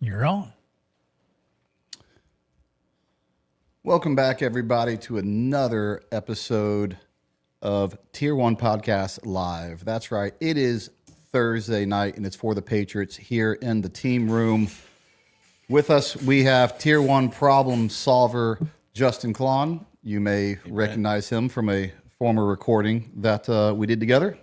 You're on. Welcome back, everybody, to another episode of Tier 1 Podcast Live. That's right. It is Thursday night, and it's for the Patriots here in the team room. With us, we have Tier 1 problem solver Justin Klahn. You may recognize him from a former recording that we did together.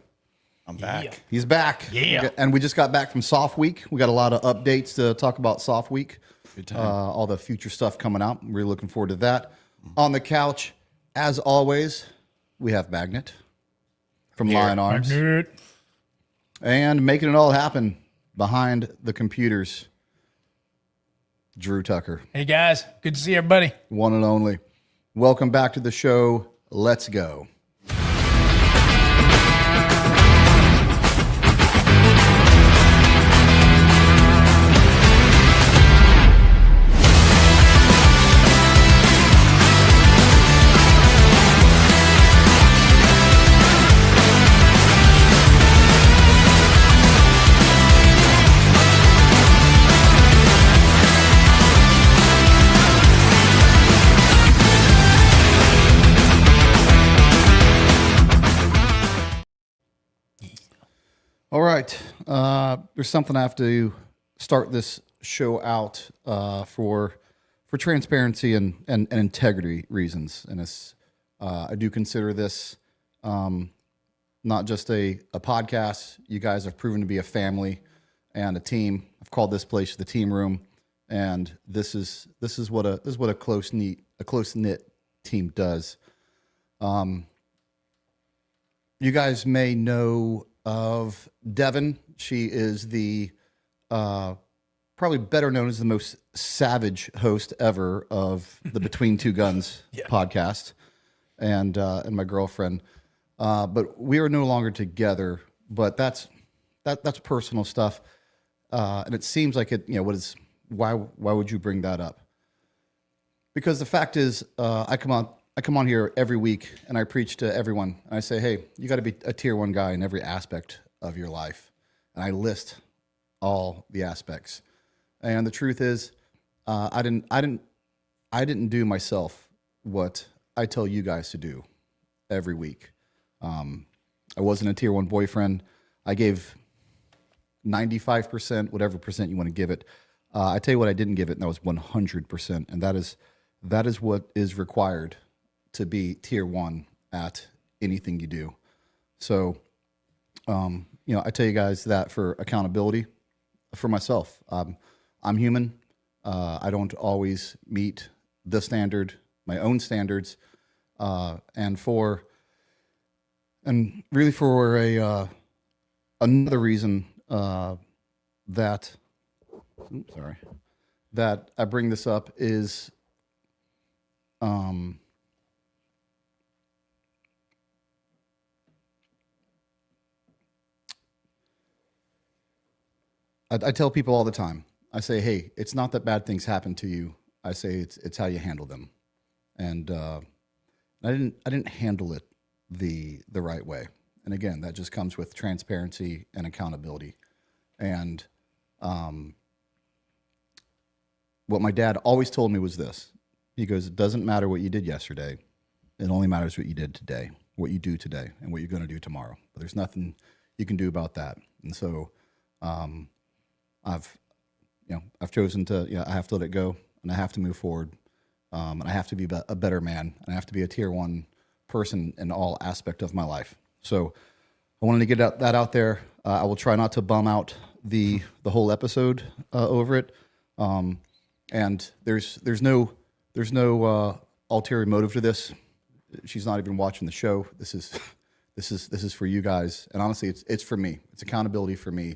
I'm back. Yeah. He's back. Yeah. And we just got back from Soft Week. We got a lot of updates to talk about Soft Week. Good time. All the future stuff coming out. I'm really looking forward to that. On the couch, as always, we have Magnet from Lion Arms. Magnet. And making it all happen behind the computers, Drew Tucker, Hey, guys. Good to see everybody. one and only. Welcome back to the show. Let's go. All right. There's something I have to start this show out for transparency and integrity reasons. And it's, I do consider this not just a podcast. You guys have proven to be a family and a team. I've called this place the team room, and this is what a close knit team does. You guys may know of Devin. She is the probably better known as the most savage host ever of the Between Two Guns podcast, and my girlfriend. But we are no longer together. But that's personal stuff, and it seems like it. What is why would you bring that up? Because the fact is, I come on here every week and I preach to everyone. And I say, hey, you got to be a tier 1 guy in every aspect of your life. And I list all the aspects. And the truth is, I didn't do myself what I tell you guys to do every week. I wasn't a tier 1 boyfriend. I gave 95%, whatever percent you want to give it. I tell you what I didn't give it, and that was 100%. And that is what is required to be tier 1 at anything you do. So, I tell you guys that for accountability for myself. I'm human. I don't always meet the standard, my own standards, and really for another reason that I bring this up is I tell people all the time, I say, hey, it's not that bad things happen to you. I say it's how you handle them. And I didn't handle it the right way. And again, that just comes with transparency and accountability. And what my dad always told me was this. He goes, it doesn't matter what you did yesterday. It only matters what you did today, what you do today, and what you're going to do tomorrow. But there's nothing you can do about that. And so I've chosen to, I have to let it go, and I have to move forward, and I have to be a better man, and I have to be a tier 1 person in all aspect of my life. So I wanted to get that out there. I will try not to bum out the whole episode over it, and there's no ulterior motive to this. She's not even watching the show. This is for you guys, and honestly, it's for me. It's accountability for me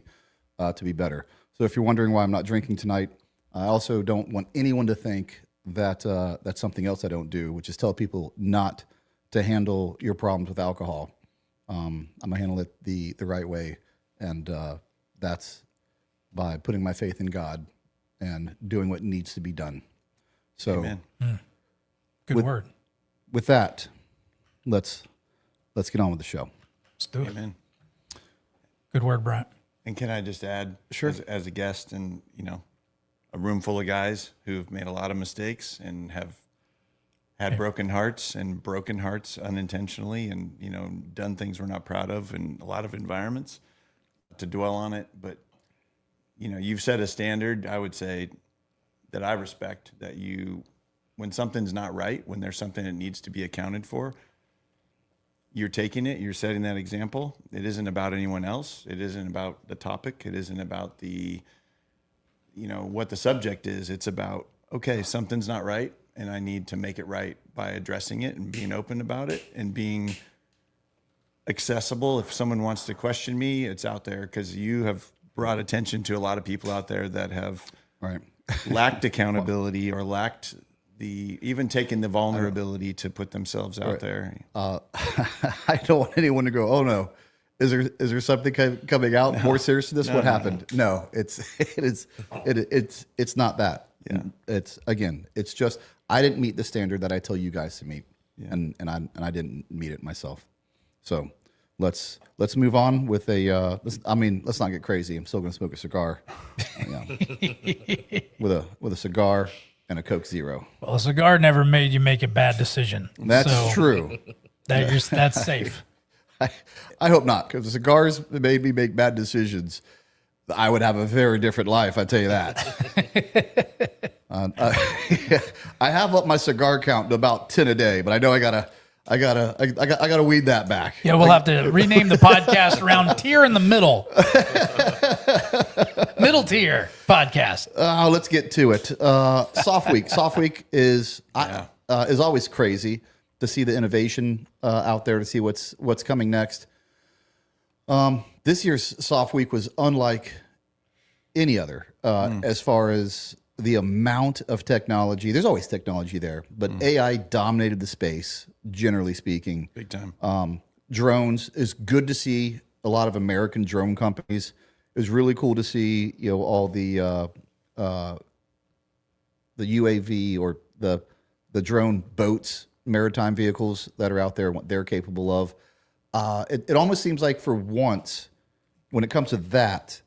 to be better. So if you're wondering why I'm not drinking tonight, I also don't want anyone to think that that's something else I don't do, which is tell people not to handle your problems with alcohol. I'm gonna handle it the right way, and that's by putting my faith in God and doing what needs to be done. So, Amen. Good word. With that, let's get on with the show. Let's do it. Amen. Good word, Bryant. And can I just add, Sure. as a guest, and a room full of guys who've made a lot of mistakes and have had broken hearts unintentionally, and done things we're not proud of in a lot of environments. To dwell on it, but you've set a standard, I would say, that I respect, that when something's not right, when there's something that needs to be accounted for, you're taking it, you're setting that example. It isn't about anyone else. It isn't about the topic. It isn't about what the subject is. It's about, okay, something's not right, and I need to make it right by addressing it and being open about it and being accessible. If someone wants to question me, it's out there, because you have brought attention to a lot of people out there that have lacked accountability or lacked even taking the vulnerability to put themselves out there. I don't want anyone to go, oh no, is there something coming out more serious than this? What happened? No, it's not that. Yeah. It's just, I didn't meet the standard that I tell you guys to meet. Yeah. And I didn't meet it myself. So let's move on with let's not get crazy. I'm still going to smoke a cigar, with a cigar and a Coke Zero. Well, a cigar never made you make a bad decision. That's true. That's safe. I hope not, because the cigars made me make bad decisions. I would have a very different life, I tell you that. I have up my cigar count to about 10 a day, but I know I gotta weed that back. Yeah, we'll have to rename the podcast around Tier in the Middle. Middle Tier podcast. Let's get to it. Soft Week. Soft Week is always crazy to see the innovation out there, to see what's coming next. This year's Soft Week was unlike any other as far as the amount of technology. There's always technology there, but AI dominated the space, generally speaking. Big time. Drones is good to see a lot of American drone companies. It was really cool to see, all the UAV or the drone boats, maritime vehicles that are out there and what they're capable of. It almost seems like for once, when it comes to that,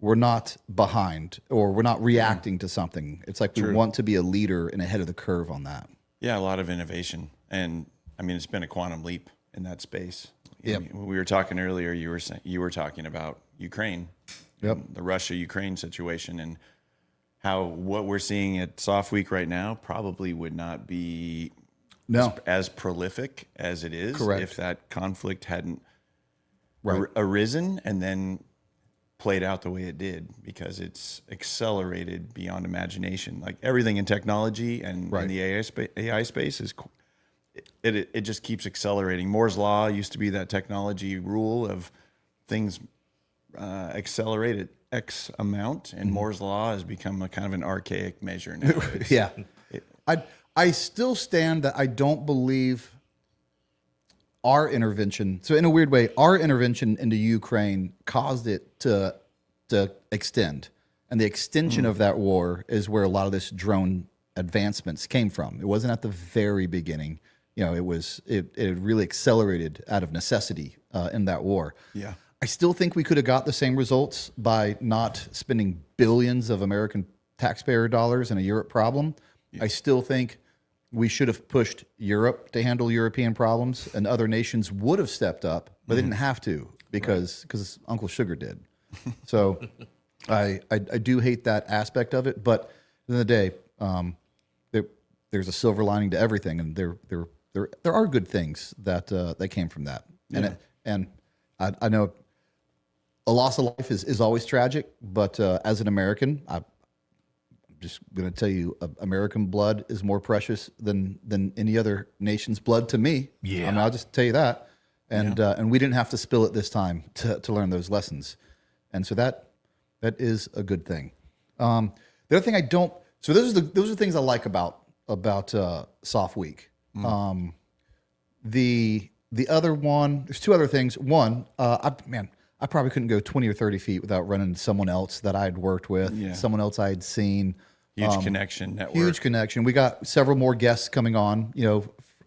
we're not behind or we're not reacting to something. It's like we want to be a leader and ahead of the curve on that. Yeah, a lot of innovation. And it's been a quantum leap in that space. Yep. When we were talking earlier, you were talking about Ukraine, the Russia-Ukraine situation, and how what we're seeing at Soft Week right now probably would not be as prolific as it is if that conflict hadn't arisen and then played out the way it did, because it's accelerated beyond imagination. Like everything in technology and in the AI space is, it just keeps accelerating. Moore's law used to be that technology rule of things accelerated X amount, and Moore's law has become a kind of an archaic measure now. I still stand that I don't believe our intervention. So in a weird way, our intervention into Ukraine caused it to extend. And the extension of that war is where a lot of this drone advancements came from. It wasn't at the very beginning. It really accelerated out of necessity in that war. Yeah. I still think we could have got the same results by not spending billions of American taxpayer dollars in a Europe problem. Yeah. I still think we should have pushed Europe to handle European problems, and other nations would have stepped up, but they didn't have to because Uncle Sugar did. So I do hate that aspect of it, but at the end of the day, there's a silver lining to everything, and there are good things that came from that. Yeah. And I know a loss of life is always tragic, but as an American, I'm just going to tell you, American blood is more precious than any other nation's blood to me. Yeah, I'll just tell you that. And we didn't have to spill it this time to learn those lessons, and so that is a good thing. The other thing I don't. So those are things I like about Soft Week. The other one, there's two other things. One, I probably couldn't go 20 or 30 feet without running into someone else that I had worked with, someone else I had seen. Huge connection network. Huge connection. We got several more guests coming on,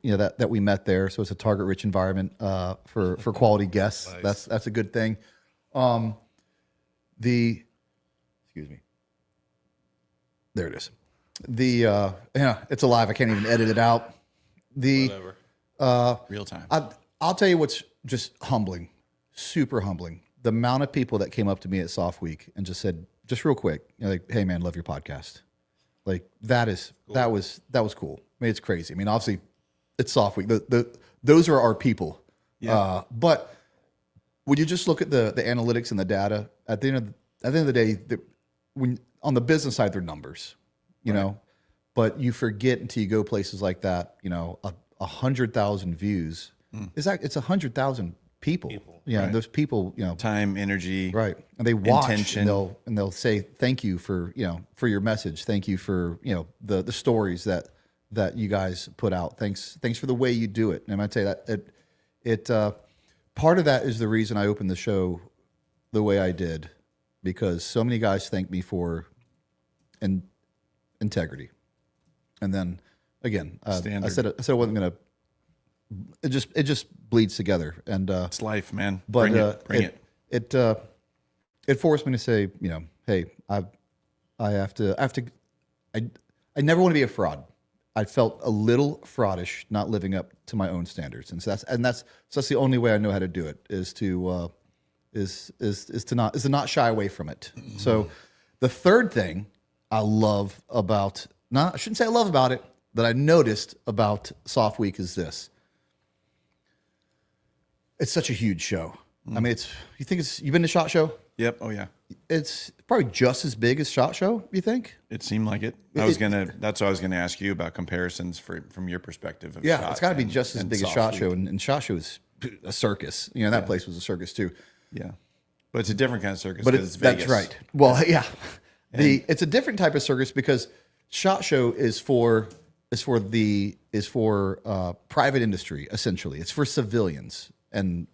that we met there. So it's a target-rich environment for quality guests. Nice. That's a good thing. Excuse me. There it is. It's alive. I can't even edit it out. Whatever. Real time. I'll tell you what's just humbling, super humbling. The amount of people that came up to me at Soft Week and just said, just real quick, like, "Hey man, love your podcast." Like that was cool. I mean, it's crazy. I mean, obviously, it's Soft Week. Those are our people. Yeah. But when you just look at the analytics and the data, at the end of the day, when on the business side, they're numbers, you know. But you forget until you go places like that. 100,000 views it's 100,000 people. Yeah, those people, Time, energy, right, and they watch intention. and they'll say thank you for for your message, thank you for the stories that you guys put out. Thanks for the way you do it. And I'd say that it part of that is the reason I opened the show the way I did, because so many guys thank me for integrity. And then again, I said I wasn't gonna. It just bleeds together, and It's life, man. but Bring it. It forced me to say, hey, I never want to be a fraud. I felt a little fraudish not living up to my own standards, and so that's the only way I know how to do it is to not shy away from it. So the third thing I love about I shouldn't say I love about it, that I noticed about Soft Week is this. It's such a huge show. I mean, you've been to SHOT Show? Yep. Oh yeah. It's probably just as big as SHOT Show, you think? It seemed like it. That's what I was gonna ask you about comparisons from your perspective of Yeah, SHOT it's got to be and- just as and big as Soft SHOT Week. Show, and SHOT Show is a circus. That place was a circus too. Yeah. But it's a different kind of circus But because it's Vegas. that's right. Well, yeah, it's a different type of circus because SHOT Show is for private industry essentially. It's for civilians and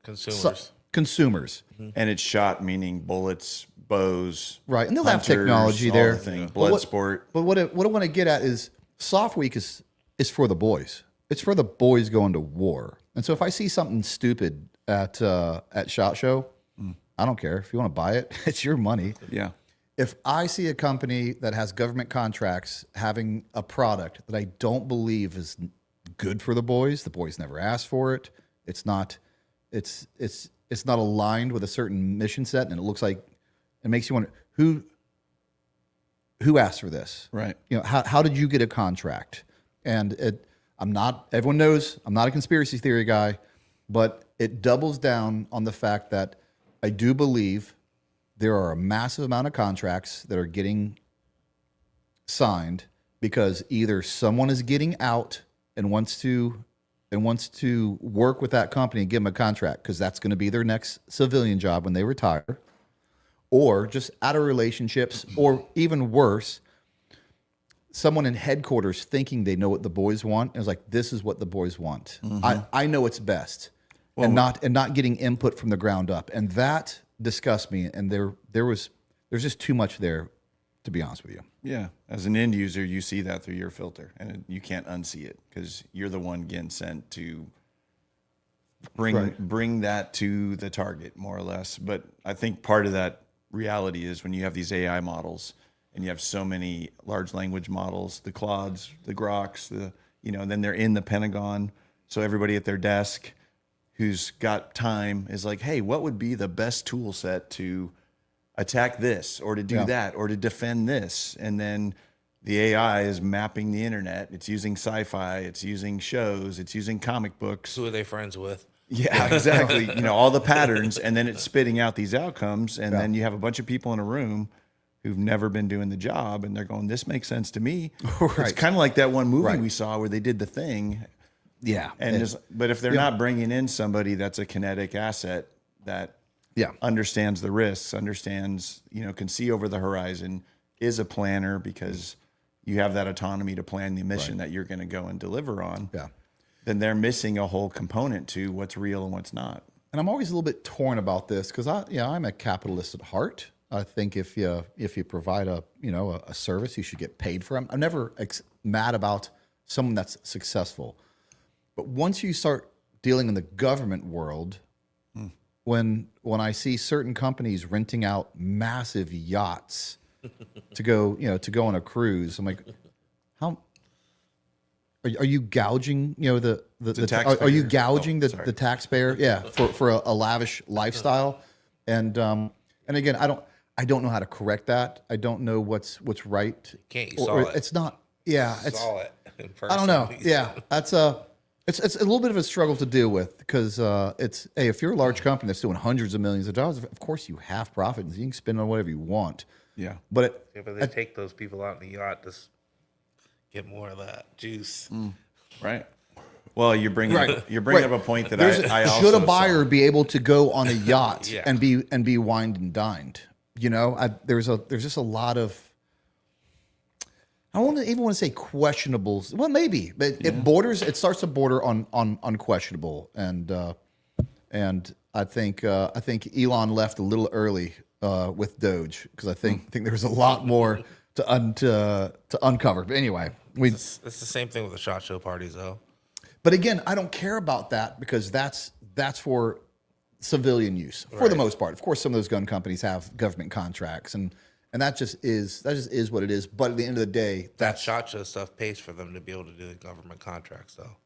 Consumers. consumers. And it's shot meaning bullets, bows. Right, and they'll have hunters, technology all there. the thing, But blood what- sport. But what I want to get at is Soft Week is for the boys. It's for the boys going to war. And so if I see something stupid at SHOT Show, I don't care. If you want to buy it, it's your money. Yeah. If I see a company that has government contracts having a product that I don't believe is good for the boys never asked for it. It's not aligned with a certain mission set, and it looks like it makes you wonder who asked for this. Right. How did you get a contract? And everyone knows I'm not a conspiracy theory guy, but it doubles down on the fact that I do believe there are a massive amount of contracts that are getting signed because either someone is getting out and wants to work with that company and give them a contract because that's going to be their next civilian job when they retire, or just out of relationships, or even worse, someone in headquarters thinking they know what the boys want and is like, this is what the boys want. I know it's best. And not getting input from the ground up. And that disgusts me. And there's just too much there, to be honest with you. Yeah. As an end user, you see that through your filter, and you can't unsee it because you're the one getting sent to bring that to the target, more or less. But I think part of that reality is when you have these AI models and you have so many large language models, the Claudes, the Groks, and then they're in the Pentagon. So everybody at their desk who's got time is like, hey, what would be the best tool set to attack this or to do that or to defend this? And then the AI is mapping the internet. It's using sci-fi. It's using shows. It's using comic books. Who are they friends with? Yeah, exactly. all the patterns, and then it's spitting out these outcomes. And then you have a bunch of people in a room who've never been doing the job, and they're going, this makes sense to me. It's kind of like that one movie we saw where they did The Thing. Yeah. But if they're not bringing in somebody that's a kinetic asset that understands the risks, understands, can see over the horizon, is a planner because you have that autonomy to plan the mission that you're going to go and deliver on, then they're missing a whole component to what's real and what's not. And I'm always a little bit torn about this because I'm a capitalist at heart. I think if you provide a service, you should get paid for them. I'm never mad about someone that's successful. But once you start dealing in the government world, when I see certain companies renting out massive yachts to go, to go on a cruise. I'm like, how are you gouging, are you gouging the taxpayer? Yeah, for a lavish lifestyle, and again, I don't know how to correct that. I don't know what's right. Can't you saw it? It's not. Yeah, it's. Saw it in person. I don't know. Yeah, that's it's a little bit of a struggle to deal with because it's if you're a large company that's doing hundreds of millions of dollars, of course you have profits. You can spend on whatever you want. Yeah, but they take those people out in the yacht to get more of that juice. Right. Well, you're bringing up a point that I also should a buyer be able to go on a yacht Yeah. and be wined and dined. There's just a lot of. I don't even want to say questionables. Well, maybe, but it starts to border on questionable, and I think Elon left a little early with Doge because I think there was a lot more to uncover. But anyway, It's the same thing with the SHOT Show parties, though. But again, I don't care about that because that's for civilian use for the most part. Of course, some of those gun companies have government contracts, and that just is what it is. But at the end of the day, That SHOT Show stuff pays for them to be able to do the government contracts, though.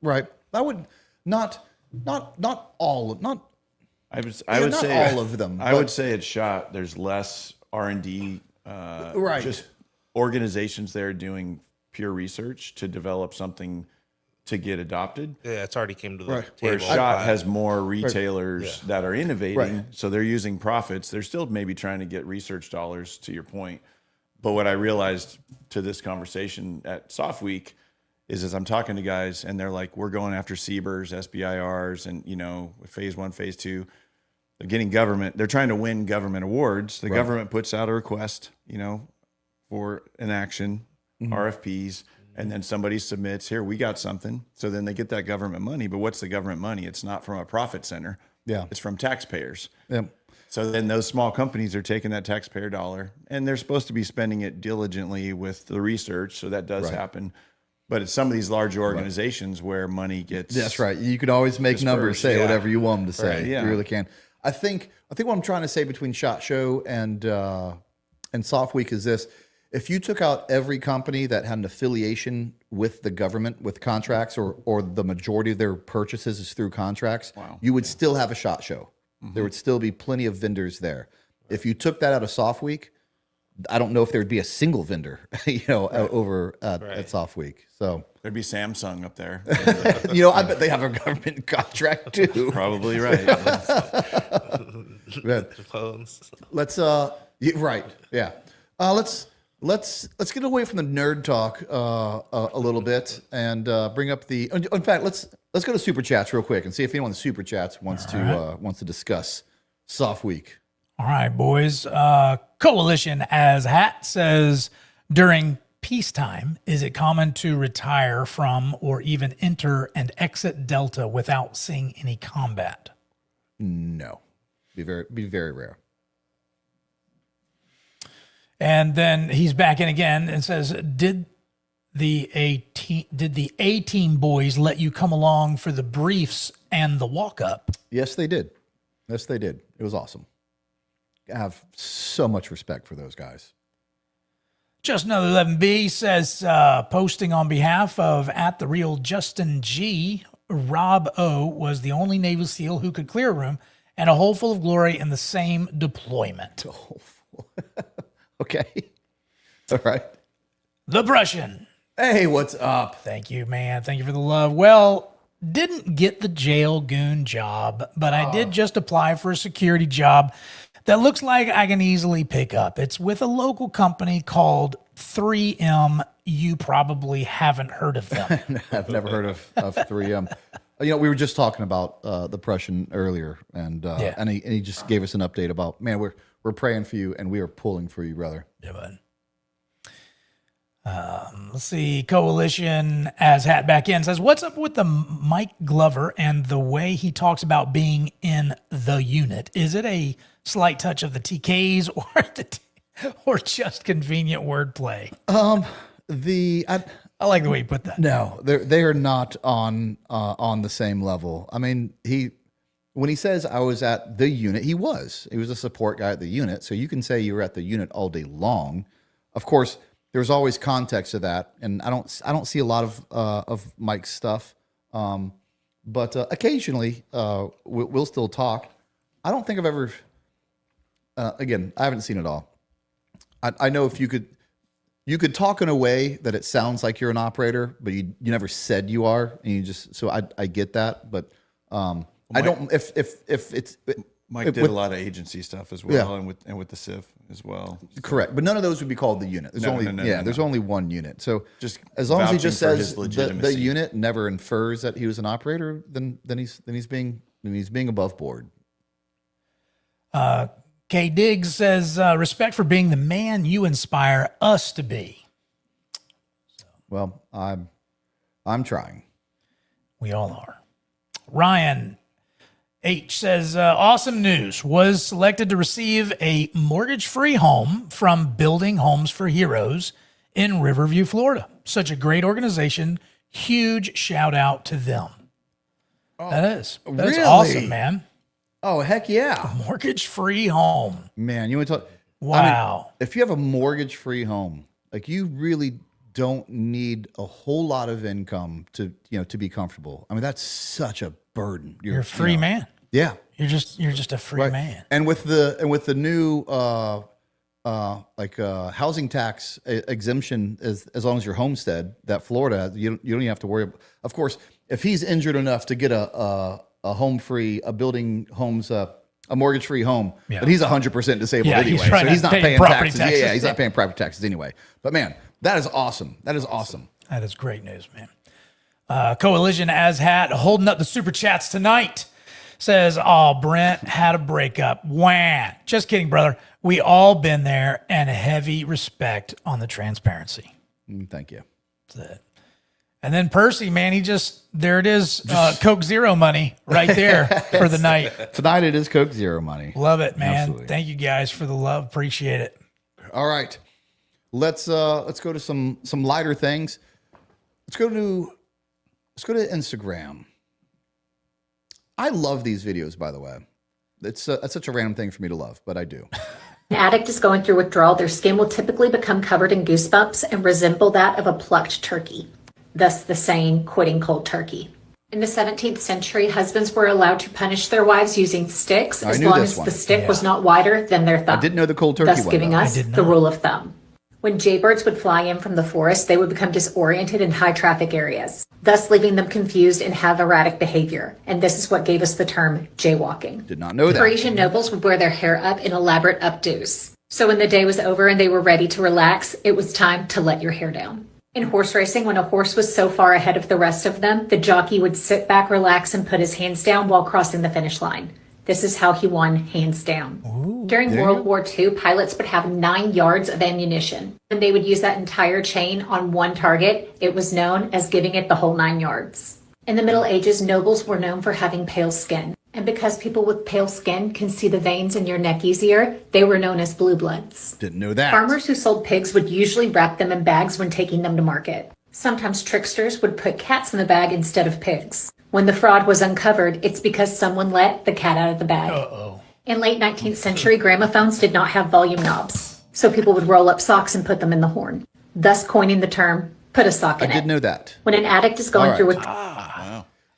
right. I would not all not. I would not say all of them. I would say it's shot. There's less R&D. Right. Just organizations there doing pure research to develop something to get adopted. Yeah, it's already came to the Right. Where table. SHOT has more retailers that are innovating, Right. so they're using profits. They're still maybe trying to get research dollars, to your point. But what I realized to this conversation at Soft Week is as I'm talking to guys and they're like, we're going after CBERs, SBIRs, and phase 1, phase 2. They're getting government. They're trying to win government awards. The government puts out a request, for an action, RFPs. And then somebody submits, here, we got something. So then they get that government money. But what's the government money? It's not from a profit center. Yeah. It's from taxpayers. Yeah. So then those small companies are taking that taxpayer dollar and they're supposed to be spending it diligently with the research. So that does happen. But it's some of these large organizations where money gets. That's right. You could always make numbers say whatever you want them to say. Right, yeah. You really can. I think what I'm trying to say between SHOT Show and Soft Week is this. If you took out every company that had an affiliation with the government, with contracts, or the majority of their purchases is through contracts, you would still have a SHOT Show. There would still be plenty of vendors there. If you took that out of Soft Week, I don't know if there would be a single vendor, over at Soft Week. So There'd be Samsung up there. I bet they have a government contract too. Probably right. Phones. Let's right, yeah. Let's get away from the nerd talk a little bit and bring up the. In fact, let's go to super chats real quick and see if anyone in the super chats wants to discuss Soft Week. All right, boys. Coalition as Hat says, during peacetime, is it common to retire from or even enter and exit Delta without seeing any combat? No, be very rare. And then he's back in again and says, did the A team boys let you come along for the briefs and the walk up? Yes, they did. It was awesome. I have so much respect for those guys. Just Another 11B says, posting on behalf of @TheReal Justin G, Rob O was the only Navy SEAL who could clear a room and a hole full of glory in the same deployment. Okay. All right. The Prussian. Hey, what's up? Thank you, man. Thank you for the love. Well, didn't get the jail goon job, but I did just apply for a security job that looks like I can easily pick up. It's with a local company called 3M. You probably haven't heard of them. I've never heard of 3M. We were just talking about the Prussian earlier, and he just gave us an update about, man, we're praying for you and we are pulling for you, brother. Yeah, bud. Let's see. Coalition as Hat back in says, what's up with the Mike Glover and the way he talks about being in the unit? Is it a slight touch of the TKs or just convenient wordplay? I like the way you put that. No, they are not on the same level. I mean, when he says I was at the unit, he was a support guy at the unit. So you can say you were at the unit all day long. Of course, there's always context to that, and I don't see a lot of Mike's stuff, but occasionally we'll still talk. I don't think I've ever. Again, I haven't seen it all. I know if you could talk in a way that it sounds like you're an operator, but you never said you are, and you just. So I get that, but I don't. If it's Mike did a lot of agency stuff as well, and with the CIF as well. Correct, but none of those would be called the unit. There's only one unit. So just as long as he just vouching for says his the legitimacy. unit never infers that he was an operator, then he's being above board. K Diggs says, respect for being the man you inspire us to be. Well, I'm trying. We all are. Ryan H says, awesome news. Was selected to receive a mortgage-free home from Building Homes for Heroes in Riverview, Florida. Such a great organization. Huge shout out to them. That's really? awesome, man. Oh, heck yeah. Mortgage-free home. Man, you want to talk? Wow. I mean, if you have a mortgage-free home, like you really don't need a whole lot of income to be comfortable. I mean, that's such a burden. You're a free man. Yeah. You're just a free man. And with the new housing tax exemption, as long as you're homestead, that Florida has, you don't even have to worry. Of course, if he's injured enough to get a home free, a building homes, a mortgage free home, but he's 100% disabled anyway, so he's not paying taxes. Yeah, he's not paying property taxes anyway. But man, that is awesome. That is awesome. That is great news, man. Coalition as hat holding up the super chats tonight. Says, oh, Brent had a breakup. Wah. Just kidding, brother. We all been there, and heavy respect on the transparency. Thank you. That's it. And then Percy, man, there it is. Coke Zero money right there for the night. Tonight it is Coke Zero money. Love it, man. Absolutely. Thank Thank you guys for the love. Appreciate it. All right. Let's go to some lighter things. Let's go to Instagram. I love these videos, by the way. It's such a random thing for me to love, but I do. An addict is going through withdrawal. Their skin will typically become covered in goosebumps and resemble that of a plucked turkey. Thus the saying, quitting cold turkey. In the 17th century, husbands were allowed to punish their wives using sticks as long as the stick was not wider than their thumb. I didn't know the cold turkey thus giving us the rule of thumb. When jaybirds would fly in from the forest, they would become disoriented in high traffic areas, thus leaving them confused and have erratic behavior. And this is what gave us the term jaywalking. Did not know that. Parisian nobles would wear their hair up in elaborate updos. So when the day was over and they were ready to relax, it was time to let your hair down. In horse racing, when a horse was so far ahead of the rest of them, the jockey would sit back, relax, and put his hands down while crossing the finish line. This is how he won, hands down. During World War II, pilots would have 9 yards of ammunition. When they would use that entire chain on one target, it was known as giving it the whole 9 yards. In the Middle Ages, nobles were known for having pale skin. And because people with pale skin can see the veins in your neck easier, they were known as blue bloods. Didn't know that. Farmers who sold pigs would usually wrap them in bags when taking them to market. Sometimes tricksters would put cats in the bag instead of pigs. When the fraud was uncovered, it's because someone let the cat out of the bag. In late 19th century, gramophones did not have volume knobs, so people would roll up socks and put them in the horn, thus coining the term, put a sock in it. I did know that. When an addict is going through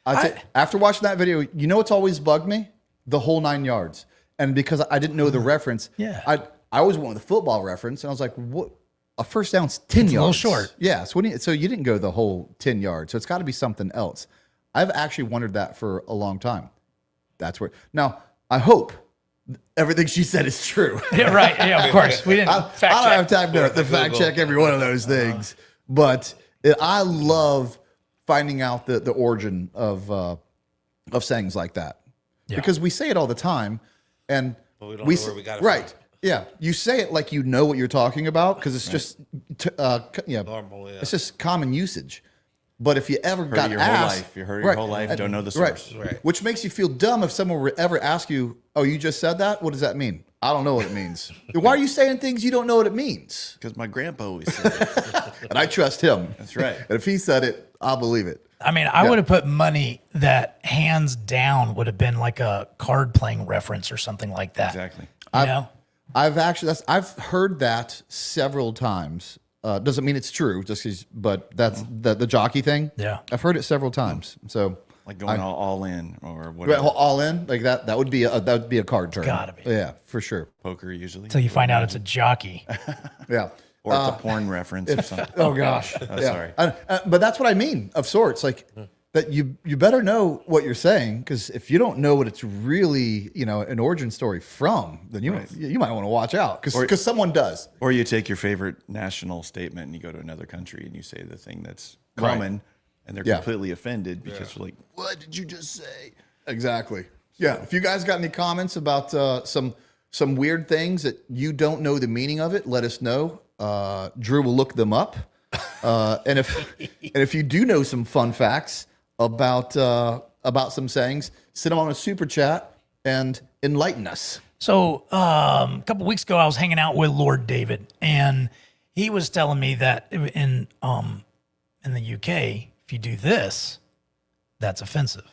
After watching that video, you know what's always bugged me? The whole 9 yards. And because I didn't know the reference, I always went with the football reference, and I was like, what? A first down's 10 yards. A little short. Yeah, so you didn't go the whole 10 yards. So it's got to be something else. I've actually wondered that for a long time. That's where. Now, I hope everything she said is true. Yeah, right. Yeah, of course. We didn't I fact don't check. have time to fact check every one of those things. But I love finding out the origin of sayings like that. Because we say it all the time. And But we don't know where we got it right. from. Yeah. You say it like you know what you're talking about because it's just Normal, yeah. it's just common usage. But if you ever Heard got it your asked, whole life. You heard it your whole life, don't know the source. Right. Which makes you feel dumb if someone were ever ask you, "Oh, you just said that? What does that mean?" I don't know what it means. Why are you saying things you don't know what it means? Because my grandpa always said it. And I trust him. That's right. And if he said it, I'll believe it. I mean, I would have put money that hands down would have been like a card playing reference or something like that. Exactly. You know? I've heard that several times. Doesn't mean it's true, but that's the jockey thing. Yeah. I've heard it several times. So Like going all in or whatever. all in like that. That would be a card term. Gotta be. Yeah, for sure. Poker usually. Until you find out it's a jockey. Yeah. Or it's a porn reference or something. Oh gosh. Sorry. But that's what I mean of sorts. Like that you better know what you're saying, because if you don't know what it's really, an origin story from, then you might want to watch out, because someone does. Or you take your favorite national statement and you go to another country and you say the thing that's common, and they're completely offended because you're like, what did you just say? Exactly. Yeah. If you guys got any comments about some weird things that you don't know the meaning of it, let us know. Drew will look them up. And if you do know some fun facts about some sayings, send them on a super chat and enlighten us. So a couple weeks ago, I was hanging out with Lord David, and he was telling me that in the UK, if you do this, that's offensive.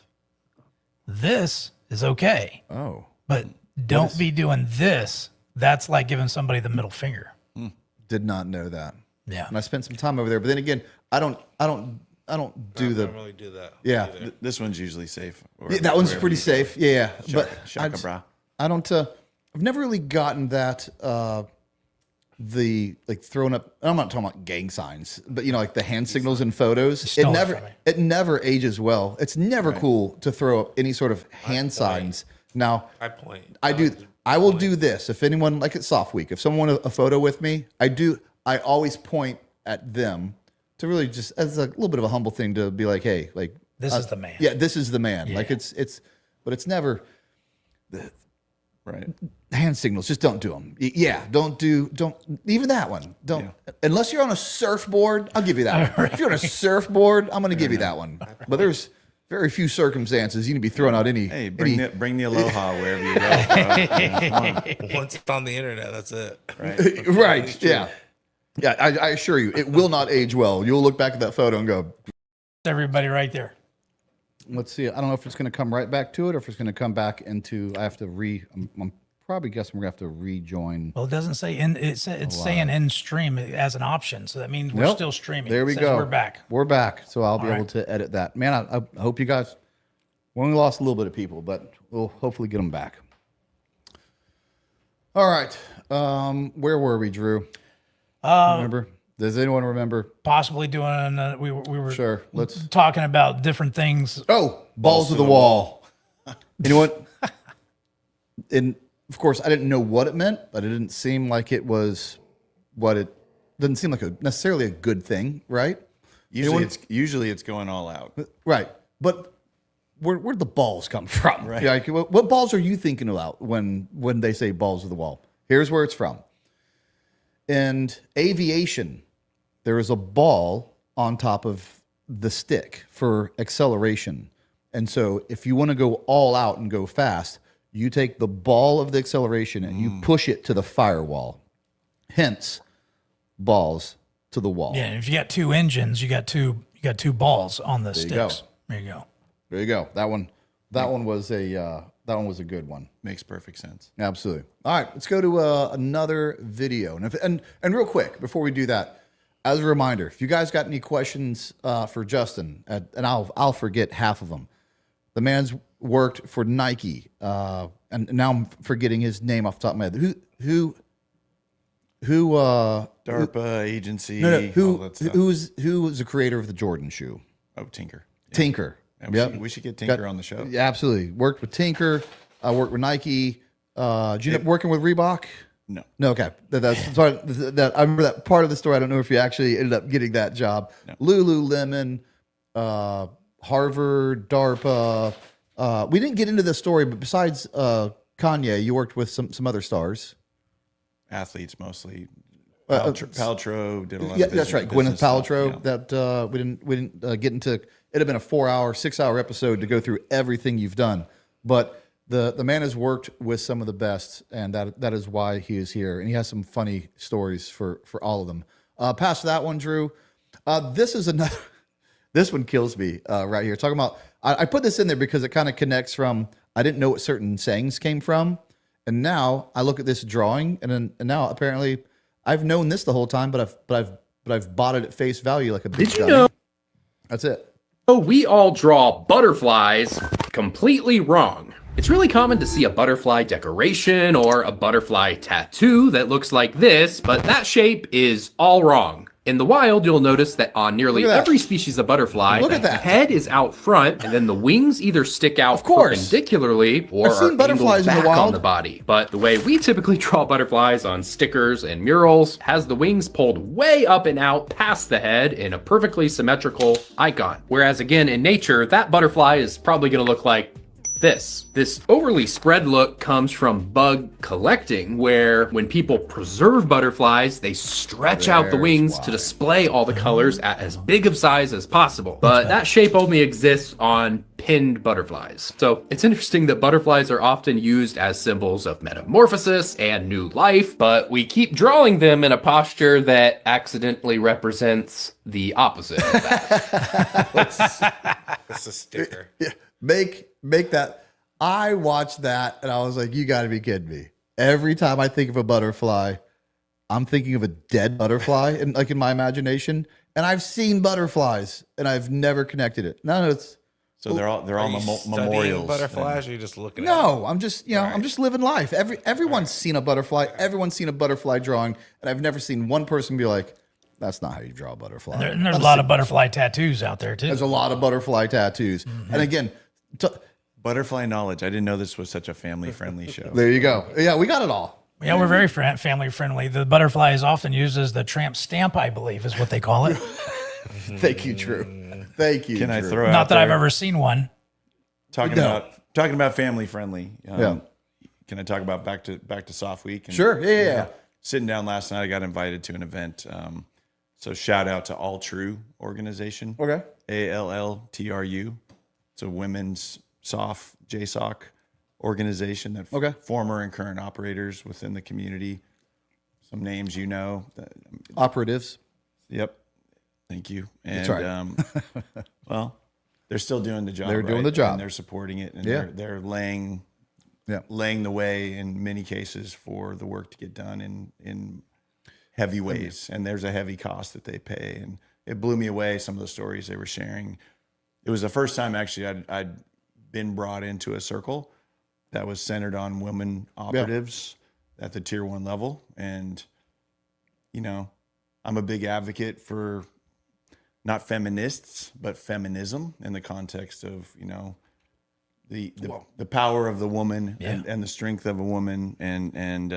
This is okay, Oh, but don't be doing this. That's like giving somebody the middle finger. did not know that. Yeah. And I spent some time over there, but then again, I don't do I don't really do that. yeah. either. This one's usually safe. Yeah, that one's pretty safe. Yeah, Shaka bra. I don't. I've never really gotten that. The like throwing up. I'm not talking about gang signs, but like the hand signals in photos. Stole it from me. It never ages well. It's never cool to throw up any sort of hand signs. Now I point. I do. I will do this if anyone, like at Soft Week, if someone wants a photo with me, I always point at them to really just as a little bit of a humble thing to be like, hey, like This is the man. Yeah, this is the man. Yeah. Like but it's never Right. hand signals. Just don't do them. Yeah, don't even that one. Don't unless you're on a surfboard. I'll give you that one. If you're on a surfboard, I'm going to give you that one. But there's very few circumstances you need to be throwing out any. Hey, bring the aloha wherever you go. Come on. Once it's on the internet, that's it. Right. Right. Yeah. Yeah. I assure you, it will not age well. You'll look back at that photo and go, Everybody right there. let's see. I don't know if it's going to come right back to it or if it's going to come back into. I have to I'm probably guessing we're going to have to rejoin. Well, it doesn't say it's saying in stream as an option, so that means we're Nope. still streaming. There It we says go. We're back. We're back. So I'll be All able to edit that. Man, I hope you guys. We only lost a little bit of people, but we'll hopefully get them back. All right. Where were we, Drew? Remember? Does anyone remember? Possibly doing. We were Sure. Let's. talking about different things. Oh, balls to the wall. You know what? And of course, I didn't know what it meant, but it didn't seem like it was what it doesn't seem like necessarily a good thing, right? Usually it's going all out. Right. But where'd the balls come from? Right. Like, what balls are you thinking about when they say balls to the wall? Here's where it's from. In aviation, there is a ball on top of the stick for acceleration. And so if you want to go all out and go fast, you take the ball of the acceleration and you push it to the firewall. Hence, balls to the wall. Yeah, if you got two engines, you got two balls on the you go. sticks. There you go. There you go. That one was a good one. Makes perfect sense. Absolutely. All right, let's go to another video. And real quick before we do that, as a reminder, if you guys got any questions for Justin, and I'll forget half of them. The man's worked for Nike, and now I'm forgetting his name off the top of my head. Who? DARPA agency. No, all that stuff. who was the creator of the Jordan shoe? Oh, Tinker. Tinker. Yeah, we should get Tinker on the show. Yeah, absolutely. Worked with Tinker. Worked with Nike. Did you end up working with Reebok? No. No, okay. Sorry, I remember that part of the story. I don't know if you actually ended up getting that job. No. Lulu Lemon, Harvard, DARPA. We didn't get into the story, but besides Kanye, you worked with some other stars. Athletes mostly. Paltrow did a lot Yeah, of that's right. Gwyneth business stuff, Paltrow. yeah. That we didn't get into. It'd have been a 6-hour episode to go through everything you've done. But the man has worked with some of the best, and that is why he is here. And he has some funny stories for all of them. Past that one, Drew. This is another. This one kills me right here. Talking about, I put this in there because it kind of connects from, I didn't know what certain sayings came from. And now I look at this drawing and now apparently I've known this the whole time, but I've bought it at face value like a big Did you dummy. know That's it. we all draw butterflies completely wrong? It's really common to see a butterfly decoration or a butterfly tattoo that looks like this, but that shape is all wrong. In the wild, you'll notice that on nearly Look at that. every species of butterfly, Look at the that. head is out front, and then the wings either stick out course. perpendicularly or I've seen are butterflies angled in the back on wild. the body. But the way we typically draw butterflies on stickers and murals has the wings pulled way up and out past the head in a perfectly symmetrical icon. Whereas again, in nature, that butterfly is probably going to look like this. This overly spread look comes from bug collecting, where when people preserve butterflies, they stretch out the wings to display all the colors at as big of size as possible. But that shape only exists on pinned butterflies. So it's interesting that butterflies are often used as symbols of metamorphosis and new life, but we keep drawing them in a posture that accidentally represents the opposite of that. It's a sticker. Yeah, make that. I watched that and I was like, you got to be kidding me. Every time I think of a butterfly, I'm thinking of a dead butterfly in my imagination. And I've seen butterflies and I've never connected it. No, it's So they're all Are you studying memorials. butterflies, or you just looking at no. I'm just I'm just living life. Everyone's seen a butterfly. Everyone's seen a butterfly drawing, and I've never seen one person be like, "That's not how you draw a butterfly." There's a lot of butterfly tattoos out there too. There's a lot of butterfly tattoos, and again. Butterfly knowledge. I didn't know this was such a family-friendly show. There you go. Yeah, we got it all. Yeah, we're very family friendly. The butterfly is often used as the tramp stamp, I believe, is what they call it. Thank you, Drew. Thank you. Can I Drew. throw out Not that I've there- ever seen one. talking No. about family-friendly? Yeah. Can I talk about back to Soft Week? And, Sure. Yeah. Sitting down last night, I got invited to an event. So shout out to All True organization. Okay. ALLTRU. It's a women's soft JSOC organization that Okay. former and current operators within the community. Some names you know. Operatives. Yep. Thank you. And That's right. well, they're still doing the job. They're doing right? the job. And they're supporting it, and Yeah. they're laying the way in many cases for the work to get done in heavy ways. And there's a heavy cost that they pay, and it blew me away. Some of the stories they were sharing. It was the first time actually I'd been brought into a circle that was centered on women operatives at the tier 1 level, and I'm a big advocate for not feminists, but feminism in the context of, the power of the woman and the strength of a woman. And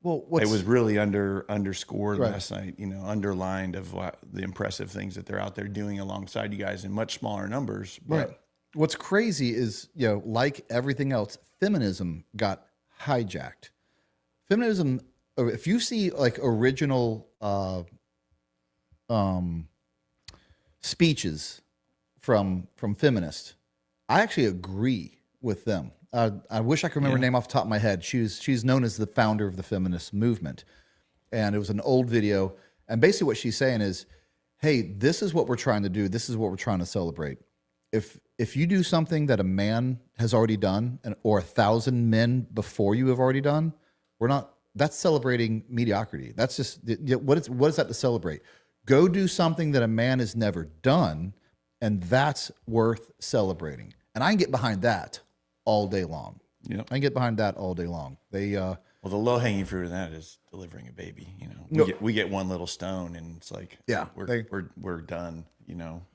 Well, it was really underscored Right. last night, underlined of the impressive things that they're out there doing alongside you guys in much smaller numbers. But right. What's crazy is, like everything else, feminism got hijacked. Feminism, if you see like original speeches from feminists, I actually agree with them. I wish I could remember her name off the top of my head. She's known as the founder of the feminist movement, and it was an old video. And basically, what she's saying is, "Hey, this is what we're trying to do. This is what we're trying to celebrate. If you do something that a man has already done, or 1,000 men before you have already done, we're not. That's celebrating mediocrity. That's just what is that to celebrate? Go do something that a man has never done, and that's worth celebrating. And I can get behind that all day long. Yep. I can get behind that all day long. They well, the low hanging fruit of that is delivering a baby. We get one little stone, and it's like, we're done.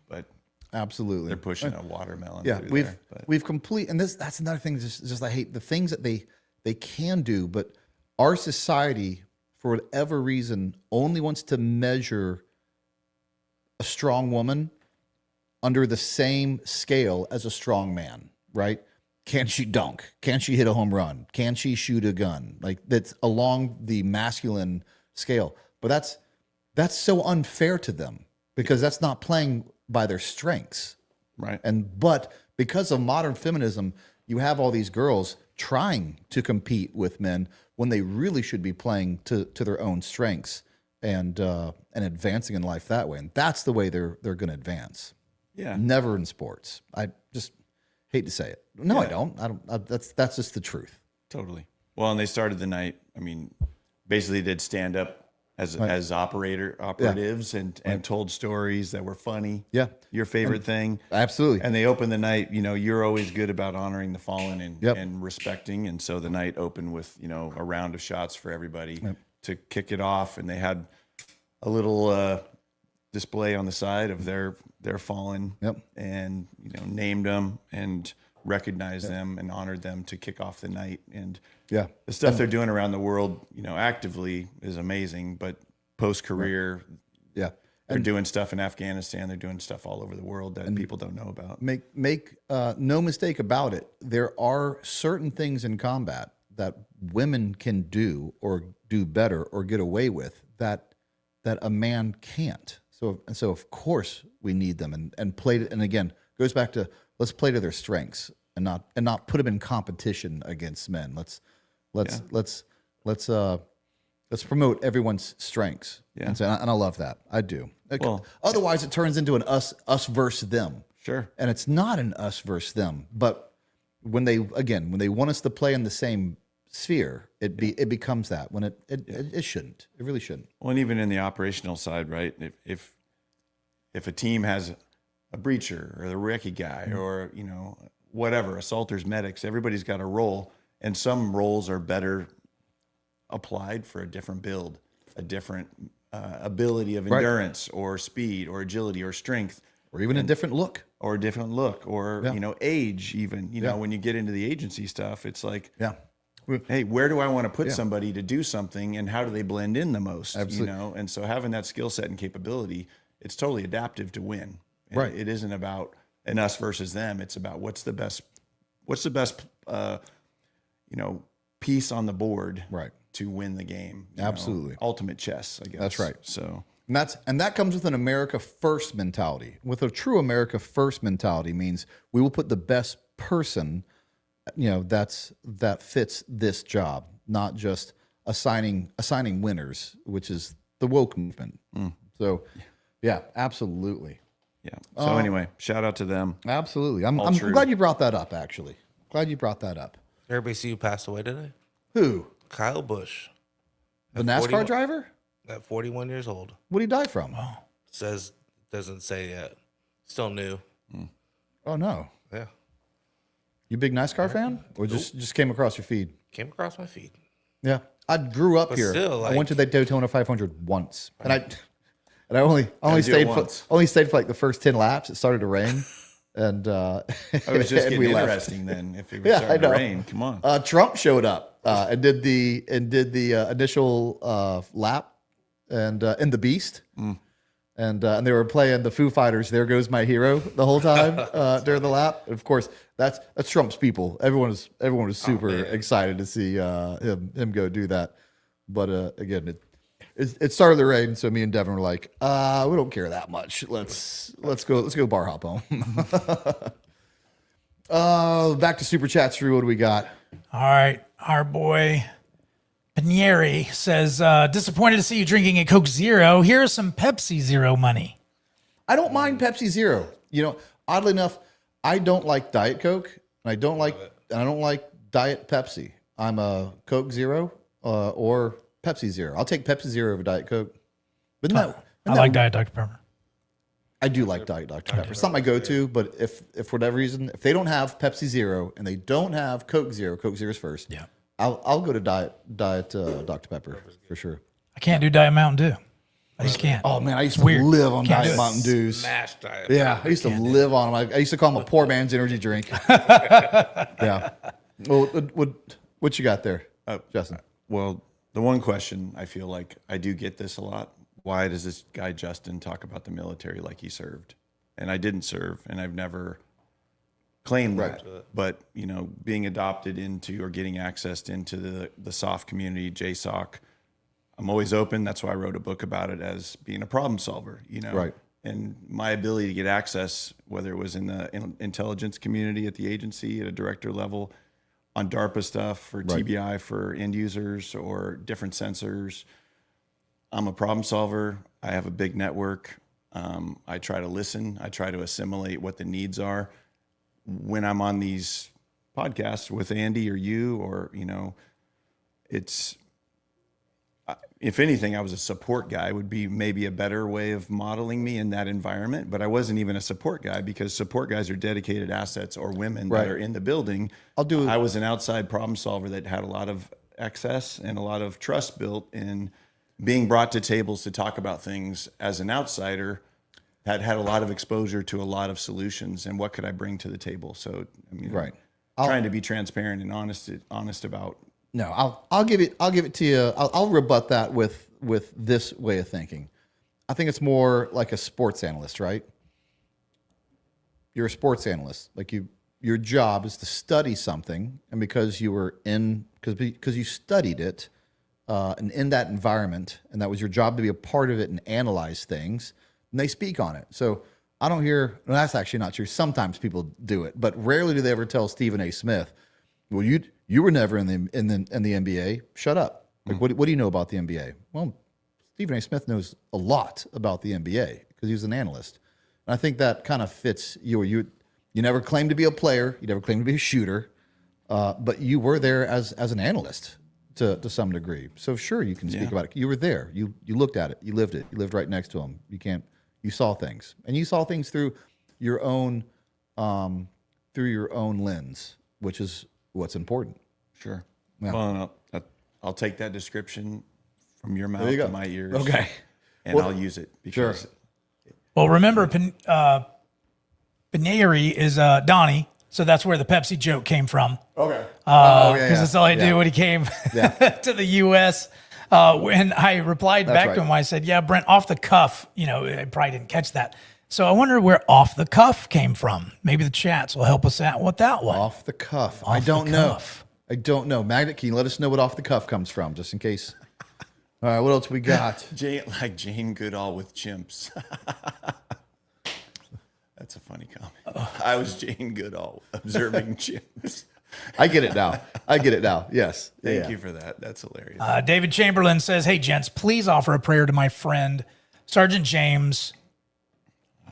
But absolutely they're pushing a watermelon. Yeah, through there, we've complete, and that's another thing. Just I hate the things that they can do, but our society, for whatever reason, only wants to measure a strong woman under the same scale as a strong man, right? Can she dunk? Can she hit a home run? Can she shoot a gun? Like that's along the masculine scale. But that's so unfair to them because that's not playing by their strengths. right. But because of modern feminism, you have all these girls trying to compete with men when they really should be playing to their own strengths and advancing in life that way. And that's the way they're going to advance. Yeah. Never in sports. I just hate to say it. No, I don't. That's just the truth. Totally. Well, and they started the night. I mean, basically did stand up as operatives and told stories that were funny. Yeah. Your favorite thing. Absolutely. And they opened the night, you're always good about honoring the fallen and, Yep. and respecting. And so the night opened with, a round of shots for everybody to kick it off. And they had a little display on the side of their fallen and, named them and recognized them and honored them to kick off the night. And Yeah. the stuff they're doing around the world, actively is amazing, but post-career, Yeah. they're doing stuff in Afghanistan. They're doing stuff all over the world that people don't know about. Make no mistake about it. There are certain things in combat that women can do or do better or get away with that a man can't. So of course we need them and play it. And again, goes back to let's play to their strengths and not put them in competition against men. Let's promote everyone's strengths. Yeah. And I love that. I do. Well, Otherwise, it turns into an us versus them. Sure. And it's not an us versus them. But when they want us to play in the same sphere, it becomes that. When it shouldn't. It really shouldn't. Well, and even in the operational side, right? If a team has a breacher or the recce guy or whatever, assaulters, medics, everybody's got a role, and some roles are better applied for a different build, a different ability of endurance or speed or agility or strength, Or even a different look. or a different look or age. Even when you get into the agency stuff, it's like Yeah. hey, where do I want to put somebody to do something, and how do they blend in the most? Absolutely. And so having that skill set and capability, it's totally adaptive to win. And Right. It isn't about an us versus them. It's about what's the best piece on the board Right. to win the game. Absolutely. Ultimate chess, I guess. That's right. So And that comes with an America First mentality. With a true America First mentality means we will put the best person, that fits this job, not just assigning winners, which is the woke movement. So, yeah, absolutely, yeah. So anyway, shout out to them. absolutely. I'm true. glad you brought that up. Actually, glad you brought that up. Everybody see who passed away today? Who? Kyle Busch, The NASCAR 41 driver? at 41 years old. What did he die from? Doesn't say yet. Still new. Oh no, Yeah. you big NASCAR fan, or just came across your feed? Came across my feed. Yeah, I grew up But here. still, I went to the Daytona 500 once, and I only do it stayed once. for like the first 10 laps. It started to rain, and It was just and getting we left. interesting then. If it was Yeah, starting I know. to rain, come on. Trump showed up and did the initial lap and in the Beast, and they were playing the Foo Fighters. There Goes My Hero the whole time during the lap. And of course, that's Trump's people. Everyone was super excited to see him go do that. But again, it started to rain, so me and Devin were like, we don't care that much. Let's go bar hop home. Back to super chats. Drew, what do we got? All right. Our boy Panieri says, disappointed to see you drinking a Coke Zero. Here's some Pepsi Zero money. I don't mind Pepsi Zero. Oddly enough, I don't like Diet Coke, and I don't like Diet Pepsi. I'm a Coke Zero or Pepsi Zero. I'll take Pepsi Zero over Diet Coke. But no, I like Diet Dr. Pepper. I do like Diet Dr. Pepper. It's not my go-to, but if for whatever reason, if they don't have Pepsi Zero and they don't have Coke Zero's first. Yeah. I'll go to Diet Dr. Pepper for sure. I can't do Diet Mountain Dew. I just can't. Oh man, I used to weird. live on Can't do Diet it. Mountain Dews. Smash diet. Yeah, I used to live on them. I used to call them a poor man's energy drink. Yeah. Well, what you got there, Justin? Well, the one question I feel like I do get this a lot. Why does this guy Justin talk about the military like he served? And I didn't serve, and I've never claimed that. But being adopted into or getting accessed into the SOF community, JSOC, I'm always open. That's why I wrote a book about it as being a problem solver. Right. And my ability to get access, whether it was in the intelligence community at the agency at a director level, on DARPA stuff for TBI for end users or different sensors. I'm a problem solver. I have a big network. I try to listen. I try to assimilate what the needs are. When I'm on these podcasts with Andy or you, or, it's, if anything, I was a support guy would be maybe a better way of modeling me in that environment. But I wasn't even a support guy, because support guys are dedicated assets, or women that are in the building. I was an outside problem solver that had a lot of excess and a lot of trust built in being brought to tables to talk about things as an outsider. Had a lot of exposure to a lot of solutions, and what could I bring to the table? So, trying to be transparent and honest about. No, I'll give it to you. I'll rebut that with this way of thinking. I think it's more like a sports analyst, right? You're a sports analyst. Like your job is to study something, and because you studied it, and in that environment, and that was your job to be a part of it and analyze things, and they speak on it. So I don't hear. No, that's actually not true. Sometimes people do it, but rarely do they ever tell Stephen A. Smith, "Well, you were never in the NBA. Shut up. Like, what do you know about the NBA?" Well, Stephen A. Smith knows a lot about the NBA because he was an analyst. And I think that kind of fits you. You never claimed to be a player. You never claimed to be a shooter, but you were there as an analyst to some degree. So sure, you can speak about it. You were there. You looked at it. You lived it. You lived right next to him. You saw things, and you saw things through your own lens, which is what's important. Sure. Yeah. Well, I'll take that description from your mouth to my ears. Okay. And I'll use it because. Well, remember, Paneri is Donnie, so that's where the Pepsi joke came from. Okay. Because that's all I did when he came to the U.S. When I replied back to him, I said, "Yeah, Brent, off the cuff." I probably didn't catch that. So I wonder where off the cuff came from. Maybe the chats will help us out with that one. Off the cuff. I don't know. Magnet, can you let us know what off the cuff comes from, just in case? All right, what else we got? Jane Goodall with chimps. That's a funny comment. I was Jane Goodall observing chimps. I get it now. Yes. Thank you for that. That's hilarious. David Chamberlain says, "Hey, gents, please offer a prayer to my friend, Sergeant James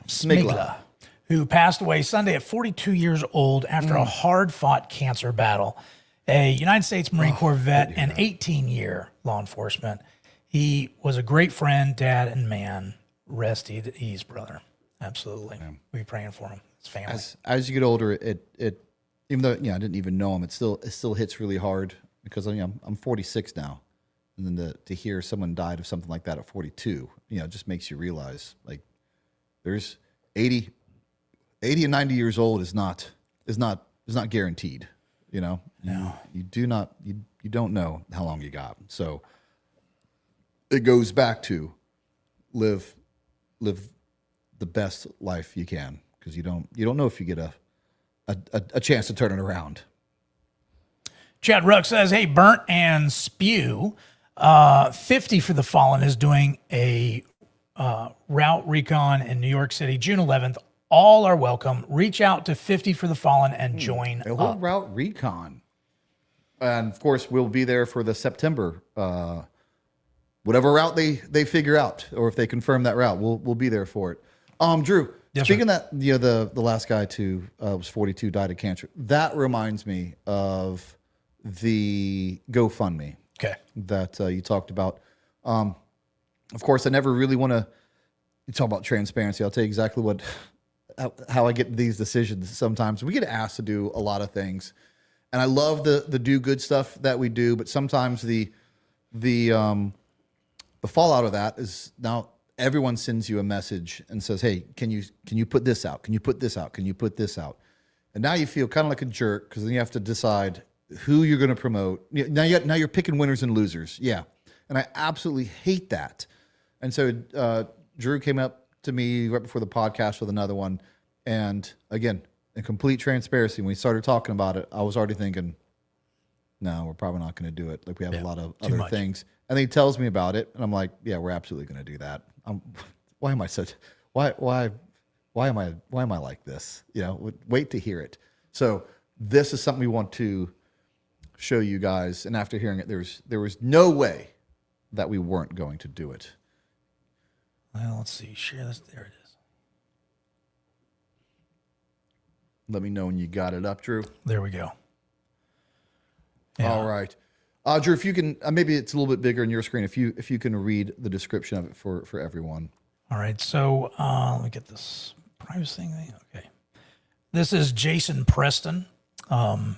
Smigla, who passed away Sunday at 42 years old after a hard-fought cancer battle. A United States Marine Corps vet and 18-year law enforcement. He was a great friend, dad, and man. Rest at ease, brother." Absolutely. We'll be praying for him, his family. As you get older, it even though I didn't even know him, it still hits really hard, because I'm 46 now, and then to hear someone died of something like that at 42, it just makes you realize, like, there's 80 and 90 years old is not guaranteed. No. You don't know how long you got. So it goes back to live the best life you can, because you don't know if you get a chance to turn it around. Chad Ruck says, "Hey, Burnt and Spew, 50 for the Fallen is doing a route recon in New York City, June 11th. All are welcome. Reach out to 50 for the Fallen and join a whole route recon. And of course, we'll be there for the September, whatever route they figure out, or if they confirm that route, we'll be there for it. Drew, speaking of that, the last guy was 42, died of cancer. That reminds me of the GoFundMe. Okay. That you talked about. Of course, I never really want to talk about transparency. I'll tell you exactly how I get these decisions. Sometimes we get asked to do a lot of things, and I love the do good stuff that we do. But sometimes the fallout of that is now everyone sends you a message and says, "Hey, can you put this out? Can you put this out? Can you put this out?" And now you feel kind of like a jerk, because then you have to decide who you're going to promote. Now you're picking winners and losers. Yeah, and I absolutely hate that. And so Drew came up to me right before the podcast with another one. And again, in complete transparency, when we started talking about it, I was already thinking, no, we're probably not going to do it. Like, we have a lot of other things. And he tells me about it, and I'm like, yeah, we're absolutely going to do that. Why am I like this? Wait to hear it. So this is something we want to show you guys. And after hearing it, there was no way that we weren't going to do it. Well, let's see. Share this. There it is. Let me know when you got it up, Drew. There we go. Yeah. All right. Drew, if you can, maybe it's a little bit bigger on your screen. If you can read the description of it for everyone. All right. So let me get this privacy thing. Okay. This is Jason Preston.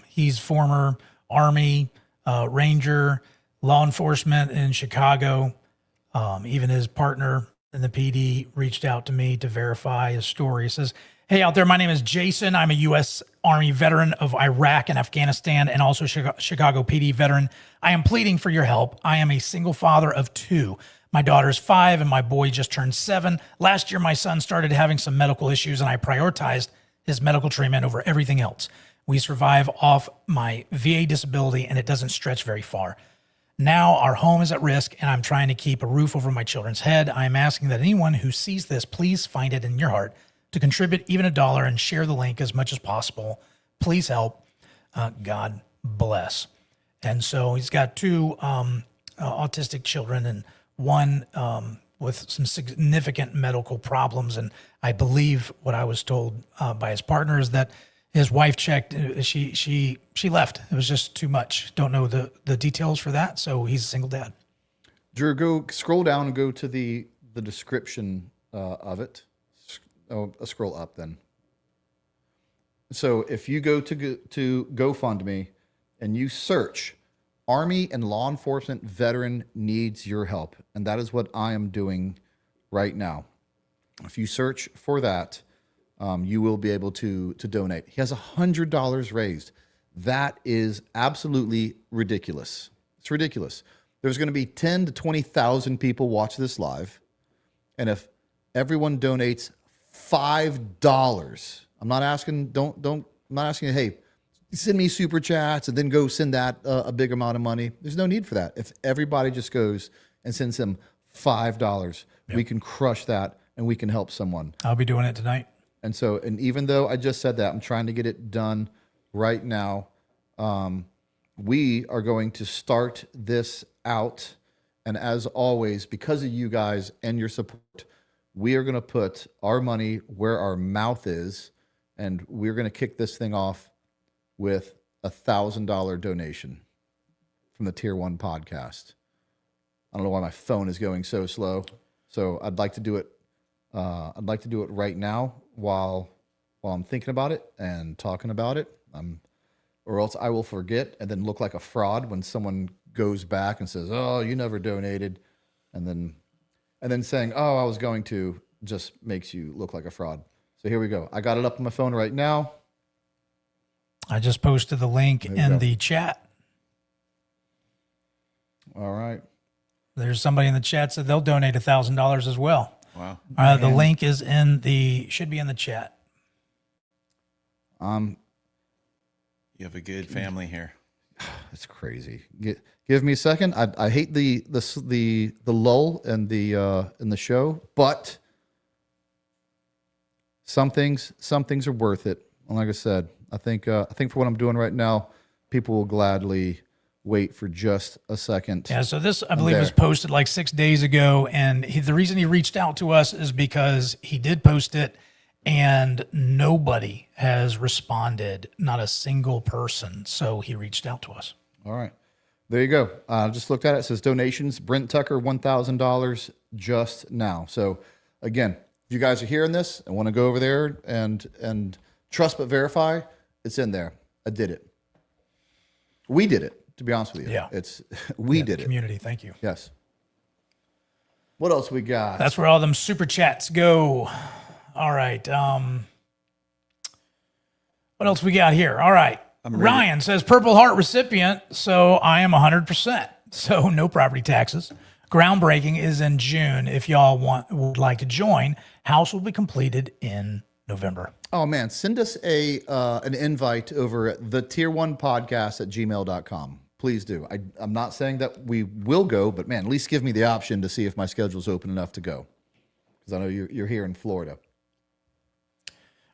He's former Army Ranger, law enforcement in Chicago. Even his partner in the PD reached out to me to verify his story. He says, "Hey out there, my name is Jason. I'm a U.S. Army veteran of Iraq and Afghanistan and also Chicago PD veteran. I am pleading for your help. I am a single father of 2. My daughter's 5 and my boy just turned 7. Last year, my son started having some medical issues and I prioritized his medical treatment over everything else. We survive off my VA disability and it doesn't stretch very far. Now our home is at risk and I'm trying to keep a roof over my children's head. I am asking that anyone who sees this, please find it in your heart to contribute even $1 and share the link as much as possible. Please help. God bless." And so he's got 2 autistic children and one with some significant medical problems. And I believe what I was told by his partner is that his wife checked. She left. It was just too much. Don't know the details for that. So he's a single dad. Drew, go scroll down and go to the description of it. Scroll up then. So if you go to GoFundMe and you search Army and Law Enforcement Veteran Needs Your Help, and that is what I am doing right now. If you search for that, you will be able to donate. He has $100 raised. That is absolutely ridiculous. It's ridiculous. There's going to be 10 to 20,000 people watch this live, and if everyone donates $5, I'm not asking. I'm not asking. Hey, send me super chats and then go send that a big amount of money. There's no need for that. If everybody just goes and sends him $5, we can crush that and we can help someone. I'll be doing it tonight. And so, and even though I just said that, I'm trying to get it done right now. We are going to start this out. And as always, because of you guys and your support, we are going to put our money where our mouth is. And we're going to kick this thing off with $1,000 donation from the Tier 1 podcast. I don't know why my phone is going so slow. So I'd like to do it. I'd like to do it right now while I'm thinking about it and talking about it. Or else I will forget and then look like a fraud when someone goes back and says, "Oh, you never donated," and then saying, "Oh, I was going to," just makes you look like a fraud. So here we go. I got it up on my phone right now. I just posted the link in the chat. All right. There's somebody in the chat said they'll donate $1,000 as well. Wow. The link is should be in the chat. You have a good family here. It's crazy. Give me a second. I hate the lull in the show, but some things are worth it. And like I said, I think for what I'm doing right now, people will gladly wait for just a second. Yeah, so this, I believe, was posted like 6 days ago. And the reason he reached out to us is because he did post it and nobody has responded, not a single person. So he reached out to us. All right. There you go. I just looked at it. It says donations, Brent Tucker, $1,000 just now. So again, if you guys are hearing this and want to go over there and trust but verify, it's in there. I did it. We did it. To be honest with you, yeah, we did it. Community, thank you. Yes. What else we got? That's where all them super chats go. All right. What else we got here? All right. Ryan says Purple Heart recipient, so I am 100%. So no property taxes. Groundbreaking is in June. If y'all would like to join, house will be completed in November. Oh man, send us an invite over at the tier1podcast@gmail.com. Please do. I'm not saying that we will go, but man, at least give me the option to see if my schedule's open enough to go. Because I know you're here in Florida.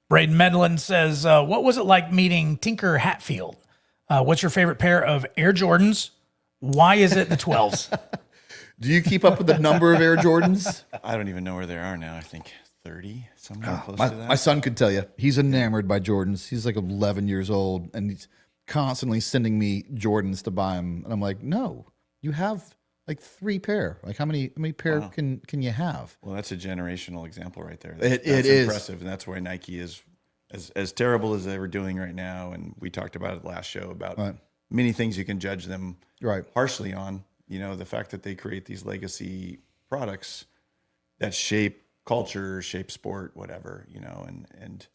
Braden Medlin says, what was it like meeting Tinker Hatfield? What's your favorite pair of Air Jordans? Why is it the 12s? Do you keep up with the number of Air Jordans? I don't even know where they are now. I think 30, somewhere close My, to that. my son could tell you. He's enamored by Jordans. He's like 11 years old, and he's constantly sending me Jordans to buy him. And I'm like, no, you have like 3 pair. Like how many pair can you have? Well, that's a generational example right there. It That's is impressive, and that's why Nike is as terrible as they were doing right now. And we talked about it last show about many things you can judge them harshly on. You know, the fact that they create these legacy products that shape culture, shape sport, whatever. You know, and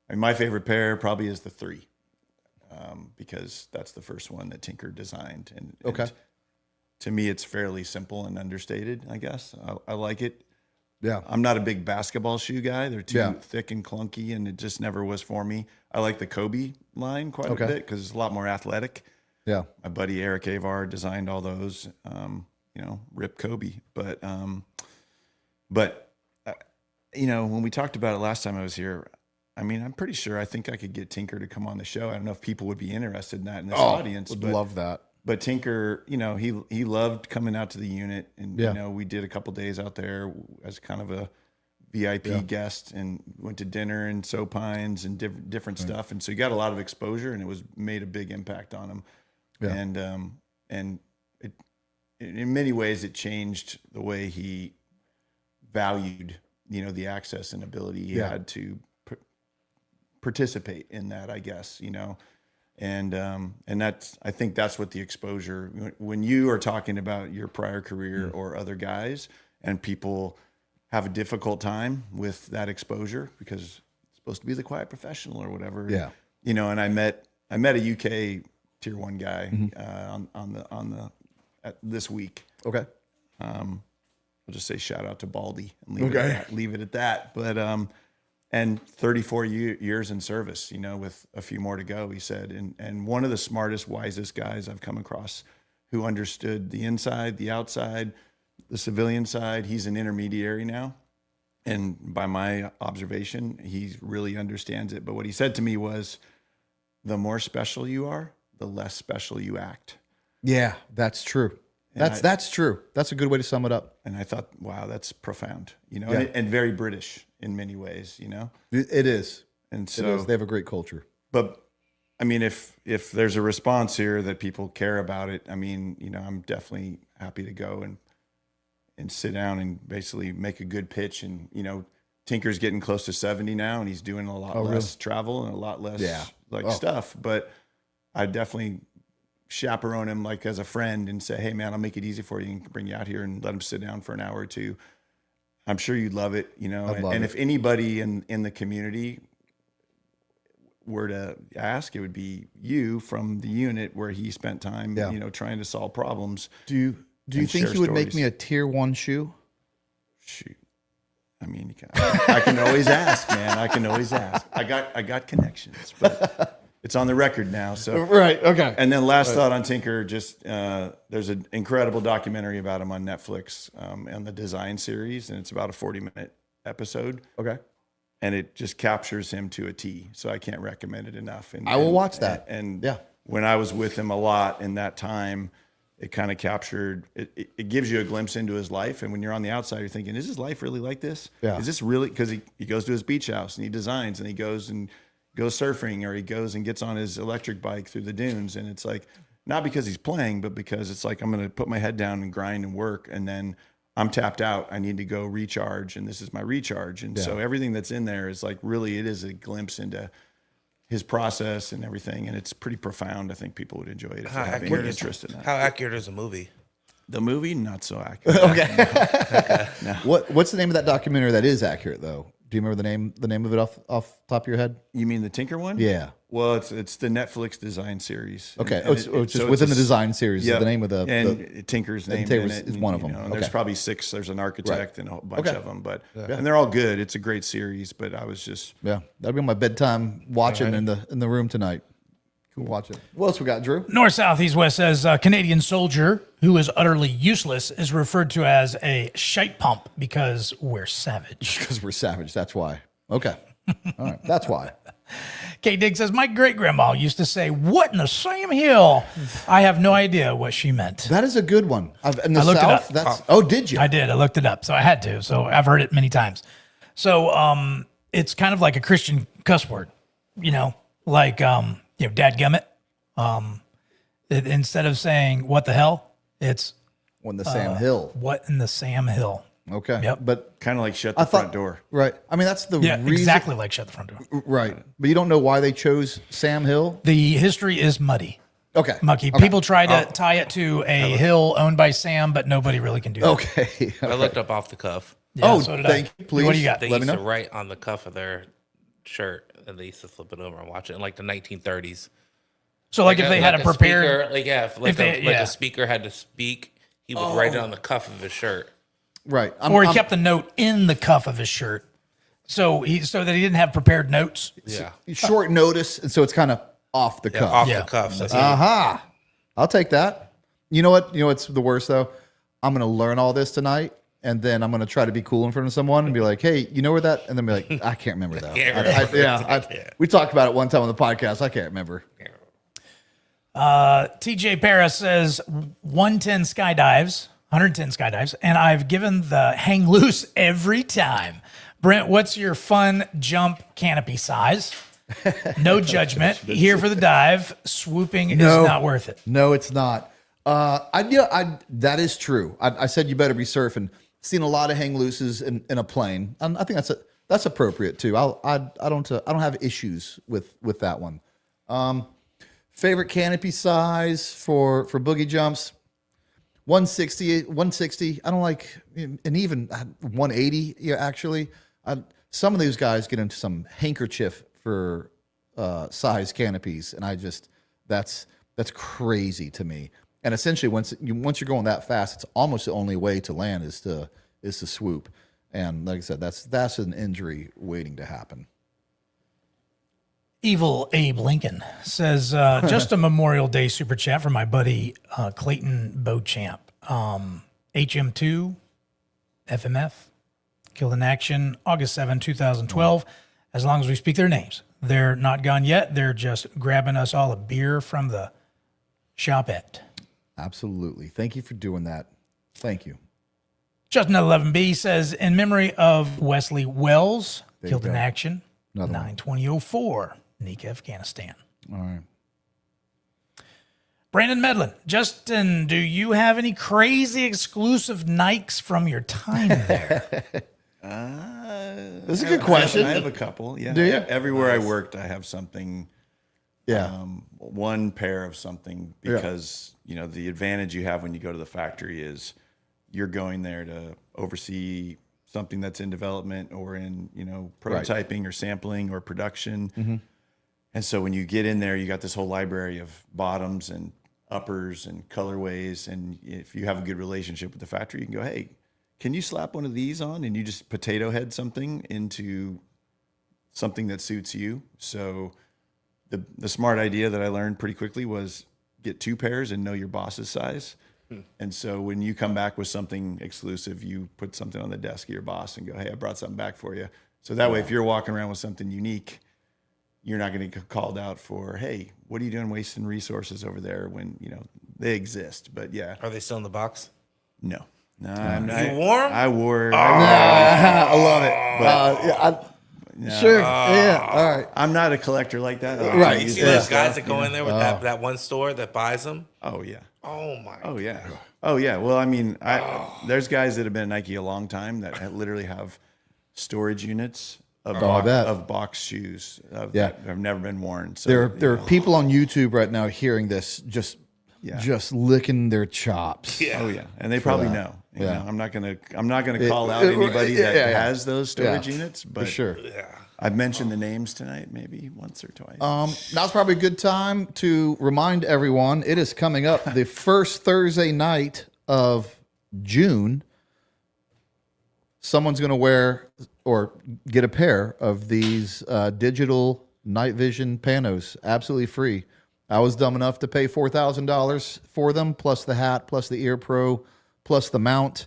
I mean, my favorite pair probably is the 3, because that's the first one that Tinker designed. And to me, it's fairly simple and understated, I guess. I like it. Yeah. I'm not a big basketball shoe guy. They're too thick and clunky, and it just never was for me. I like the Kobe line quite a bit because it's a lot more athletic. Yeah. My buddy Eric Avar designed all those, you know, rip Kobe. But you know, when we talked about it last time I was here, I mean, I'm pretty sure I think I could get Tinker to come on the show. I don't know if people would be interested in that in this audience. Would love that. But Tinker, you know, he loved coming out to the unit, and you know, we did a couple days out there as kind of a VIP guest, and went to dinner and Sopines and different stuff, and so he got a lot of exposure, and it was made a big impact on him, and it in many ways it changed the way he valued, you know, the access and ability he had to participate in that, I guess, you know. And that's, I think that's what the exposure, when you are talking about your prior career or other guys, and people have a difficult time with that exposure because it's supposed to be the quiet professional or whatever. Yeah. You know, and I met a UK Tier 1 guy this week. Okay. I'll just say shout out to Baldy and leave it at that. But and 34 years in service, you know, with a few more to go, he said. And one of the smartest, wisest guys I've come across, who understood the inside, the outside, the civilian side. He's an intermediary now. And by my observation, he really understands it. But what he said to me was, the more special you are, the less special you act. Yeah, that's true. That's true. That's a good way to sum it up. And I thought, wow, that's profound, you know, and very British in many ways, you know. It is. And so they have a great culture. But I mean, if there's a response here that people care about it, I mean, you know, I'm definitely happy to go and sit down and basically make a good pitch. And, you know, Tinker's getting close to 70 now, and he's doing a lot less travel and a lot less stuff. But I definitely chaperone him like as a friend and say, hey man, I'll make it easy for you and bring you out here and let him sit down for an hour or two. I'm sure you'd love it, you know. And if anybody in the community were to ask, it would be you from the unit where he spent time, you know, trying to solve problems. Do you think you would make me a Tier 1 shoe? Shoot. I mean, I can always ask, man. I can always ask. I got connections, but it's on the record now. So right, okay. And then last thought on Tinker, just there's an incredible documentary about him on Netflix and the design series, and it's about a 40-minute episode. Okay. And it just captures him to a T. So I can't recommend it enough. And I will watch that. And when I was with him a lot in that time, it kind of captured, it gives you a glimpse into his life. And when you're on the outside, you're thinking, is his life really like this? Yeah. Is this really, because he goes to his beach house and he designs and he goes surfing, or he goes and gets on his electric bike through the dunes. And it's like, not because he's playing, but because it's like, I'm going to put my head down and grind and work. And then I'm tapped out. I need to go recharge. And this is my recharge. And so everything that's in there is like, really, it is a glimpse into his process and everything. And it's pretty profound. I think people would enjoy it if they have any interest in that. How accurate is the movie? The movie, not so accurate. Okay. No. What's the name of that documentary that is accurate though? Do you remember the name of it off the top of your head? You mean the Tinker one? Yeah. Well, it's the Netflix design series. Okay. It's just within the design series. Yeah. Is the name of and Tinker's name in it. Is one of them. And there's probably 6. There's an architect and a whole bunch of them, but Yeah. and they're all good. It's a great series. But I was just that'll be on my bedtime watching in the room tonight. Cool. Watch it. What else we got, Drew? North, south, east, west says Canadian soldier who is utterly useless is referred to as a shite pump because we're savage. Because we're savage. That's why. Okay. All right, that's why. K Dig says, my great grandma used to say, "What in the Sam Hill?" I have no idea what she meant. That is a good one. In the I looked it South, up. that's. Oh, did you? I did. I looked it up. So I had to. So I've heard it many times. So it's kind of like a Christian cuss word, like dadgummit. Instead of saying "what the hell," it's On the Sam Hill. "what in the Sam Hill." Okay. Yep. But Kind of like shut the front door. right. I mean, that's the Yeah, reason. exactly like shut the front door. Right. But you don't know why they chose Sam Hill? The history is muddy. Okay. Mucky. Okay. People try to tie it to a hill owned by Sam, but nobody really can do that. Okay. I looked up off the cuff. Yeah, Oh, so did thank I. you. Please. What do you got? They Let me used to know. write on the cuff of their shirt, and they used to flip it over and watch it in like the 1930s. So like if they had a prepared, speaker, a speaker had to speak, he would write it on the cuff of his shirt. Right. or he kept the note in the cuff of his shirt, so that he didn't have prepared notes. Yeah, short notice, and so it's kind of off the cuff. off Yeah. the cuff. That's Aha. I'll take that. You know what? You know what's the worst though? I'm gonna learn all this tonight, and then I'm gonna try to be cool in front of someone and be like, "Hey, you know where that?" And then be like, "I can't remember that." We talked about it one time on the podcast. I can't remember. TJ Paris says 110 skydives, and I've given the hang loose every time. Brent, what's your fun jump canopy size? No judgment. Here for the dive. Swooping is not worth it. No, it's not. That is true. I said you better be surfing. Seen a lot of hang looses in a plane. I think that's appropriate too. I don't have issues with that one. Favorite canopy size for boogie jumps, 160. I don't like, and even 180. Yeah, actually, some of these guys get into some handkerchief for size canopies, and that's crazy to me. And essentially, once you're going that fast, it's almost the only way to land is to swoop. And like I said, that's an injury waiting to happen. Evil Abe Lincoln says, just a Memorial Day super chat for my buddy Clayton Beauchamp. HM2, FMF, killed in action August 7, 2012. As long as we speak their names. They're not gone yet. They're just grabbing us all a beer from the shopette. Absolutely. Thank you for doing that. Thank you. Justin 11B says, in memory of Wesley Wells, killed in action, 9/20/04, Nika, Afghanistan. All right. Brandon Medlin, Justin, do you have any crazy exclusive Nikes from your time there? That's a good question. I have a couple. Yeah. Do you? Everywhere I worked, I have something. Yeah. One pair of something because the advantage you have when you go to the factory is you're going there to oversee something that's in development or in prototyping or sampling or production. Mm-hmm. And so when you get in there, you got this whole library of bottoms and uppers and colorways. And if you have a good relationship with the factory, you can go, hey, can you slap one of these on? And you just potato head something into something that suits you. So the smart idea that I learned pretty quickly was get two pairs and know your boss's size. And so when you come back with something exclusive, you put something on the desk of your boss and go, hey, I brought something back for you. So that way, if you're walking around with something unique, you're not going to get called out for, hey, what are you doing wasting resources over there when, they exist. But yeah. Are they still in the box? No. No, You wore 'em? I wore. I love it. Sure. Yeah. All right. I'm not a collector like that. Right. You see those guys that go in there with that one store that buys them? Oh yeah. Oh my. Oh yeah. Oh yeah. Well, I mean, there's guys that have been at Nike a long time that literally have storage units of box shoes that have never been worn. So There are people on YouTube right now hearing this just licking their chops. Yeah. Oh yeah, and they probably know. You know, I'm not gonna call out anybody that has those storage units, but For sure. I've mentioned the names tonight, maybe once or twice. Now's probably a good time to remind everyone it is coming up the first Thursday night of June. Someone's going to wear or get a pair of these digital night vision panos, absolutely free. I was dumb enough to pay $4,000 for them, plus the hat, plus the Ear Pro, plus the mount.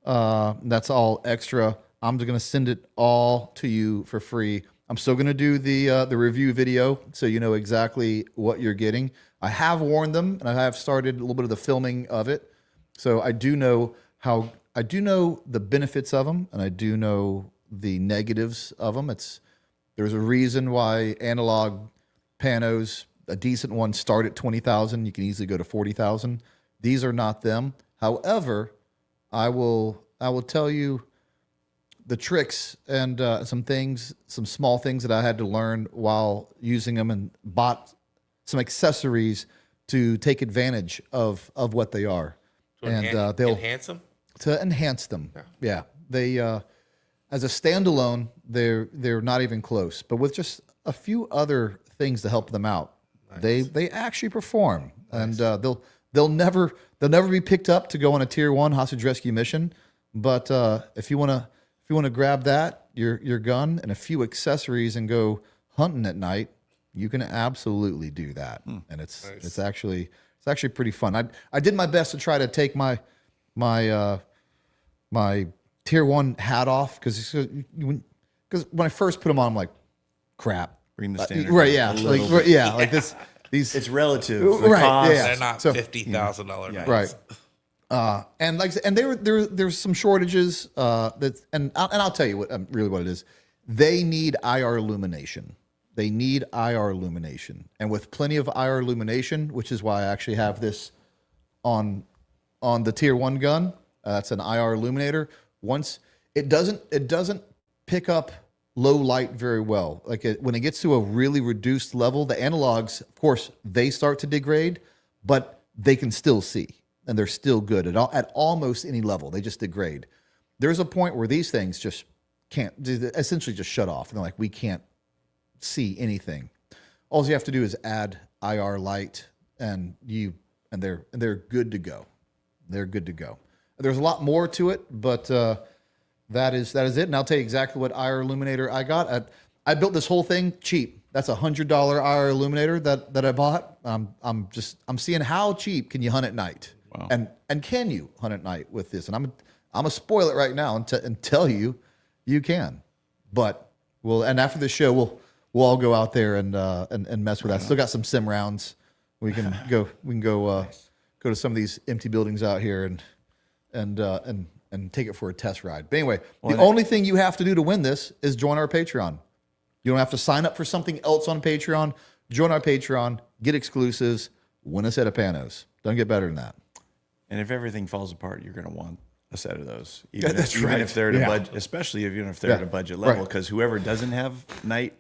That's all extra. I'm just going to send it all to you for free. I'm still going to do the review video so you know exactly what you're getting. I have warned them, and I have started a little bit of the filming of it. So I do know the benefits of them, and I do know the negatives of them. There's a reason why analog panos, a decent one, start at 20,000. You can easily go to 40,000. These are not them. However, I will tell you the tricks and some small things that I had to learn while using them, and bought some accessories to take advantage of what they are. To They'll enhance them? To enhance them. Yeah. They as a standalone, they're not even close. But with just a few other things to help them out, they actually perform. And they'll never be picked up to go on a tier 1 hostage rescue mission. But if you wanna grab that, your gun and a few accessories and go hunting at night, you can absolutely do that. And it's actually pretty fun. I did my best to try to take my tier 1 hat off because when I first put them on, I'm like, crap. Bring the standard Right? Yeah, like this. These It's relative. Right, Cost. yeah. They're not So- $50,000 guns. right. And like, and there's some shortages. And I'll tell you what it is. They need IR illumination. They need IR illumination, and with plenty of IR illumination, which is why I actually have this on the tier 1 gun. That's an IR illuminator. Once it doesn't pick up low light very well. Like when it gets to a really reduced level, the analogs, of course, they start to degrade, but they can still see, and they're still good at almost any level. They just degrade. There's a point where these things just can't, essentially just shut off, and they're like, we can't see anything. All you have to do is add IR light, and they're good to go. They're good to go. There's a lot more to it, but that is it. And I'll tell you exactly what IR illuminator I got. I built this whole thing cheap. That's $100 IR illuminator that I bought. I'm seeing how cheap can you hunt at night. Wow. And can you hunt at night with this? And I'm gonna spoil it right now and tell you can. But and after the show we'll all go out there and mess with that. Still got some sim rounds. We can go to some of these empty buildings out here and take it for a test ride. But anyway, the only thing you have to do to win this is join our Patreon. You don't have to sign up for something else on Patreon. Join our Patreon, get exclusives, win a set of panos. Don't get better than that. And if everything falls apart, you're going to want a set of those. That's even right. if they're at a Yeah. budget, especially even if they're at a budget level, Right. because whoever doesn't have night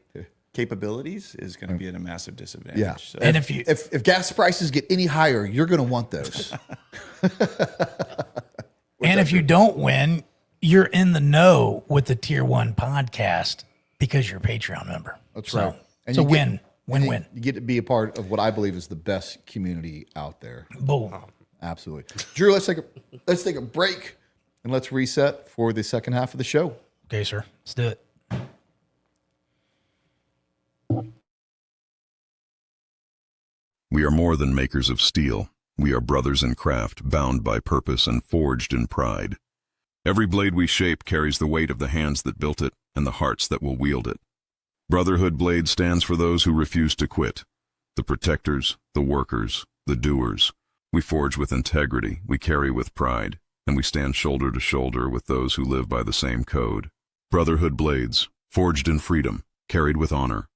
capabilities is going to be at a massive disadvantage. Yeah. So, And If gas prices get any higher, you're going to want those. And if you don't win, you're in the know with the Tier 1 podcast because you're a Patreon member. That's So, right. It's a you get- win-win. You get to be a part of what I believe is the best community out there. Boom. Absolutely. Drew, let's take a break and let's reset for the second half of the show. Okay, sir. Let's do it. We are more than makers of steel. We are brothers in craft, bound by purpose and forged in pride. Every blade we shape carries the weight of the hands that built it and the hearts that will wield it. Brotherhood Blades stands for those who refuse to quit. The protectors, the workers, the doers. We forge with integrity, we carry with pride, and we stand shoulder to shoulder with those who live by the same code. Brotherhood Blades, forged in freedom, carried with honor.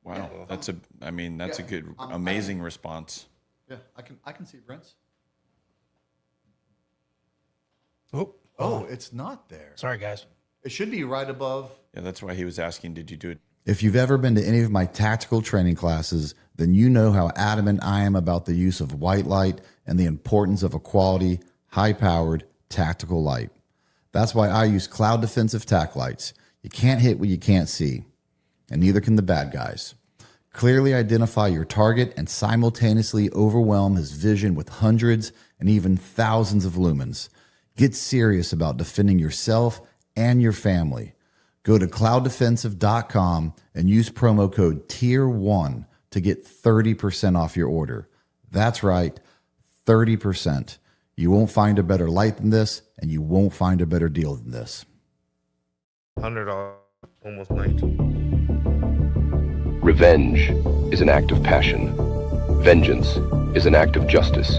wow, that's a good, amazing response. Yeah, I can see Brent's. Oh, It's not there. sorry, guys. It should be right above. Yeah, that's why he was asking, did you do it? If you've ever been to any of my tactical training classes, then you know how adamant I am about the use of white light and the importance of a quality, high-powered tactical light. That's why I use cloud defensive tac lights. You can't hit what you can't see, and neither can the bad guys. Clearly identify your target and simultaneously overwhelm his vision with hundreds and even thousands of lumens. Get serious about defending yourself and your family. Go to clouddefensive.com and use promo code Tier1 to get 30% off your order. That's right, 30%. You won't find a better light than this, and you won't find a better deal than this. $100. almost 19. Revenge is an act of passion. Vengeance is an act of justice.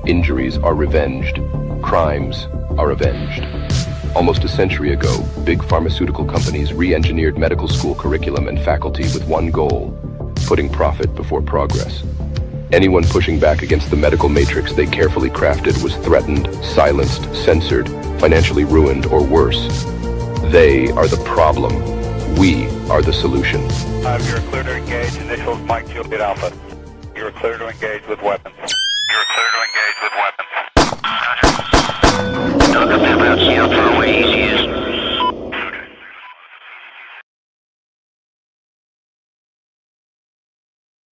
Injuries are revenged. Crimes are avenged. Almost a century ago, big pharmaceutical companies re-engineered medical school curriculum and faculty with one goal: putting profit before progress. Anyone pushing back against the medical matrix they carefully crafted was threatened, silenced, censored, financially ruined, or worse. They are the problem. We are the solution. You're clear to engage. Initials Mike Juliet Alpha. You're clear to engage with weapons. You're clear to engage with weapons. Talk about see how far away he is.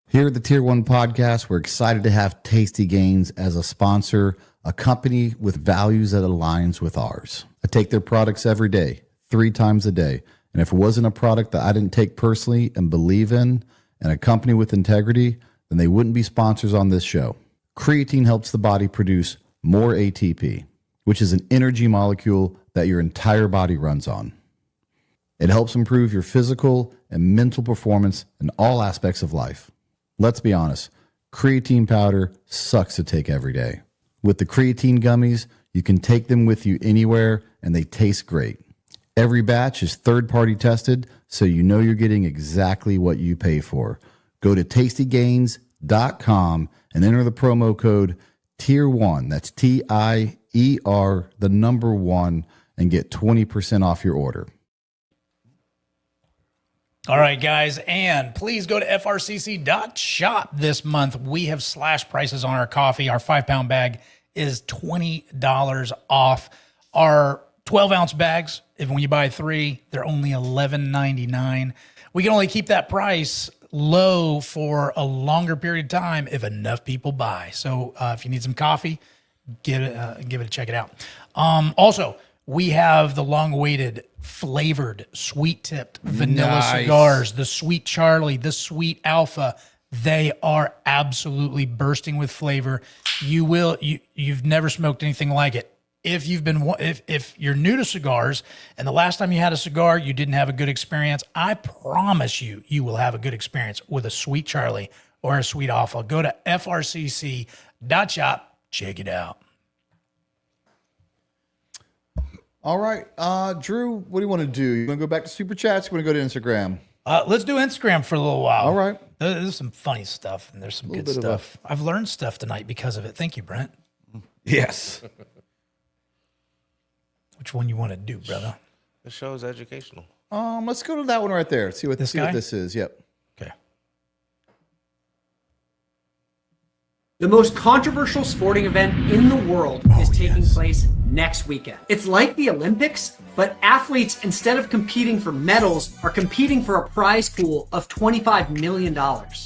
Here at the Tier 1 podcast, we're excited to have Tasty Gains as a sponsor, a company with values that aligns with ours. I take their products every day, 3 times a day. And if it wasn't a product that I didn't take personally and believe in, and a company with integrity, then they wouldn't be sponsors on this show. Creatine helps the body produce more ATP, which is an energy molecule that your entire body runs on. It helps improve your physical and mental performance in all aspects of life. Let's be honest, creatine powder sucks to take every day. With the creatine gummies, you can take them with you anywhere and they taste great. Every batch is third-party tested, so you know you're getting exactly what you pay for. Go to tastygains.com and enter the promo code Tier1, that's TIER, the number 1, and get 20% off your order. All right, guys, and please go to frcc.shop this month. We have slashed prices on our coffee. Our 5-pound bag is $20 off. Our 12-ounce bags, if when you buy 3, they're only $11.99. We can only keep that price low for a longer period of time if enough people buy. So if you need some coffee, give it a check it out. Also, we have the long-awaited flavored, sweet-tipped vanilla cigars, the Sweet Charlie, the Sweet Alpha. They are absolutely bursting with flavor. You've never smoked anything like it. If you're new to cigars and the last time you had a cigar you didn't have a good experience, I promise you will have a good experience with a Sweet Charlie or a Sweet Alpha. Go to frcc.shop, check it out. All right, Drew, what do you want to do? You want to go back to Super Chats? You want to go to Instagram? Let's do Instagram for a little while. All right. There's some funny stuff and there's some good stuff. I've learned stuff tonight because of it. Thank you, Brent. Yes. Which one you want to do, brother? The show is educational. Let's go to that one right there. See what this is. Yep. Okay. The most controversial sporting event in the world is taking place next weekend. It's like the Olympics, but athletes, instead of competing for medals, are competing for a prize pool of $25 million.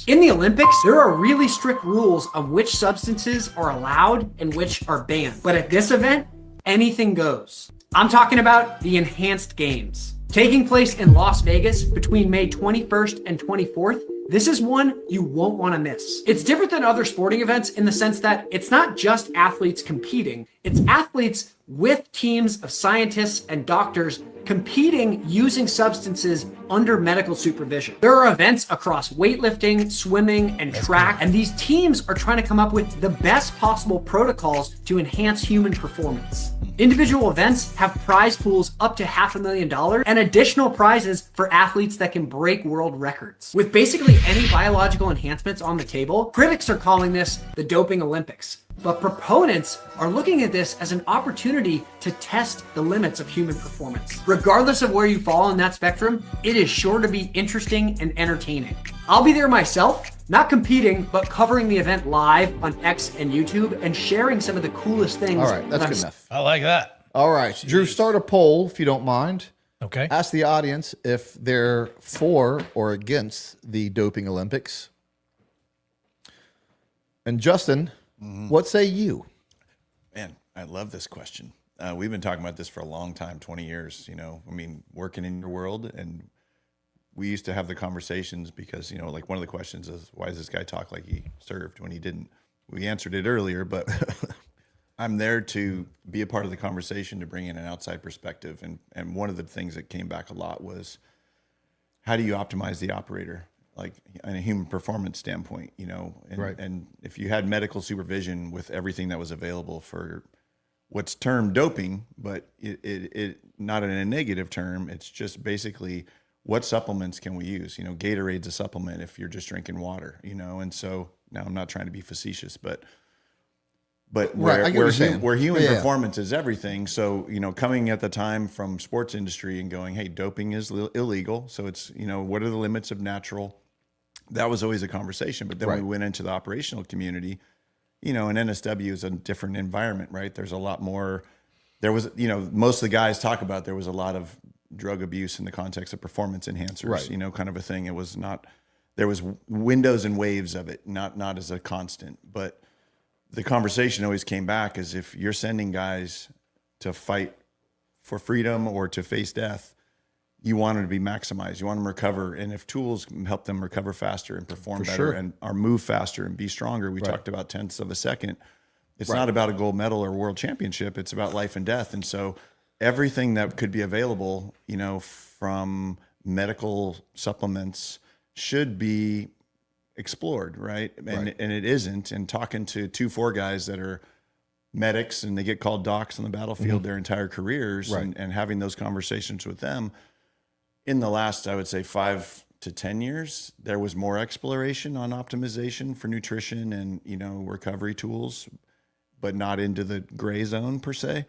In the Olympics, there are really strict rules on which substances are allowed and which are banned. But at this event, anything goes. I'm talking about the Enhanced Games. Taking place in Las Vegas between May 21st and 24th, this is one you won't want to miss. It's different than other sporting events in the sense that it's not just athletes competing, it's athletes with teams of scientists and doctors competing using substances under medical supervision. There are events across weightlifting, swimming, and track, and these teams are trying to come up with the best possible protocols to enhance human performance. Individual events have prize pools up to $500,000 and additional prizes for athletes that can break world records. With basically any biological enhancements on the table, critics are calling this the doping Olympics. But proponents are looking at this as an opportunity to test the limits of human performance. Regardless of where you fall in that spectrum, it is sure to be interesting and entertaining. I'll be there myself, not competing, but covering the event live on X and YouTube and sharing some of the coolest things. All right, that's good enough. I like that. All right, jeez. Drew, start a poll if you don't mind. Okay. Ask the audience if they're for or against the doping Olympics. And Justin, what say you? Man, I love this question. We've been talking about this for a long time, 20 years, you know, I mean, working in your world. And we used to have the conversations because, you know, like one of the questions is, why does this guy talk like he served when he didn't? We answered it earlier, but I'm there to be a part of the conversation, to bring in an outside perspective. And one of the things that came back a lot was how do you optimize the operator, like in a human performance standpoint, you know? And, and if you had medical supervision with everything that was available for what's termed doping, but it not in a negative term, it's just basically what supplements can we use? You know, Gatorade's a supplement if you're just drinking water, you know? And so now I'm not trying to be facetious, but where human performance is everything. So, you know, coming at the time from sports industry and going, hey, doping is illegal. So it's, you know, what are the limits of natural? That was always a conversation. But then we went into the operational community, you know, and NSW is a different environment, right? There's a lot more, there was, you know, most of the guys talk about, there was a lot of drug abuse in the context of performance enhancers, you know, kind of a thing. It was not, there was windows and waves of it, not as a constant, but the conversation always came back as if you're sending guys to fight for freedom or to face death, you want them to be maximized. You want them to recover. And if tools help them recover faster and perform better and or move faster and be stronger, we talked about tenths of a second. It's not about a gold medal or world championship. It's about life and death. And so everything that could be available, you know, from medical supplements should be explored, right? And it isn't. And talking to 2-4 guys that are medics and they get called docs on the battlefield their entire careers and having those conversations with them in the last, I would say 5 to 10 years, there was more exploration on optimization for nutrition and, you know, recovery tools, but not into the gray zone per se.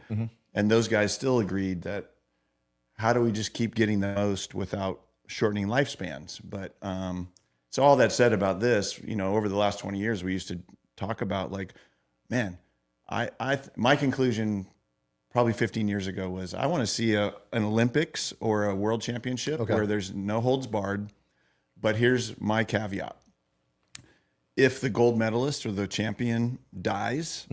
And those guys still agreed that how do we just keep getting the most without shortening lifespans? But, so all that said about this, you know, over the last 20 years, we used to talk about like, man, my conclusion probably 15 years ago was I want to see an Olympics or a world championship where there's no holds barred. But here's my caveat. If the gold medalist or the champion dies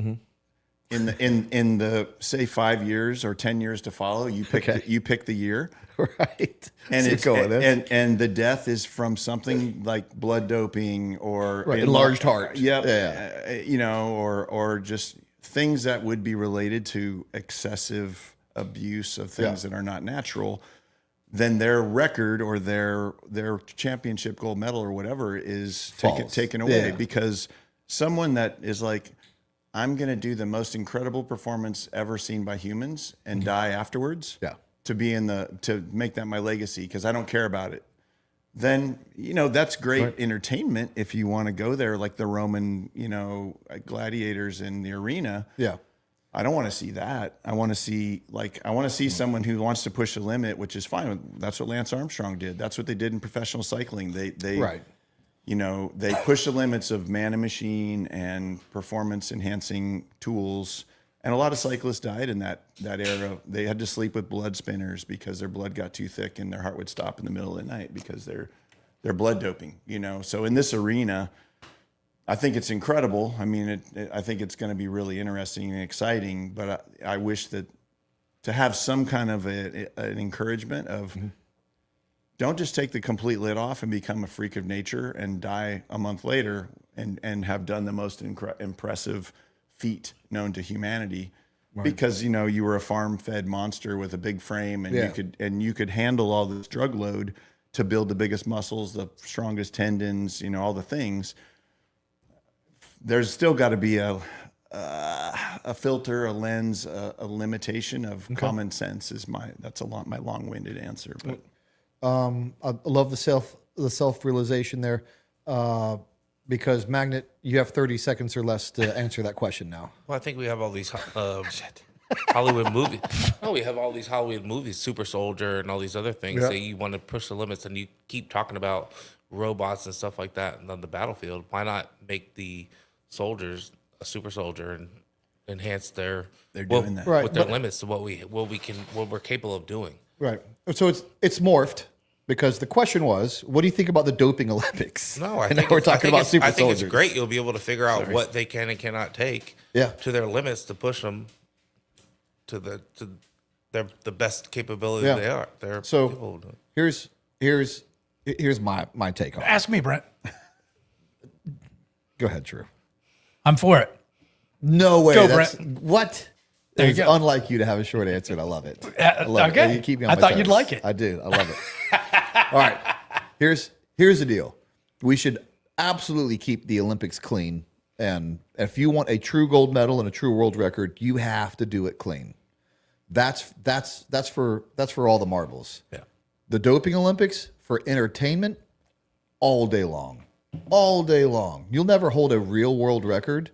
in the say 5 years or 10 years to follow, you pick the year. Right. And and the death is from something like blood doping or enlarged heart. You know, or just things that would be related to excessive abuse of things that are not natural. Then their record or their championship gold medal or whatever is taken away because someone that is like, I'm going to do the most incredible performance ever seen by humans and die afterwards. To be to make that my legacy because I don't care about it. Then, you know, that's great entertainment if you want to go there like the Roman, you know, gladiators in the arena. I don't want to see that. I want to see someone who wants to push a limit, which is fine. That's what Lance Armstrong did. That's what they did in professional cycling. They you know, they push the limits of man and machine and performance enhancing tools. And a lot of cyclists died in that era. They had to sleep with blood spinners because their blood got too thick and their heart would stop in the middle of the night because they're blood doping, you know. So in this arena, I think it's incredible. I mean, I think it's going to be really interesting and exciting, but I wish that to have some kind of an encouragement of don't just take the complete lid off and become a freak of nature and die a month later and have done the most impressive feat known to humanity because, you know, you were a farm-fed monster with a big frame and you could handle all this drug load to build the biggest muscles, the strongest tendons, you know, all the things. There's still got to be a filter, a lens, a limitation of common sense is my long-winded answer. But I love the self-realization there. Because Magnet, you have 30 seconds or less to answer that question now. Well, I think we have all these Hollywood movies. Oh, we have all these Hollywood movies, Super Soldier and all these other things that you want to push the limits, and you keep talking about robots and stuff like that on the battlefield. Why not make the soldiers a super soldier and enhance their doing that with their limits to what we're capable of doing. Right. So it's morphed because the question was, what do you think about the doping Olympics? No, I think think we're talking about super I think soldiers. it's great. You'll be able to figure out what they can and cannot take to their limits to push them to the best capability they are. They're so here's my take on it. Ask me, Brent. Go ahead, Drew. I'm for it. No way. Go, That's, Brent. what? There you It's go. unlike you to have a short answer, and I love it. I love okay. it. You keep me on I my thought toes. you'd like it. I do. I love it. All right. Here's the deal. We should absolutely keep the Olympics clean. And if you want a true gold medal and a true world record, you have to do it clean. That's for all the marbles. Yeah. The doping Olympics for entertainment all day long. All day long. You'll never hold a real world record.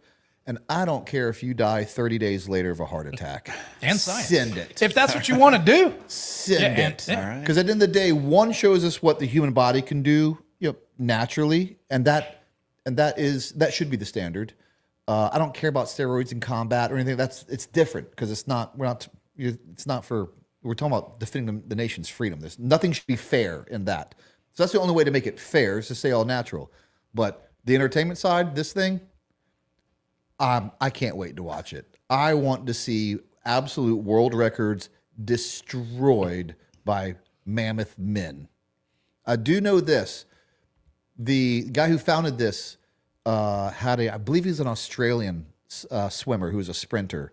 And I don't care if you die 30 days later of a heart attack. And science. Send it. If that's what you want to do. Send it. All right. Because at the end of the day, one shows us what the human body can do, naturally, and that should be the standard. I don't care about steroids in combat or anything. It's different because we're talking about defending the nation's freedom. There's nothing should be fair in that. So that's the only way to make it fair is to say all natural. But the entertainment side, this thing, I can't wait to watch it. I want to see absolute world records destroyed by mammoth men. I do know this. The guy who founded this I believe he's an Australian swimmer who was a sprinter,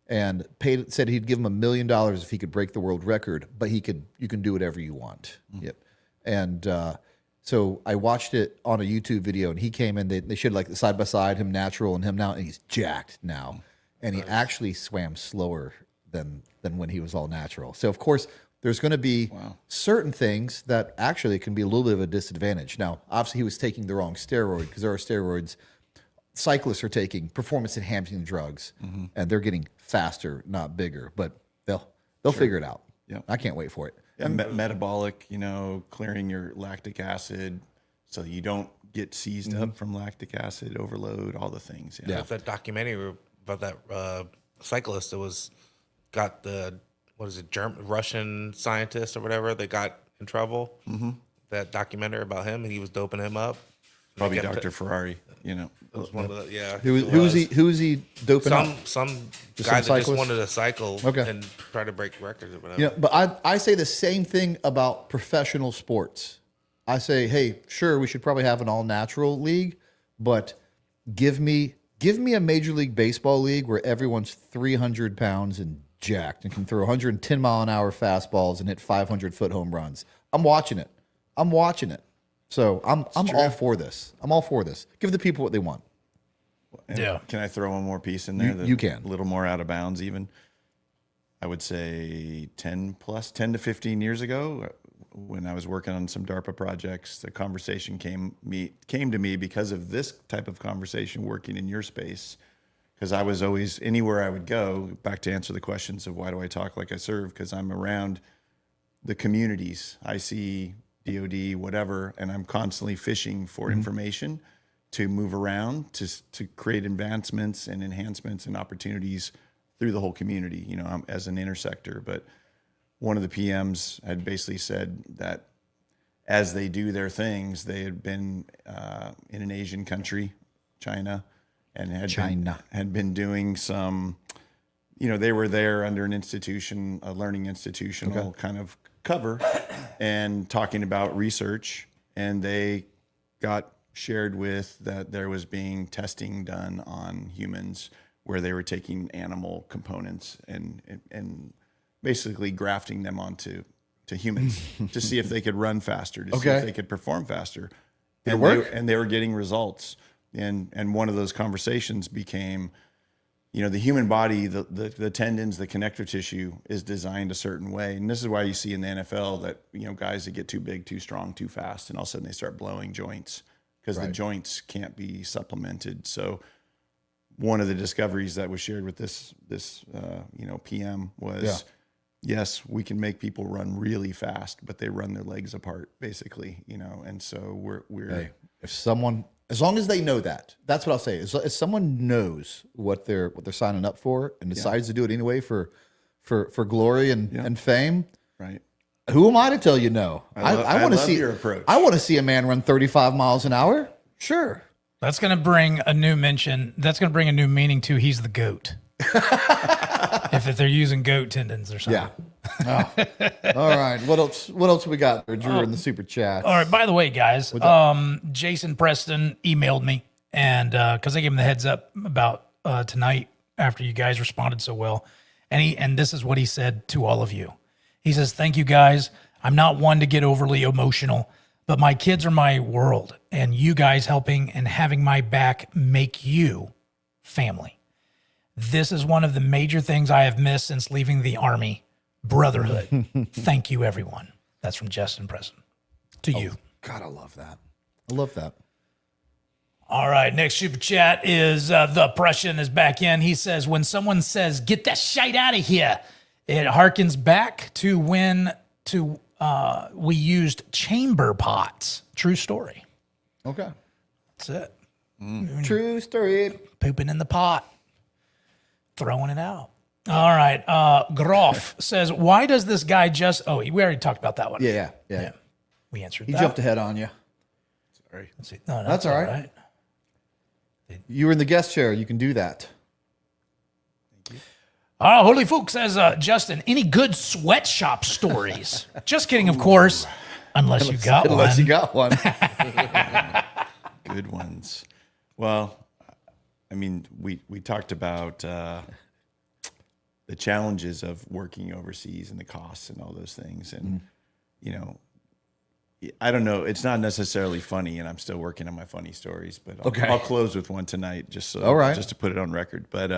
and said he'd give him $1 million if he could break the world record, but you can do whatever you want. Yep. And so I watched it on a YouTube video, and he came in. They showed like the side by side, him natural and him now, and he's jacked now, and he actually swam slower than when he was all natural. So of course, there's going to be certain things that actually can be a little bit of a disadvantage. Now, obviously, he was taking the wrong steroid because there are steroids cyclists are taking, performance-enhancing drugs, and they're getting faster, not bigger. But they'll figure it out. Yeah, I can't wait for it. Yeah, metabolic, clearing your lactic acid so you don't get seized up from lactic acid overload. All the things. Yeah, that documentary about that cyclist that got the. What is it, Russian scientist or whatever, they got in trouble. That documentary about him, and he was doping him up. Probably Dr. Ferrari, It was one of the, yeah. Who's he doping up? Some guy that just wanted to cycle and try to break records or whatever. Yeah, but I say the same thing about professional sports. I say, hey, sure, we should probably have an all-natural league, but give me a Major League Baseball league where everyone's 300 pounds and jacked and can throw 110 mile an hour fastballs and hit 500-foot home runs. I'm watching it. So I'm all for this. Give the people what they want. And can I throw one more piece in there? You can. A little more out of bounds even. I would say 10 to 15 years ago, when I was working on some DARPA projects, the conversation came to me because of this type of conversation working in your space. Because I was always, anywhere I would go, back to answer the questions of why do I talk like I serve, because I'm around the communities. I see DOD, whatever, and I'm constantly fishing for information to move around, to create advancements and enhancements and opportunities through the whole community, as an intersector. But one of the PMs had basically said that as they do their things, they had been in an Asian country, China, and had been doing some, they were there under an institution, a learning institutional kind of cover, and talking about research, and they got shared with that there was being testing done on humans where they were taking animal components and basically grafting them onto humans to see if they could run faster, to see if they could perform faster. Did it work? And they were getting results. And one of those conversations became, the human body, the tendons, the connective tissue is designed a certain way. And this is why you see in the NFL that, guys that get too big, too strong, too fast, and all of a sudden they start blowing joints because the joints can't be supplemented. So one of the discoveries that was shared with this PM was, yes, we can make people run really fast, but they run their legs apart, basically, and so we're hey, as long as they know that, that's what I'll say. If someone knows what they're signing up for and decides to do it anyway for glory and fame, right? Who am I to tell you no? I want to see your approach. I want to see a man run 35 miles an hour. Sure. That's going to bring a new mention. That's going to bring a new meaning to he's the GOAT. if they're using goat tendons or something. Yeah. All right. What else we got there, Drew, in the super chat? All right. By the way, guys, Jason Preston emailed me, and because I gave him the heads up about tonight after you guys responded so well, and this is what he said to all of you. He says, "Thank you, guys. I'm not one to get overly emotional, but my kids are my world, and you guys helping and having my back make you family. This is one of the major things I have missed since leaving the Army. Brotherhood. Thank you, everyone. That's from Justin Preston. To you. God, I love that. I love that. All right, next super chat is the Prussian is back in. He says, when someone says, get that shite out of here, it harkens back to when we used chamber pots. True story. Okay. That's it. True story. Pooping in the pot, throwing it out. All right. Groff says, why does this guy just... Oh, we already talked about that one. Yeah. We answered He that. jumped ahead on you. Sorry. Let's see. No, That's all right. You were in the guest chair. You can do that. Holy Fook says, Justin, any good sweatshop stories? Just kidding, of course, unless you got one. Unless you got one. Good ones. Well, I mean, we talked about the challenges of working overseas and the costs and all those things. And, you know, I don't know. It's not necessarily funny, and I'm still working on my funny stories, but I'll close with one tonight just just to put it on record. But,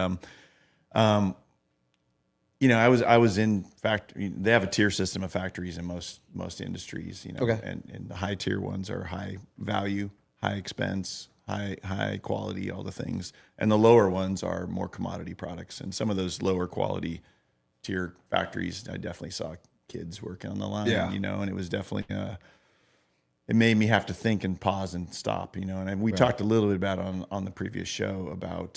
you know, I was in factory. They have a tier system of factories in most industries, you know, and the high tier ones are high value, high expense, high quality, all the things. And the lower ones are more commodity products. And some of those lower quality tier factories, I definitely saw kids working on the line, you know, and it was definitely, it made me have to think and pause and stop, you know. And we talked a little bit about on the previous show about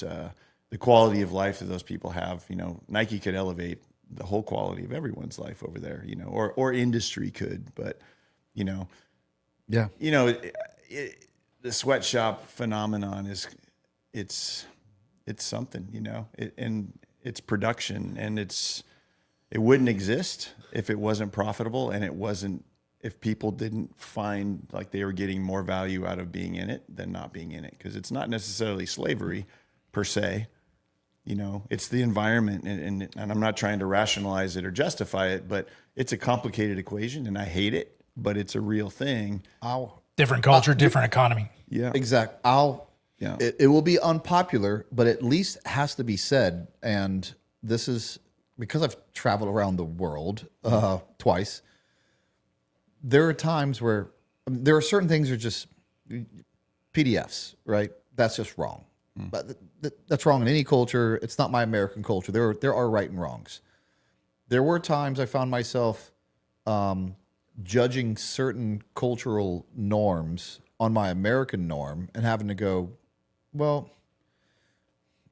the quality of life that those people have. You know, Nike could elevate the whole quality of everyone's life over there, you know, or industry could, but, you know, you know, the sweatshop phenomenon it's something, you know, and it's production, and it wouldn't exist if it wasn't profitable, and if people didn't find like they were getting more value out of being in it than not being in it. Because it's not necessarily slavery per se, you know, it's the environment, and I'm not trying to rationalize it or justify it, but it's a complicated equation, and I hate it, but it's a real thing. Different culture, different economy. Yeah, exactly. It will be unpopular, but at least has to be said. And this is because I've traveled around the world twice. There are times where there are certain things that are just PDFs, right? That's just wrong. But that's wrong in any culture. It's not my American culture. There are right and wrongs. There were times I found myself judging certain cultural norms on my American norm and having to go, well,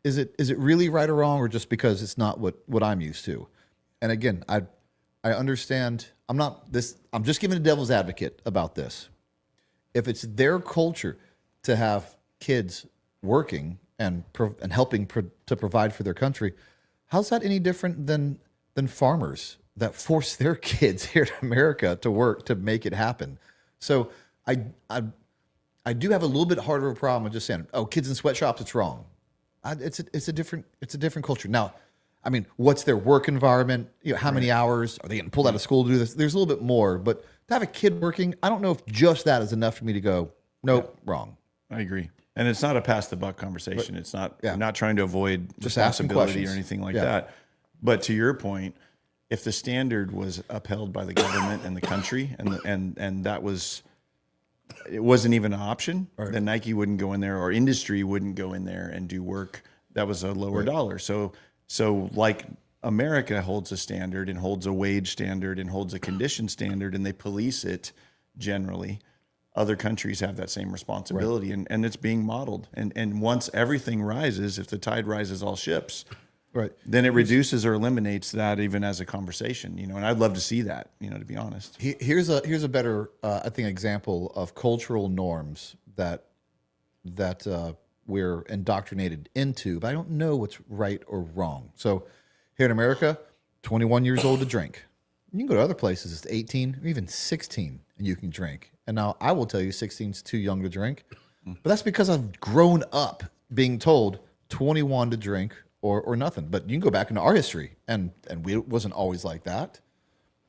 is it really right or wrong, or just because it's not what I'm used to? And again, I understand. I'm just giving a devil's advocate about this. If it's their culture to have kids working and helping to provide for their country, how's that any different than farmers that force their kids here to America to work to make it happen? So I do have a little bit harder of a problem with just saying, oh, kids in sweatshops, it's wrong. It's a different culture. Now, I mean, what's their work environment? You know, how many hours are they getting pulled out of school to do this? There's a little bit more, but to have a kid working, I don't know if just that is enough for me to go, nope, wrong. I agree. And it's not a pass the buck conversation. It's not, we're not trying to avoid Just asking responsibility or questions. anything like that. But to your point, if the standard was upheld by the government and the country, and that was, it wasn't even an option, then Nike wouldn't go in there, or industry wouldn't go in there and do work that was a lower dollar. So like America holds a standard and holds a wage standard and holds a condition standard, and they police it generally. Other countries have that same responsibility, and it's being modeled. And once everything rises, if the tide rises all ships, then it reduces or eliminates that even as a conversation, you know. And I'd love to see that, you know, to be honest. Here's a better, I think, example of cultural norms that we're indoctrinated into, but I don't know what's right or wrong. So here in America, 21 years old to drink. You can go to other places, it's 18 or even 16, and you can drink. And now I will tell you 16 is too young to drink, but that's because I've grown up being told 21 to drink or nothing. But you can go back into our history, and it wasn't always like that.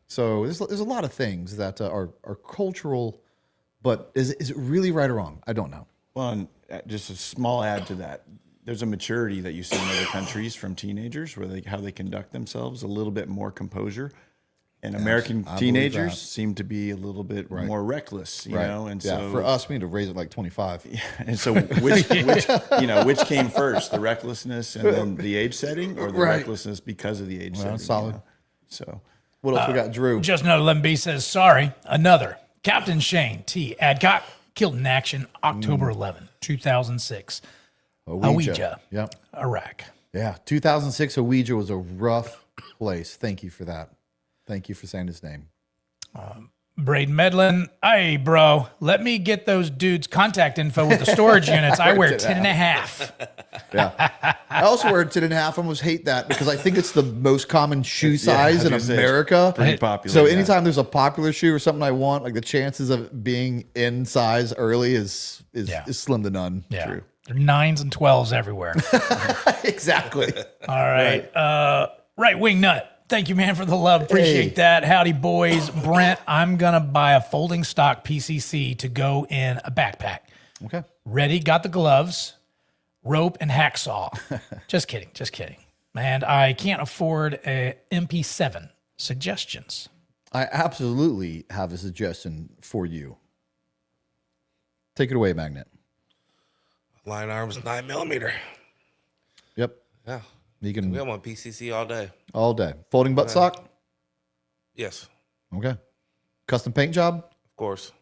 So there's a lot of things that are cultural But is it really right or wrong? I don't know. Well, and just a small add to that. There's a maturity that you see in other countries from teenagers where how they conduct themselves, a little bit more composure. And American teenagers seem to be a little bit more reckless, you know. And so for us, we need to raise it like 25. Yeah, and so which came first, the recklessness and then the age setting, or the recklessness because of the age setting? Solid. You know? So what else we got, Drew? Just another Lemon B says, sorry, another. Captain Shane T. Adcock killed in action October 11, 2006. Ouija. Yep. Iraq. Yeah, 2006 Ouija was a rough place. Thank you for that. Thank you for saying his name. Braden Medlin, hey, bro, let me get those dudes' contact info with the storage units. I wear 10.5. Yeah. I also wear 10.5. I almost hate that because I think it's the most common shoe size in America. Pretty popular. So anytime there's a popular shoe or something I want, like the chances of being in size early is slim to none. Yeah. True. There are 9s and 12s everywhere. Exactly. All right. Right Wing Nut. Thank you, man, for the love. Appreciate that. Howdy, boys. Brent, I'm going to buy a folding stock PCC to go in a backpack. Okay. Ready, got the gloves, rope, and hacksaw. Just kidding. And I can't afford a MP7. Suggestions? I absolutely have a suggestion for you. Take it away, Magnet. Line arms 9mm. Yep. Yeah. You can. We on PCC all day. All day. Folding butt sock? Yes. Okay. Custom paint job? Of course.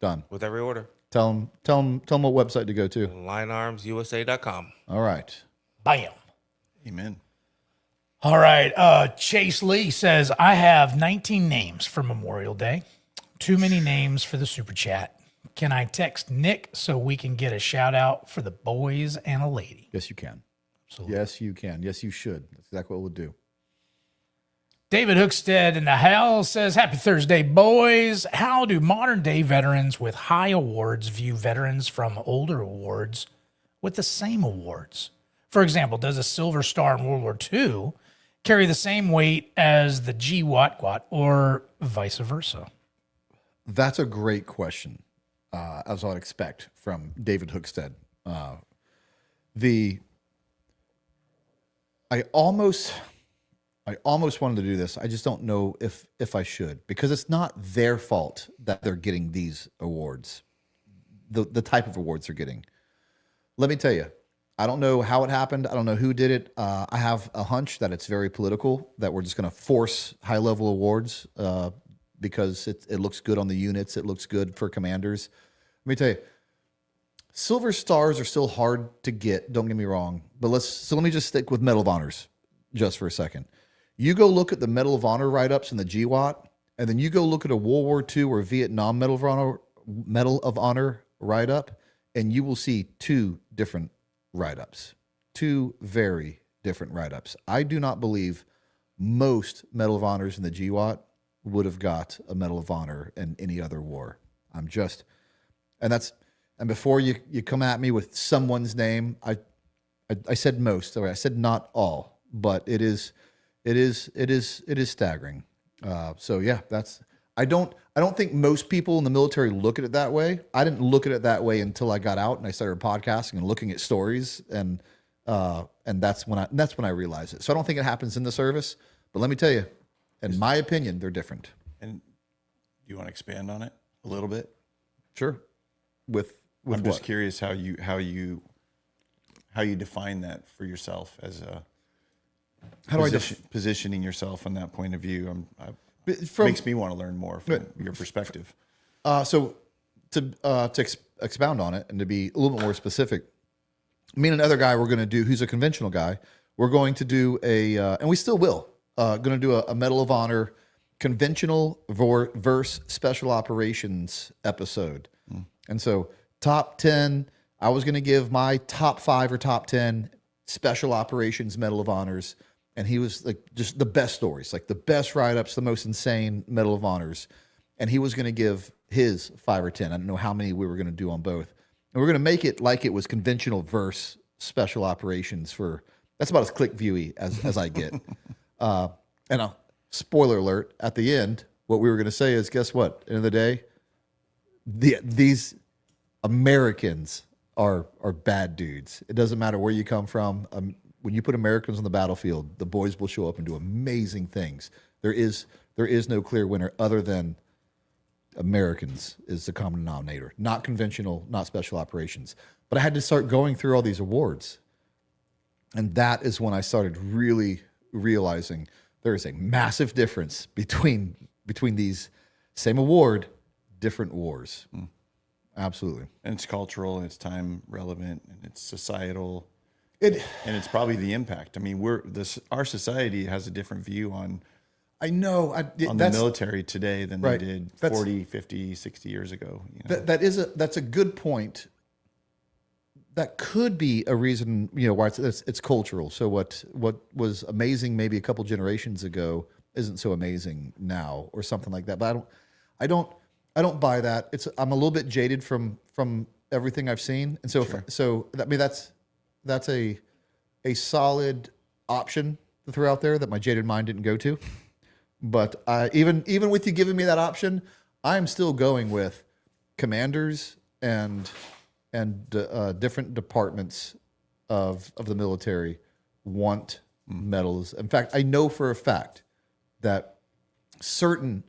Done. With every order. Tell them what website to go to. Linearmsusa.com. All right. Bam. Amen. All right. Chase Lee says, I have 19 names for Memorial Day. Too many names for the super chat. Can I text Nick so we can get a shout out for the boys and a lady? Yes, you can. Absolutely. Yes, you can. Yes, you should. That's exactly what we'll do. David Hookstead in the house says, happy Thursday, boys. How do modern day veterans with high awards view veterans from older awards with the same awards? For example, does a Silver Star in World War II carry the same weight as the GWAT or vice versa? That's a great question, as I'd expect from David Hookstead. I almost wanted to do this. I just don't know if I should, because it's not their fault that they're getting these awards, the type of awards they're getting. Let me tell you, I don't know how it happened. I don't know who did it. I have a hunch that it's very political, that we're just going to force high-level awards because it looks good on the units. It looks good for commanders. Let me tell you, Silver Stars are still hard to get, don't get me wrong, but let me just stick with Medal of Honors just for a second. You go look at the Medal of Honor write-ups in the GWAT, and then you go look at a World War II or Vietnam Medal of Honor write-up, and you will see two different write-ups, two very different write-ups. I do not believe most Medal of Honors in the GWAT would have got a Medal of Honor in any other war. And before you come at me with someone's name, I said most. I said not all, but it is staggering. So yeah, I don't think most people in the military look at it that way. I didn't look at it that way until I got out and I started podcasting and looking at stories, and that's when I realized it. So I don't think it happens in the service, but let me tell you, in my opinion, they're different. And do you want to expand on it a little bit? Sure. I'm just curious how you define that for yourself as a positioning yourself from that point of view. Makes me want to learn more from your perspective. So to expound on it and to be a little bit more specific, me and another guy we're going to do, who's a conventional guy, we're going to do and we still will, going to do a Medal of Honor conventional versus special operations episode. And so top 10, I was going to give my top 5 or top 10 special operations Medal of Honors. And he was like just the best stories, like the best write-ups, the most insane Medal of Honors. And he was going to give his 5 or 10. I don't know how many we were going to do on both. And we're going to make it like it was conventional versus special operations that's about as click viewy as I get. And a spoiler alert, at the end, what we were going to say is, guess what? End of the day, these Americans are bad dudes. It doesn't matter where you come from. When you put Americans on the battlefield, the boys will show up and do amazing things. There is no clear winner other than Americans is the common denominator, not conventional, not special operations. But I had to start going through all these awards. And that is when I started really realizing there is a massive difference between these same award, different wars. Absolutely. And it's cultural, and it's time relevant, and it's societal. And it's probably the impact. I mean, our society has a different view on the military today than they did 40, 50, 60 years ago. You know? That's a good point. That could be a reason, why it's cultural. So what was amazing maybe a couple generations ago isn't so amazing now, or something like that. But I don't buy that. I'm a little bit jaded from everything I've seen, and so that's a solid option to throw out there that my jaded mind didn't go to. But even with you giving me that option, I'm still going with commanders and different departments of the military want medals. In fact, I know for a fact that certain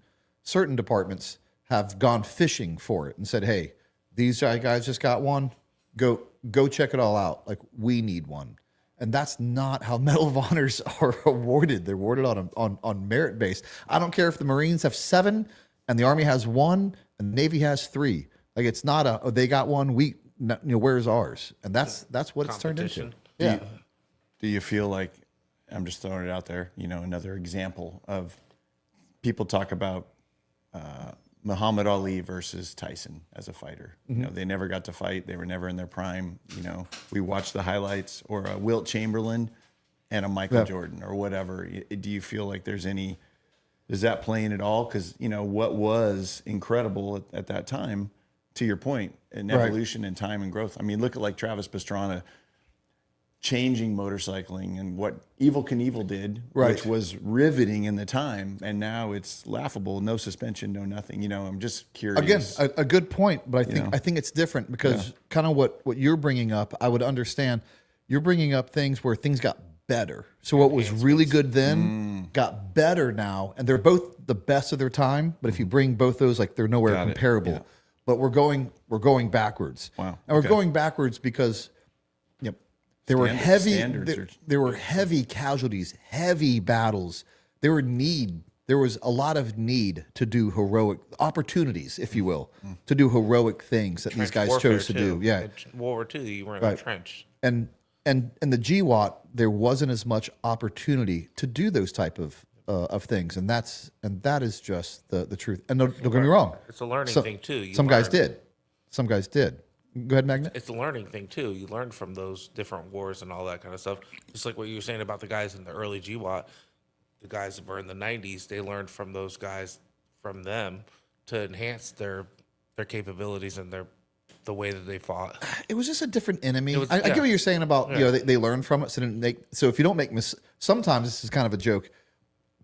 departments have gone fishing for it and said, "Hey, these guys just got one. Go check it all out. Like, we need one." And that's not how Medal of Honors are awarded. They're awarded on merit base. I don't care if the Marines have 7 and the Army has 1 and the Navy has 3. Like, it's not they got one. Where's ours? And that's what it's turned into. Yeah. Do you feel like, I'm just throwing it out there, another example of people talk about Muhammad Ali versus Tyson as a fighter. They never got to fight. They were never in their prime. We watched the highlights, or a Wilt Chamberlain and a Michael Jordan or whatever. Do you feel like is that playing at all? Because, what was incredible at that time, to your point, an evolution in time and growth. I mean, look at like Travis Pastrana changing motorcycling and what Evel Knievel did, which was riveting in the time, and now it's laughable. No suspension, no nothing. I'm just curious. Again, a good point, but I think it's different because kind of what you're bringing up, I would understand. You're bringing up things where things got better. So what was really good then got better now, and they're both the best of their time. But if you bring both those, like, they're nowhere comparable. Yeah. But we're going backwards. Wow. And we're going backwards because there were heavy casualties, heavy battles. There was a lot of need to do heroic opportunities, if you will, to do heroic things that these guys chose to do. Yeah. In World War II, you weren't entrenched. And in the GWAT, there wasn't as much opportunity to do those type of things, and that is just the truth. And don't get me wrong, it's a learning thing too. Some guys did. Go ahead, Magnet. It's a learning thing too. You learn from those different wars and all that kind of stuff. Just like what you were saying about the guys in the early GWAT, the guys that were in the 90s, they learned from those guys, from them, to enhance their capabilities and the way that they fought. It was just a different enemy. I get what you're saying about they learn from it. So if you don't make sometimes this is kind of a joke.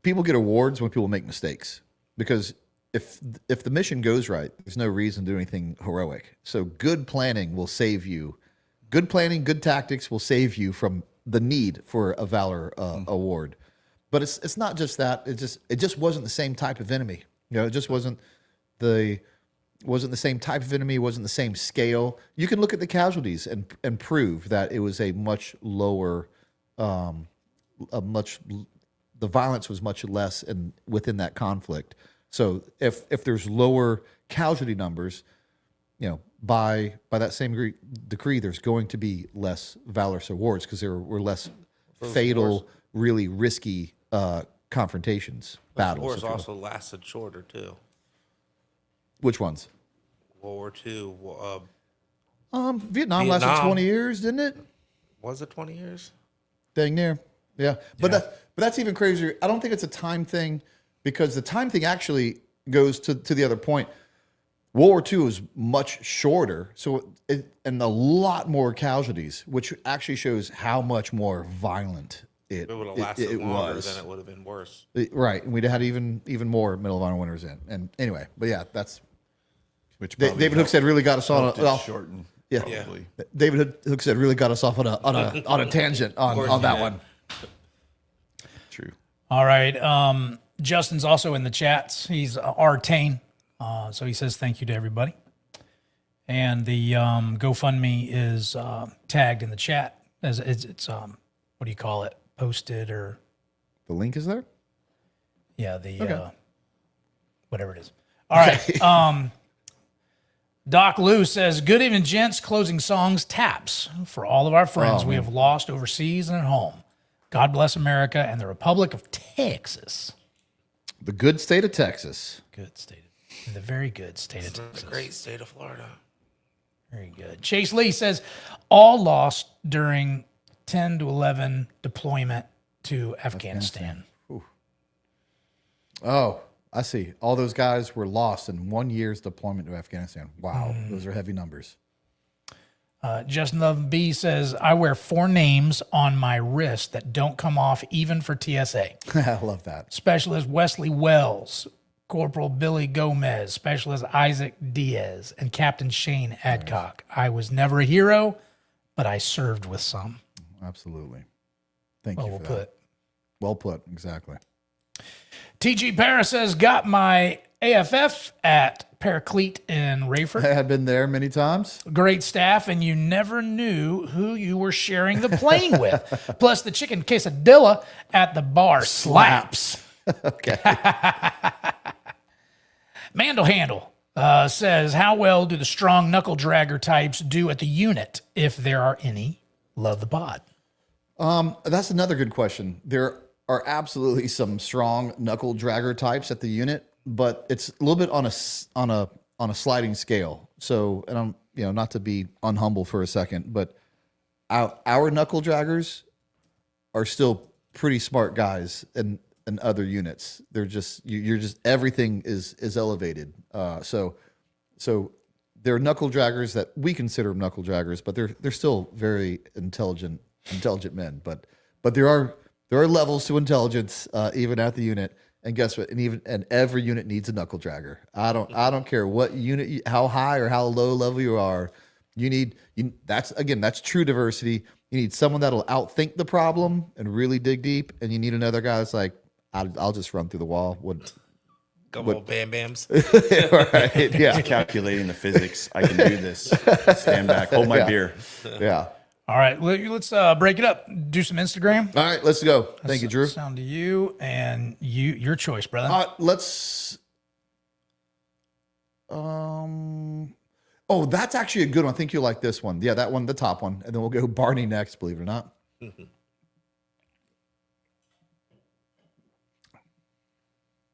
People get awards when people make mistakes, because if the mission goes right, there's no reason to do anything heroic. So good planning will save you. Good planning, good tactics will save you from the need for a valor award. But it's not just that. It just wasn't the same type of enemy. It just wasn't the same type of enemy. It wasn't the same scale. You can look at the casualties and prove that it was a much lower, the violence was much less within that conflict. So if there's lower casualty numbers, by that same decree, there's going to be less valorous awards because there were less fatal, really risky confrontations, battles. Wars also lasted shorter too. Which ones? World War II. Vietnam lasted 20 years, didn't it? Was it 20 years? Dang near. Yeah. But that's even crazier. I don't think it's a time thing, because the time thing actually goes to the other point. World War II was much shorter, and a lot more casualties, which actually shows how much more violent it would have lasted longer, then it would have been worse. Right, and we'd had even more Medal of Honor winners in. And anyway, but yeah, that's Which David Hook said really got us off. Shorten. Yeah. Probably. David Hook said really got us off on a tangent on that one. True. All right. Justin's also in the chats. He's Artane. So he says thank you to everybody. And the GoFundMe is tagged in the chat as it's what do you call it? Posted or The link is there? yeah, the Okay. whatever it is. All right. Doc Lou says, "Good evening, gents. Closing songs taps for all of our friends we have lost overseas and at home. God bless America and the Republic of Texas." The good state of Texas. Good state. The very good state of Texas. Great state of Florida. Very good. Chase Lee says, "All lost during 10 to 11 deployment to Afghanistan." Oh, I see. All those guys were lost in 1 year's deployment to Afghanistan. Wow, those are heavy numbers. Justin Love B says, "I wear 4 names on my wrist that don't come off even for TSA. I love that. Specialist Wesley Wells, Corporal Billy Gomez, Specialist Isaac Diaz, and Captain Shane Adcock. I was never a hero, but I served with some." Absolutely. Thank Well you for put. that. Well put. Exactly. TG Paris says, "Got my AFF at Paraclete in Rayford. I have been there many times. Great staff, and you never knew who you were sharing the plane with. Plus, the chicken quesadilla at the bar slaps." Okay. Mandel Handle says, "How well do the strong knuckle dragger types do at the unit, if there are any? Love the pod." That's another good question. There are absolutely some strong knuckle dragger types at the unit, but it's a little bit on a sliding scale. So, and I'm not to be unhumble for a second, but our knuckle draggers are still pretty smart guys in other units. They're just you're just everything is elevated. So they're knuckle draggers that we consider them knuckle draggers, but they're still very intelligent men. But there are levels to intelligence even at the unit. And guess what? And every unit needs a knuckle dragger. I don't care what unit, how high or how low level you are. That's true diversity. You need someone that'll outthink the problem and really dig deep, and you need another guy that's like, I'll just run through the wall. Couple of bam bams. Right? Yeah. Calculating the physics. I can do this. Stand back. Hold my beer. Yeah. All right, let's break it up. Do some Instagram. All right, let's go. Thank you, Drew. Sound to you and your choice, brother. Let's. Oh, that's actually a good one. I think you'll like this one. Yeah, that one, the top one, and then we'll go Barney next. Believe it or not.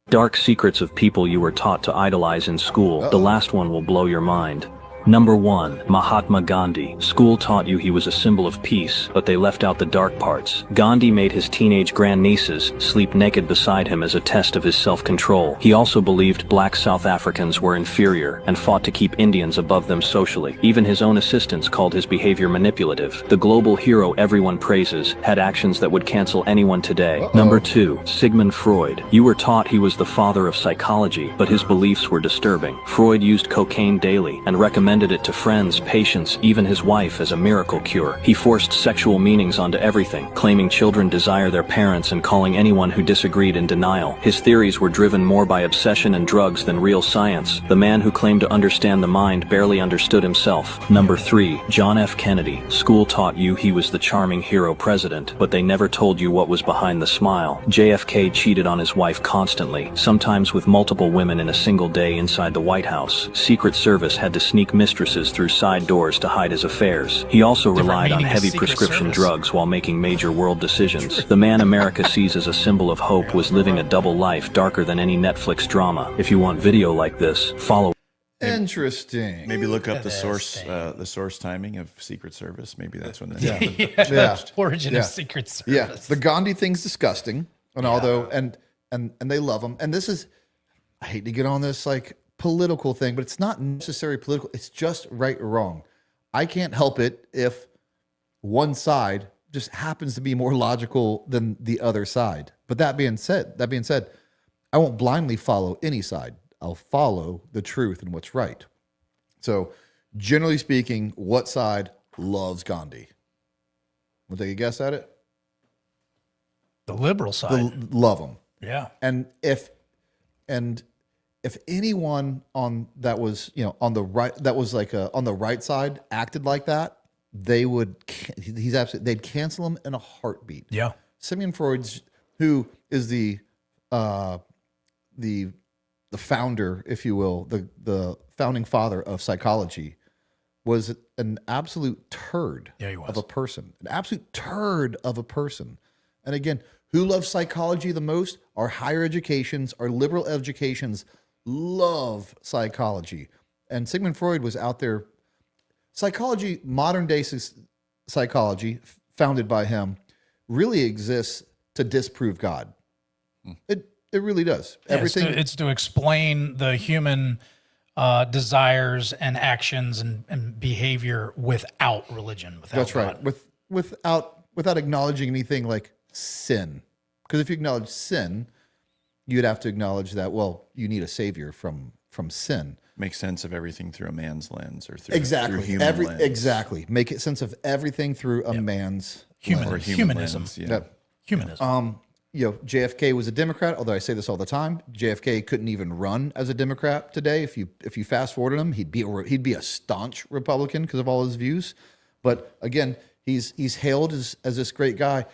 Dark secrets of people you were taught to idolize in school. The last one will blow your mind. Number 1, Mahatma Gandhi. School taught you he was a symbol of peace, but they left out the dark parts. Gandhi made his teenage grandnieces sleep naked beside him as a test of his self-control. He also believed black South Africans were inferior and fought to keep Indians above them socially. Even his own assistants called his behavior manipulative. The global hero everyone praises had actions that would cancel anyone today. Number 2, Sigmund Freud. You were taught he was the father of psychology, but his beliefs were disturbing. Freud used cocaine daily and recommended it to friends, patients, even his wife as a miracle cure. He forced sexual meanings onto everything, claiming children desire their parents and calling anyone who disagreed in denial. His theories were driven more by obsession and drugs than real science. The man who claimed to understand the mind barely understood himself. Number 3, John F. Kennedy. School taught you he was the charming hero president, but they never told you what was behind the smile. JFK cheated on his wife constantly, sometimes with multiple women in a single day inside the White House. Secret Service had to sneak mistresses through side doors to hide his affairs. He also relied on heavy prescription drugs while making major world decisions. The man America sees as a symbol of hope was living a double life darker than any Netflix drama. If you want video like this, follow. Interesting. Maybe look up the source timing of Secret Service. Maybe that's when the Origin of Secret Service. Yeah, the Gandhi thing's disgusting, and although and they love him, and this is, I hate to get on this like political thing, but it's not necessarily political. It's just right or wrong. I can't help it if one side just happens to be more logical than the other side. But that being said, I won't blindly follow any side. I'll follow the truth and what's right. So, generally speaking, what side loves Gandhi? Want to take a guess at it? The liberal side. Love him. Yeah. And if anyone on that was, you know, on the right, that was like on the right side acted like that, they would, they'd cancel him in a heartbeat. Yeah. Sigmund Freud's, who is the founder, if you will, the founding father of psychology, was an absolute turd of a person. An absolute turd of a person. And again, who loves psychology the most? Our higher educations, our liberal educations love psychology. And Sigmund Freud was out there. Psychology, modern day psychology, founded by him, really exists to disprove God. It really does. Yeah, Everything. It's to explain the human desires and actions and behavior without religion. Without That's God. right. Without acknowledging anything like sin. Because if you acknowledge sin, you'd have to acknowledge that, well, you need a savior from sin. Make sense of everything through a man's lens or through Exactly. human lens. Exactly. Make it sense of everything through a man's lens. Humanism. Lens, yeah. Yep. Humanism. You know, JFK was a Democrat, although I say this all the time. JFK couldn't even run as a Democrat today. If you fast forwarded him, he'd be a staunch Republican because of all his views. But again, he's hailed as this great guy.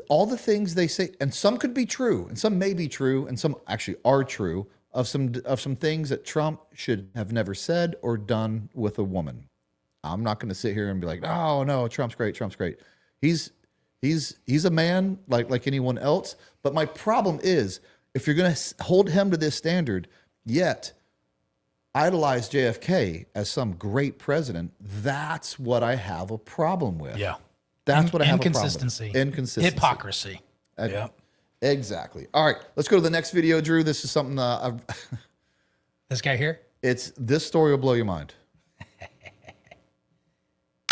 All the things they say, and some could be true, and some may be true, and some actually are true, of some things that Trump should have never said or done with a woman. I'm not going to sit here and be like, oh no, Trump's great. He's a man like anyone else. But my problem is, if you're going to hold him to this standard, yet idolize JFK as some great president, that's what I have a problem with. Yeah. That's what I have a problem Inconsistency. with. Inconsistency. Hypocrisy. Yeah. Exactly. All right, let's go to the next video, Drew. This is something This guy here? This story will blow your mind.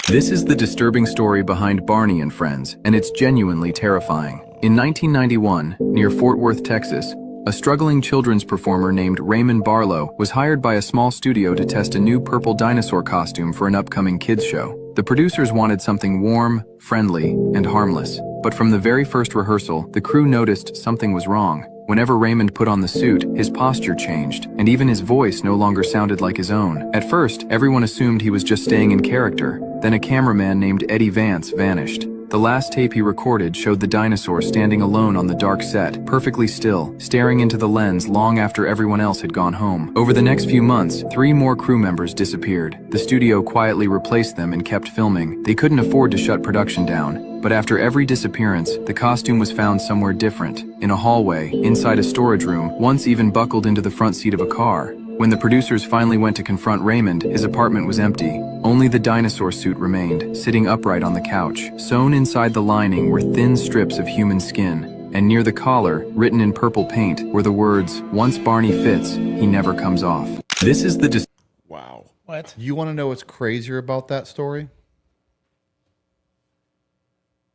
This is the disturbing story behind Barney and Friends, and it's genuinely terrifying. In 1991, near Fort Worth, Texas, a struggling children's performer named Raymond Barlow was hired by a small studio to test a new purple dinosaur costume for an upcoming kids show. The producers wanted something warm, friendly, and harmless. But from the very first rehearsal, the crew noticed something was wrong. Whenever Raymond put on the suit, his posture changed, and even his voice no longer sounded like his own. At first, everyone assumed he was just staying in character. Then a cameraman named Eddie Vance vanished. The last tape he recorded showed the dinosaur standing alone on the dark set, perfectly still, staring into the lens long after everyone else had gone home. Over the next few months, 3 more crew members disappeared. The studio quietly replaced them and kept filming. They couldn't afford to shut production down. But after every disappearance, the costume was found somewhere different, in a hallway, inside a storage room, once even buckled into the front seat of a car. When the producers finally went to confront Raymond, his apartment was empty. Only the dinosaur suit remained, sitting upright on the couch. Sewn inside the lining were thin strips of human skin, and near the collar, written in purple paint, were the words, "Once Barney fits, he never comes off." This is the Wow. What? You want to know what's crazier about that story?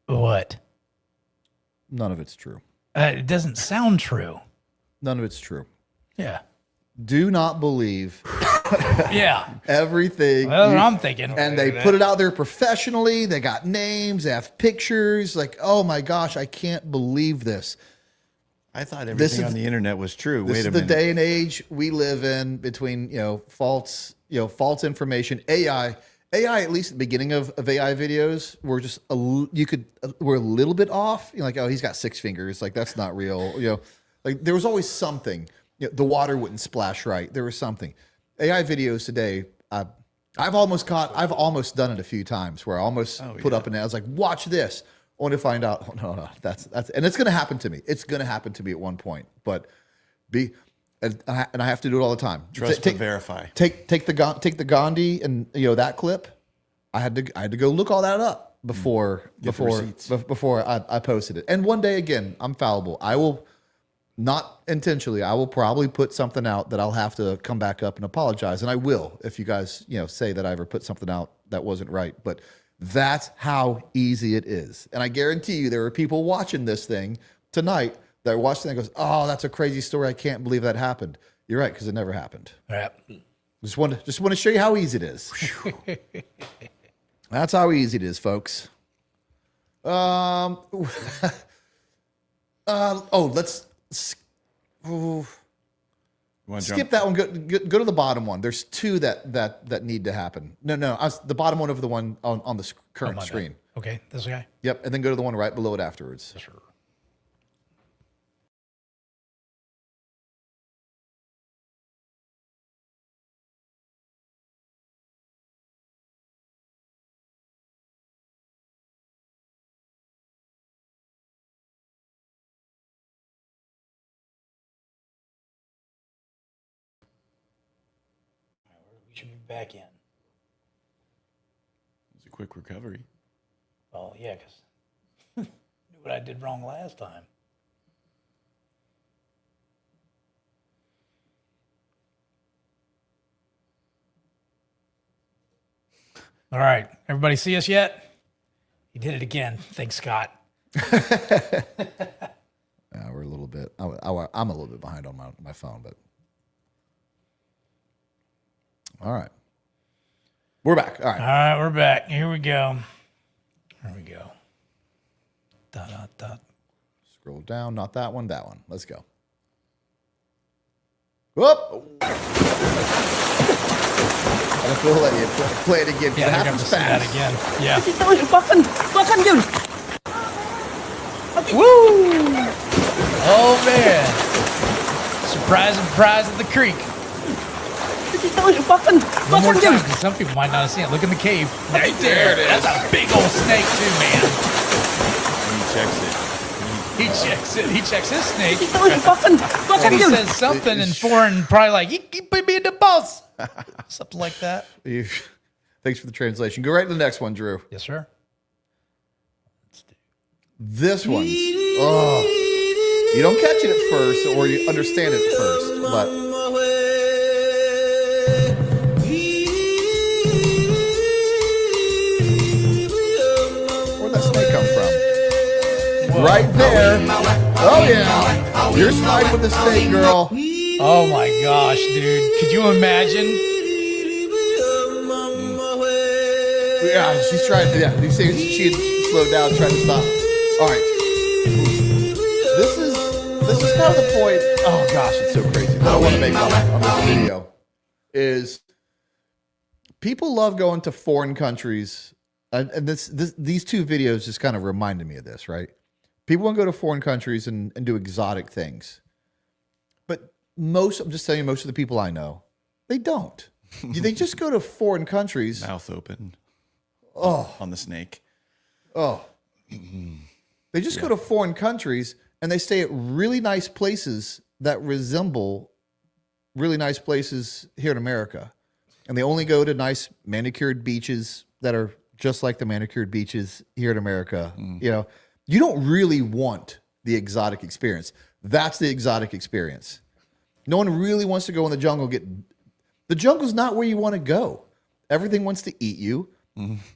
What? None of it's true. It doesn't sound true. None of it's true. Yeah. Do not believe Yeah. everything. That's what I'm thinking. And they put it out there professionally. They got names, they have pictures. Like, oh my gosh, I can't believe this. I thought everything on the internet was true. This Wait is a the minute. day and age we live in, between false information. AI, at least at the beginning of AI videos, were just we're a little bit off. Like, oh, he's got 6 fingers. Like, that's not real. Like, there was always something. The water wouldn't splash right. There was something. AI videos today, I've almost done it a few times where I almost put up I was like, watch this, only to find out, oh, no, that's, and it's going to happen to me. It's going to happen to me at one point, but and I have to do it all the time. Trust but verify. Take the Gandhi and that clip. I had to go look all that up before I posted it. And one day again, I'm fallible. I will. Not intentionally, I will probably put something out that I'll have to come back up and apologize. And I will, if you guys, say that I ever put something out that wasn't right. But that's how easy it is. And I guarantee you there are people watching this thing tonight that are watching and goes, oh, that's a crazy story. I can't believe that happened. You're right, because it never happened. Right. Just want to show you how easy it is. That's how easy it is, folks. Let's skip that one. Go to the bottom one. There's two that need to happen. No, the bottom one over the one on the current screen. Okay, this guy. Yep, and then go to the one right below it afterwards. Sure. We should be back in. It's a quick recovery. Oh, yeah, because knew what I did wrong last time. All right. Everybody see us yet? He did it again. Thanks, Scott. We're a little bit. I'm a little bit behind on my phone, but all right. We're back. All right. All right, we're back. Here we go. Here we go. Dot, dot, dot. Scroll down. Not that one. That one. Let's go. Whoop. I have to let you play it again. Yeah, it I have happens to see that fast. again. Yeah. Woo! Oh, man. Surprise at the creek. One more time, because some people might not have seen it. Look in the cave. Right there it is. That's a big old snake, too, man. He checks his snake. And he says something in foreign, probably like, he put me in the boss. Something like that. Thanks for the translation. Go right to the next one, Drew. Yes, sir. This one. Oh. You don't catch it at first, or you understand it at first, but where'd that snake come from? Whoa. Right there. Oh, yeah. You're sliding with the snake, girl. Oh, my gosh, dude. Could you imagine? Yeah, she's trying. Yeah, you see, she slowed down, trying to stop. All right. This is kind of the point. Oh, gosh, it's so crazy. That I want to make on this video is people love going to foreign countries. And these two videos just kind of reminded me of this, right? People want to go to foreign countries and do exotic things. But I'm just telling you, most of the people I know, they don't. They just go to foreign countries. Mouth open. Oh. On the snake. Oh. They just go to foreign countries and they stay at really nice places that resemble really nice places here in America. And they only go to nice manicured beaches that are just like the manicured beaches here in America. You know, you don't really want the exotic experience. That's the exotic experience. No one really wants to go in the jungle. The jungle's not where you want to go. Everything wants to eat you.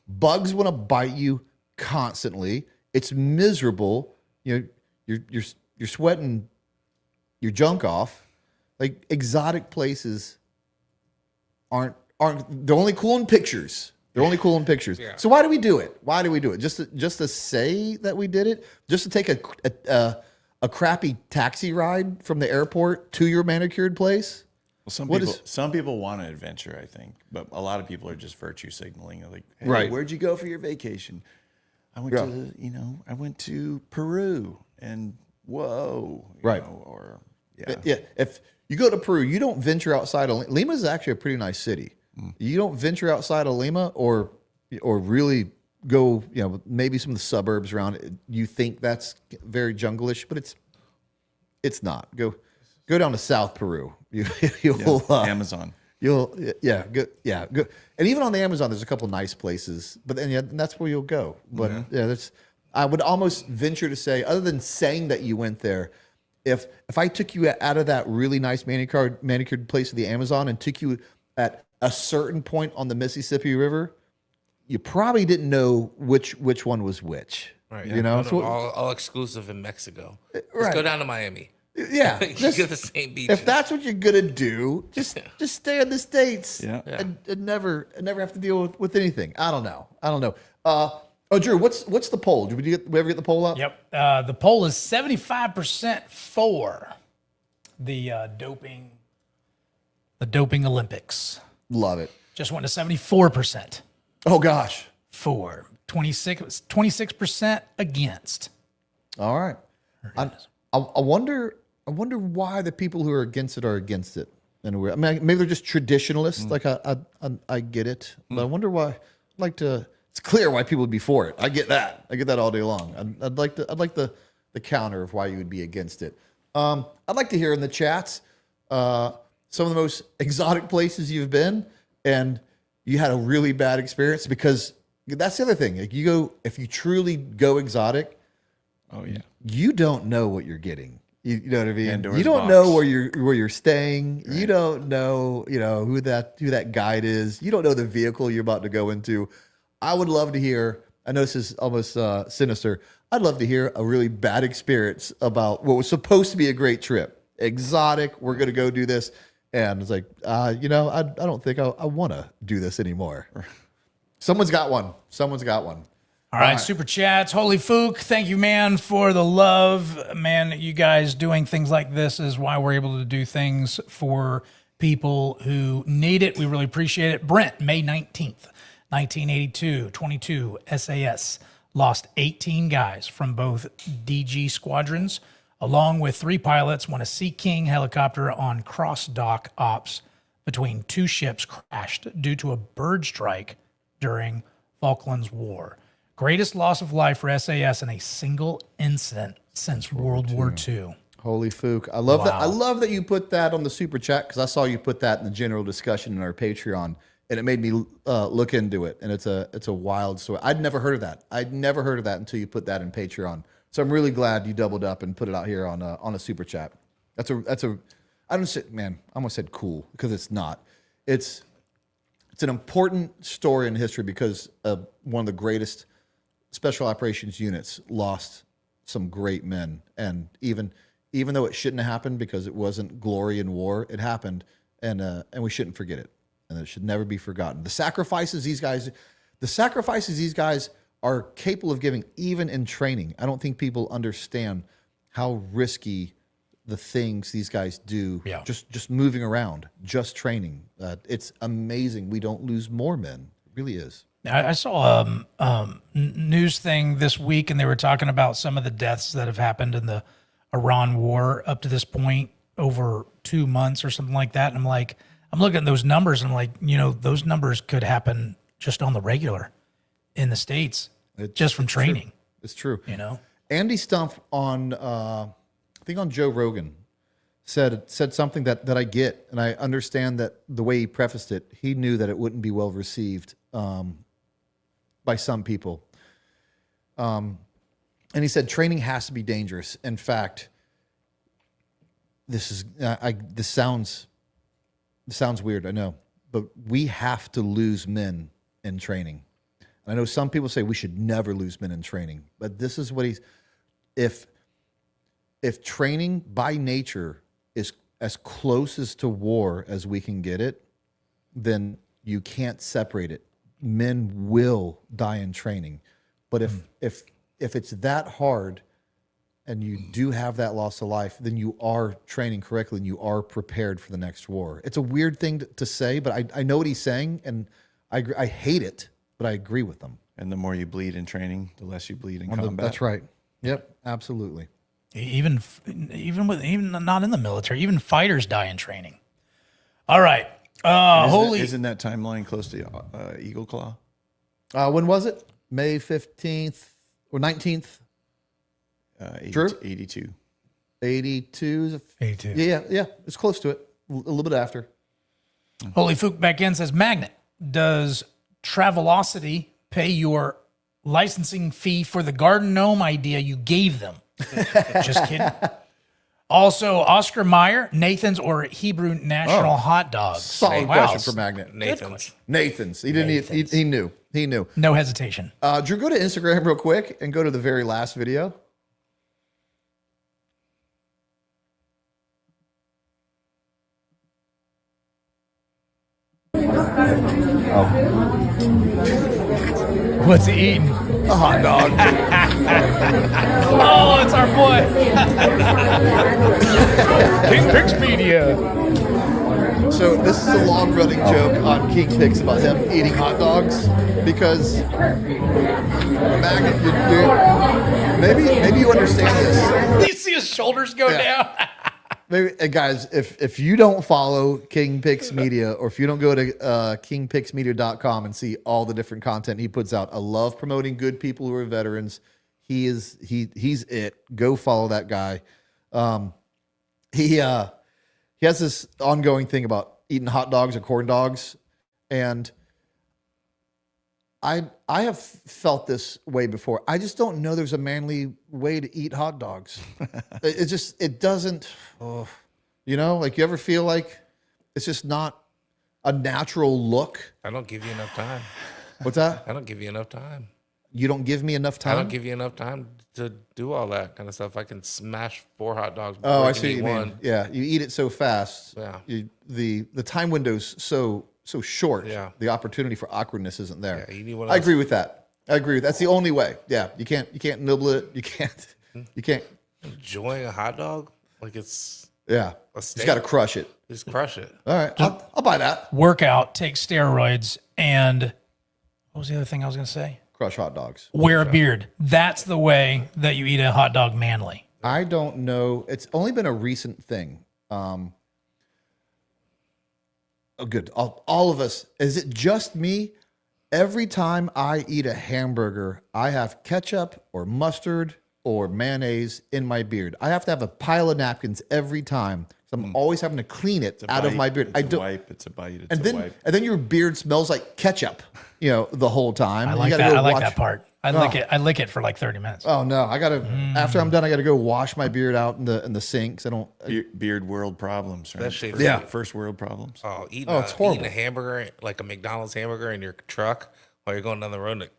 Bugs want to bite you constantly. It's miserable. You know, you're sweating your junk off. Like exotic places aren't they're only cool in pictures. They're only cool in pictures. Yeah. So why do we do it? Why do we do it? Just to say that we did it? Just to take a crappy taxi ride from the airport to your manicured place? Well, some people want an adventure, I think, but a lot of people are just virtue signaling. Like, hey, right. Where'd you go for your vacation? I went I went to Peru, and whoa, right. Yeah. If you go to Peru, you don't venture outside of Lima. Is actually a pretty nice city. You don't venture outside of Lima, or really go, maybe some of the suburbs around it. You think that's very jungle-ish, but it's not. Go down to South Peru. You'll Amazon. Go. And even on the Amazon, there's a couple nice places, but then that's where you'll go. But I would almost venture to say, other than saying that you went there, if I took you out of that really nice manicured place of the Amazon and took you at a certain point on the Mississippi River, you probably didn't know which one was which. Right. You know, all exclusive in Mexico. Let's right. go down to Miami. Yeah, You get the same beaches. if that's what you're gonna do, just stay in the States Yeah. and never have to deal with anything. I don't know. Oh, Drew, what's the poll? Did we ever get the poll up? Yep. The poll is 75% for the doping Olympics. Love it. Just went to 74% Oh gosh. for, 26% against. All right. I wonder why the people who are against it are against it. And I mean, maybe they're just traditionalists. Like I get it, but I wonder why. I'd like to. It's clear why people would be for it. I get that. I get that all day long. I'd like the counter of why you would be against it. I'd like to hear in the chats some of the most exotic places you've been, and you had a really bad experience, because that's the other thing. Like, you go, if you truly go exotic, Oh yeah. you don't know what you're getting. You know what I mean? Pandora's You don't box. know where you're staying. Right. You don't know, who that guide is. You don't know the vehicle you're about to go into. I would love to hear, I know this is almost sinister, I'd love to hear a really bad experience about what was supposed to be a great trip. Exotic, we're going to go do this. And it's like, I don't think I want to do this anymore. Someone's got one. All right, super chats. Holy Fook, thank you, man, for the love. Man, you guys doing things like this is why we're able to do things for people who need it. We really appreciate it. Brent, May 19th, 1982, 22 SAS, lost 18 guys from both DG squadrons, along with 3 pilots when a Sea King helicopter on cross-dock ops between 2 ships crashed due to a bird strike during Falklands War. Greatest loss of life for SAS in a single incident since World War II. Holy Fook. I love that. I love that you put that on the super chat, because I saw you put that in the general discussion in our Patreon, and it made me look into it. And it's a wild story. I'd never heard of that. Until you put that in Patreon. So I'm really glad you doubled up and put it out here on a super chat. I almost said cool, because it's not. It's an important story in history, because one of the greatest special operations units lost some great men. And even though it shouldn't have happened, because it wasn't glory in war, it happened, and we shouldn't forget it. And it should never be forgotten. The sacrifices these guys are capable of giving, even in training. I don't think people understand how risky the things these guys do. Yeah. Just moving around, just training. It's amazing we don't lose more men. It really is. I saw a news thing this week, and they were talking about some of the deaths that have happened in the Iran war up to this point over 2 months or something like that. And I'm like, I'm looking at those numbers, and I'm like, those numbers could happen just on the regular in the States, just from training. It's true. Andy Stumpf on, I think on Joe Rogan, said something that I get, and I understand that the way he prefaced it, he knew that it wouldn't be well received by some people. And he said training has to be dangerous. In fact, this sounds weird, I know, but we have to lose men in training. I know some people say we should never lose men in training, but this is what if training by nature is as close as to war as we can get it, then you can't separate it. Men will die in training. But if it's that hard and you do have that loss of life, then you are training correctly and you are prepared for the next war. It's a weird thing to say, but I know what he's saying, and I hate it, but I agree with him. And the more you bleed in training, the less you bleed in combat. That's right. Yep, absolutely. Even not in the military, even fighters die in training. All right. Isn't that timeline close to Eagle Claw? When was it? May 15th or 19th? 82. 82. 82. Yeah. It's close to it. A little bit after. Holy Fook back in says, Magnet, does Travelocity pay your licensing fee for the garden gnome idea you gave them? Just kidding. Also, Oscar Meyer, Nathan's or Hebrew National hot dogs? Solid question for Magnet. Nathan's. He didn't. He knew. He knew. No hesitation. Drew, go to Instagram real quick and go to the very last video. What's he eating? A hot dog. Oh, it's our boy. King Pix Media. So this is a long-running joke on King Pix about him eating hot dogs because Magnet, maybe you understand this. You see his shoulders go down. Maybe, guys, if you don't follow King Pix Media, or if you don't go to kingpixmedia.com and see all the different content he puts out, I love promoting good people who are veterans. He's it. Go follow that guy. He has this ongoing thing about eating hot dogs or corn dogs, and I have felt this way before. I just don't know there's a manly way to eat hot dogs. It doesn't, you know, like you ever feel like it's just not a natural look? I don't give you enough time. What's that? I don't give you enough time. You don't give me enough time? I don't give you enough time to do all that kind of stuff. I can smash 4 hot dogs. Oh, before I see what you mean. one. Yeah, you eat it so fast. Yeah. The time window's so short. Yeah. The opportunity for awkwardness isn't there. Yeah, you need one of I those- agree with that. That's the only way. Yeah, you can't nibble it. You can't. Enjoying a hot dog like it's Yeah, a you steak. got to crush it. Just crush it. All right, I'll buy that. Workout, take steroids, and what was the other thing I was going to say? Crush hot dogs. Wear a beard. That's the way that you eat a hot dog manly. I don't know. It's only been a recent thing. Oh, good. All of us. Is it just me? Every time I eat a hamburger, I have ketchup or mustard or mayonnaise in my beard. I have to have a pile of napkins every time. So I'm always having to clean it out of my beard. It's a wipe. It's a bite. It's And a wipe. then your beard smells like ketchup, the whole time. I You like gotta that. go I like wash- that part. I lick it for like 30 minutes. Oh no! I gotta after I'm done. I gotta go wash my beard out in the sink. 'Cause I don't. Beard world problems, right? Especially if Yeah. First world problems. Oh, eating, Oh, it's horrible. eating a hamburger, like a McDonald's hamburger in your truck while you're going down the road and it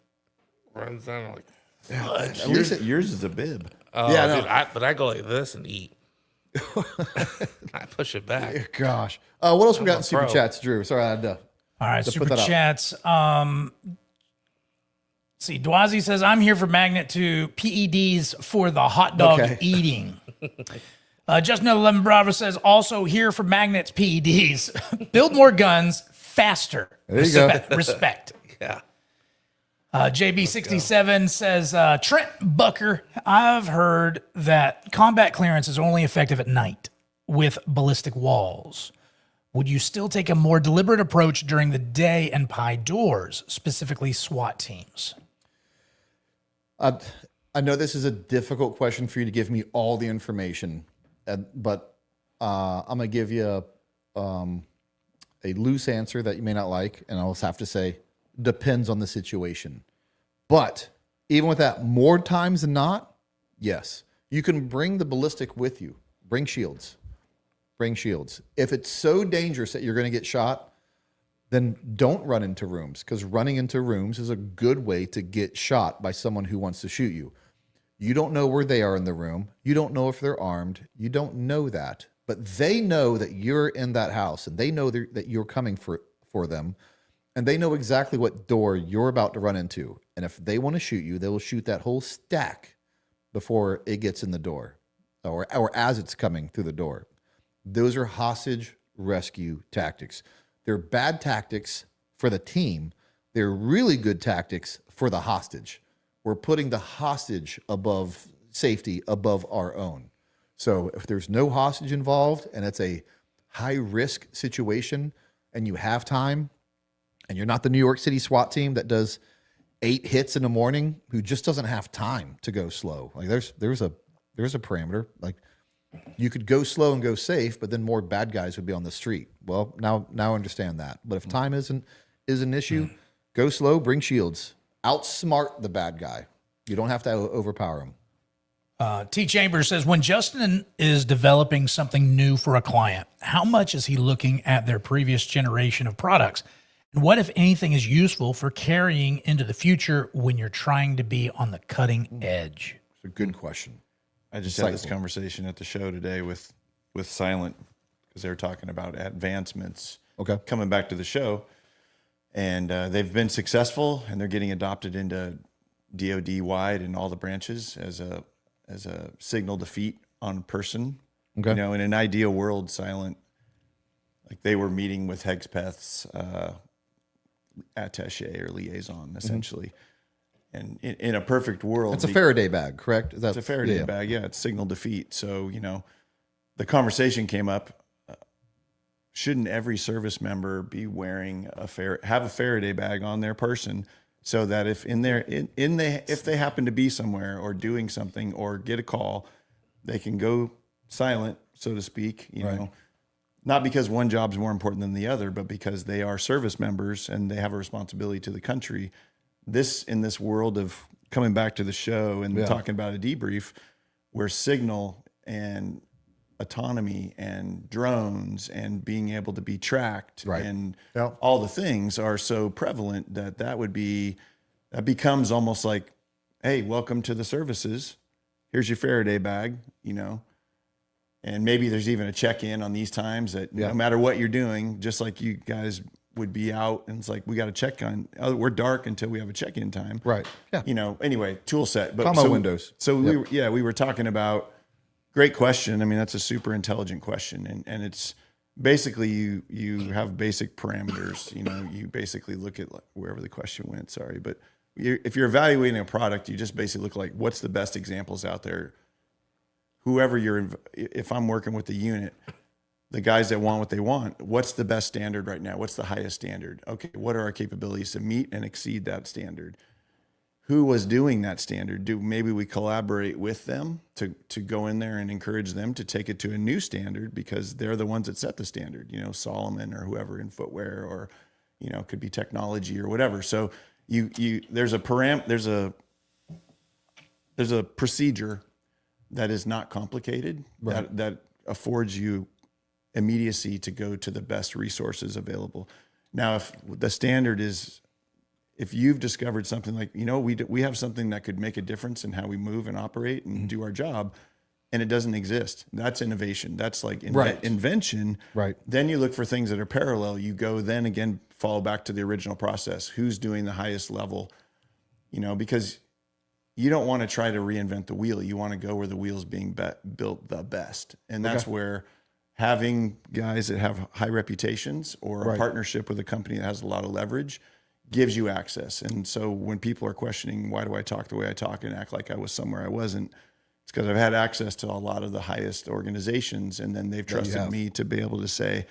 runs down like, At least Yours is a bib. oh, Yeah, I know. dude, but I go like this and eat. I push it back. Gosh. What else we got in a super pro. chats, Drew? Sorry, I had to. All right, to put super that up. chats. Let's see, Dwazi says, I'm here for magnet to PEDs for the hot dog Okay. eating. Just Another Lemon Bravo says, also here for magnets PEDs. Build more guns faster. There you go. Respect. Yeah. JB67 says, Trent Bucker, I've heard that combat clearance is only effective at night with ballistic walls. Would you still take a more deliberate approach during the day and pie doors, specifically SWAT teams? I know this is a difficult question for you to give me all the information, but I'm going to give you a loose answer that you may not like, and I'll just have to say, depends on the situation. But even with that, more times than not, yes. You can bring the ballistic with you. Bring shields. Bring shields. If it's so dangerous that you're going to get shot, then don't run into rooms, because running into rooms is a good way to get shot by someone who wants to shoot you. You don't know where they are in the room. You don't know if they're armed. You don't know that. But they know that you're in that house, and they know that you're coming for them, and they know exactly what door you're about to run into. And if they want to shoot you, they will shoot that whole stack before it gets in the door, or as it's coming through the door. Those are hostage rescue tactics. They're bad tactics for the team. They're really good tactics for the hostage. We're putting the hostage above safety, above our own. So if there's no hostage involved and it's a high risk situation and you have time and you're not the New York City SWAT team that does 8 hits in the morning, who just doesn't have time to go slow. Like there's a parameter. Like you could go slow and go safe, but then more bad guys would be on the street. Well, now I understand that. But if time is an issue, go slow, bring shields. Outsmart the bad guy. You don't have to overpower him. T. Chambers says, when Justin is developing something new for a client, how much is he looking at their previous generation of products? And what, if anything, is useful for carrying into the future when you're trying to be on the cutting edge? It's a good question. I just had this conversation at the show today with Silent, because they were talking about advancements. Okay. Coming back to the show, and they've been successful, and they're getting adopted into DoD wide and all the branches as a signal defeat on person. Okay. You know, in an ideal world, Silent, like they were meeting with Hegspeth's attaché or liaison, essentially. And in a perfect world, It's a Faraday bag, correct? It's a Faraday bag. Yeah, it's signal defeat. So, you know, the conversation came up. Shouldn't every service member be wearing have a Faraday bag on their person, so that if if they happen to be somewhere or doing something or get a call, they can go silent, so to speak, you know, not because one job's more important than the other, but because they are service members and they have a responsibility to the country. In this world of coming back to the show and talking about a debrief, where signal and autonomy and drones and being able to be tracked and all the things are so prevalent that becomes almost like, hey, welcome to the services. Here's your Faraday bag, you know. And maybe there's even a check-in on these times that no matter what you're doing, just like you guys would be out and it's like, we got to check on, we're dark until we have a check-in time. Right. Yeah. You know, anyway, tool set. But Combo windows. So we were talking about, great question. I mean, that's a super intelligent question. And it's basically you have basic parameters, you know, you basically look at wherever the question went, sorry. But if you're evaluating a product, you just basically look like what's the best examples out there. Whoever if I'm working with the unit, the guys that want what they want, what's the best standard right now? What's the highest standard? Okay, what are our capabilities to meet and exceed that standard? Who was doing that standard? Maybe we collaborate with them to go in there and encourage them to take it to a new standard because they're the ones that set the standard, you know, Solomon or whoever in footwear, or, you know, it could be technology or whatever. So there's a procedure that is not complicated, that affords you immediacy to go to the best resources available. Now, if the standard is, if you've discovered something like, you know, we have something that could make a difference in how we move and operate and do our job, and it doesn't exist, that's innovation. That's like invention. Right. Then you look for things that are parallel. You go then again, follow back to the original process. Who's doing the highest level? You know, because you don't want to try to reinvent the wheel. You want to go where the wheel's being built the best. And that's where having guys that have high reputations or a partnership with a company that has a lot of leverage gives you access. And so when people are questioning, why do I talk the way I talk and act like I was somewhere I wasn't? It's because I've had access to a lot of the highest organizations, and then they've trusted me to be able to say,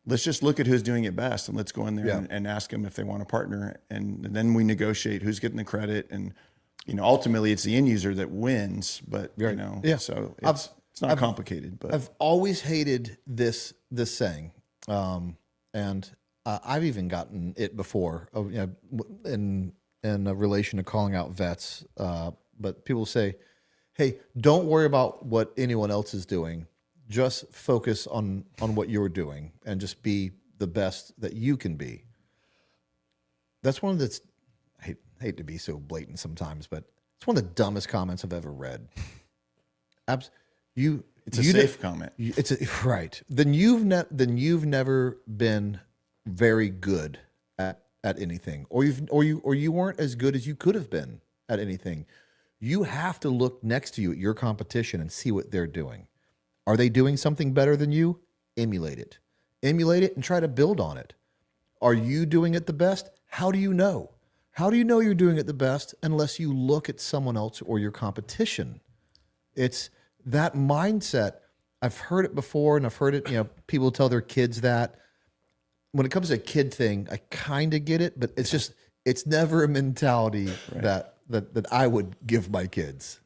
let's just look at who's doing it best, and let's go in there and ask them if they want to partner. And then we negotiate who's getting the credit. And, you know, ultimately it's the end user that wins, but you know, so it's not complicated, but I've always hated this saying. And I've even gotten it before, you know, in relation to calling out vets. But people say, hey, don't worry about what anyone else is doing. Just focus on what you're doing and just be the best that you can be. That's one of the, I hate to be so blatant sometimes, but it's one of the dumbest comments I've ever read. It's a safe comment. Right. Then you've never been very good at anything, or you weren't as good as you could have been at anything. You have to look next to you at your competition and see what they're doing. Are they doing something better than you? Emulate it and try to build on it. Are you doing it the best? How do you know? How do you know you're doing it the best unless you look at someone else or your competition? It's that mindset. I've heard it before, and I've heard it, you know, people tell their kids that. When it comes to a kid thing, I kind of get it, but it's never a mentality that I would give my kids.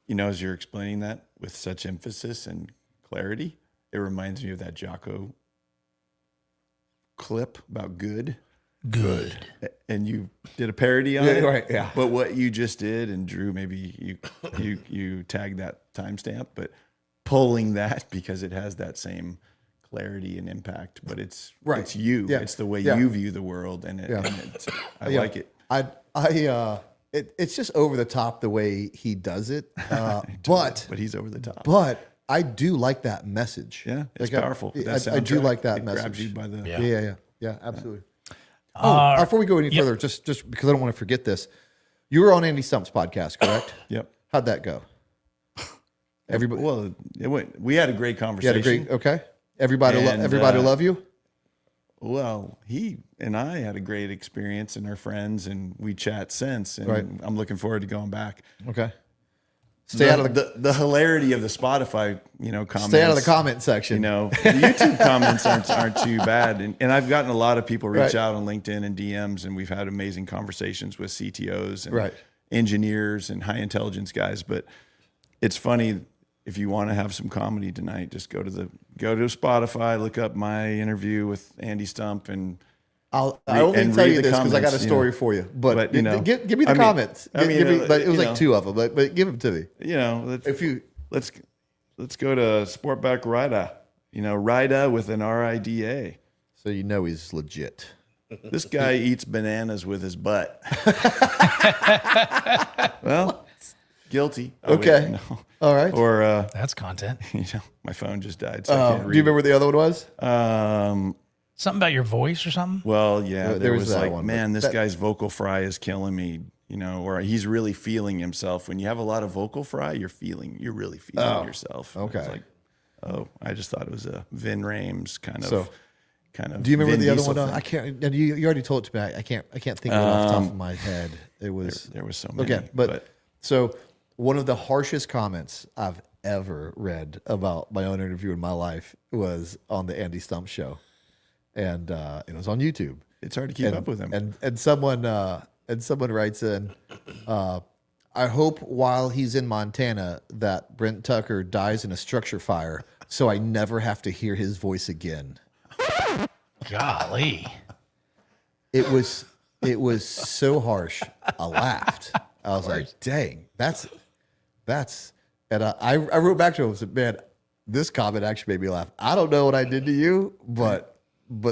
You know, as you're explaining that with such emphasis and clarity, it reminds me of that Jocko clip about good. And you did a parody on it. Right, yeah. But what you just did, and Drew, maybe you tagged that timestamp, but pulling that because it has that same clarity and impact, but it's you. Yeah. It's the way you view the world, and I like it. It's just over the top the way he does it, but he's over the top. But I do like that message. Yeah, it's powerful. I do like that it message. Grabs you by the yeah, absolutely. Before we go any further, just because I don't want to forget this, you were on Andy Stump's podcast, correct? Yep. How'd that go? Everybody. Well, it went. We had a great conversation. Okay. Everybody love you. Well, he and I had a great experience, and our friends, and we chat since. And I'm looking forward to going back. Okay. Stay out of the hilarity of the Spotify, comments. Stay out of the comment section. The YouTube comments aren't too bad. And I've gotten a lot of people reach out on LinkedIn and DMs, and we've had amazing conversations with CTOs and engineers and high intelligence guys. But it's funny, if you want to have some comedy tonight, just go to Spotify, look up my interview with Andy Stump, and I only tell you this because I got a story for you. But give me the comments. But it was like 2 of them. But give them to me. Let's go to Sportback Rida. Rida with an RIDA. So he's legit. This guy eats bananas with his butt. Well, guilty. Okay. No. All right. Or that's content. My phone just died, so I can't read. Do you remember what the other one was? Something about your voice or something? Well, yeah, there was like, one, man, this guy's vocal fry is killing me, or he's really feeling himself. When you have a lot of vocal fry, you're really feeling yourself. Okay. It's like, I just thought it was a Vin Rames kind of. Do you remember the other one? I can't. You already told it to me. I can't think of it off the top of my head. It was there was so many. Okay, but so one of the harshest comments I've ever read about my own interview in my life was on the Andy Stump show. And it was on YouTube. It's hard to keep up with him. And someone writes in, I hope while he's in Montana that Brent Tucker dies in a structure fire, so I never have to hear his voice again. Golly, it was so harsh. I laughed. I was like, dang, that's. And I wrote back to him and said, man, this comment actually made me laugh. I don't know what I did to you, but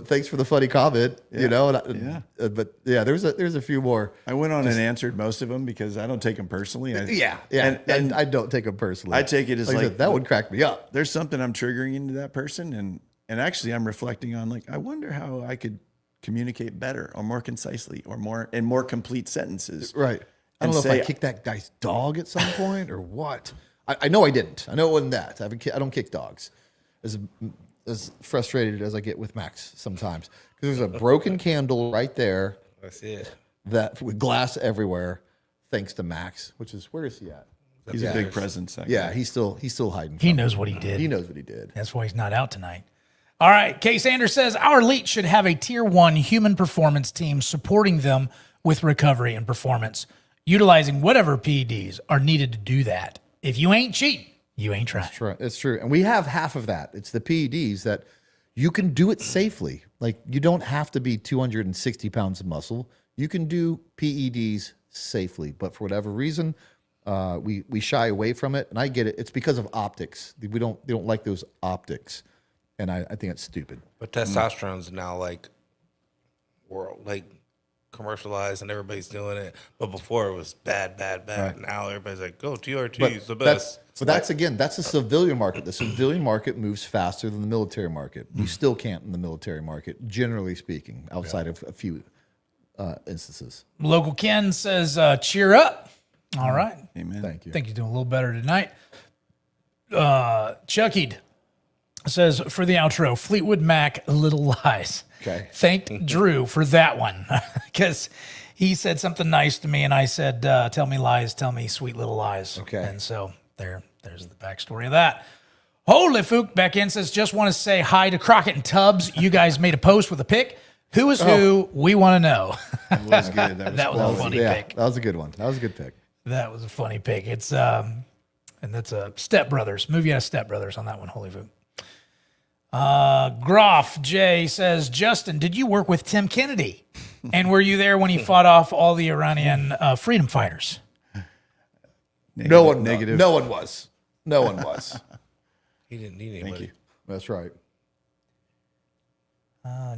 thanks for the funny comment, But there's a few more. I went on and answered most of them because I don't take them personally. And I don't take them personally. I take it as like that would crack me up. There's something I'm triggering into that person, and actually I'm reflecting on I wonder how I could communicate better or more concisely or more complete sentences. Right. I don't know if I kicked that guy's dog at some point or what. I know I didn't. I know it wasn't that. I don't kick dogs. As frustrated as I get with Max sometimes, because there's a broken candle right there. That's it. That with glass everywhere, thanks to Max. Where is he at? He's a big presence. He's still hiding. He knows what he did. He knows what he did. That's why he's not out tonight. All right. Kay Sanders says our elite should have a tier 1 human performance team supporting them with recovery and performance, utilizing whatever PEDs are needed to do that. If you ain't cheating, you ain't trying. It's true. And we have half of that. It's the PEDs that you can do it safely. Like, you don't have to be 260 pounds of muscle. You can do PEDs safely. But for whatever reason, we shy away from it. And I get it. It's because of optics. We don't like those optics. And I think it's stupid. But testosterone's now commercialized and everybody's doing it. But before it was bad. Right. Now everybody's like, go TRT is the best. That's the civilian market. The civilian market moves faster than the military market. We still can't in the military market, generally speaking, outside of a few instances. Local Ken says, cheer up. All right. Amen. Thank you. I think you're doing a little better tonight. Chuckied says, for the outro, Fleetwood Mac, Little Lies. Okay. Thanked Drew for that one because he said something nice to me and I said, tell me lies, tell me sweet little lies. Okay. And so there's the backstory of that. Holy Fook back in says, just want to say hi to Crockett and Tubbs. You guys made a post with a pick. Who is who? We want to know. That was good. That was a funny pick. That was a good one. That was a good pick. That was a funny pick. It's and that's a Step Brothers movie out of Step Brothers on that one. Holy Fook. Groff J says, Justin, did you work with Tim Kennedy? And were you there when he fought off all the Iranian freedom fighters? No one was. He didn't need anybody. Thank you. That's right.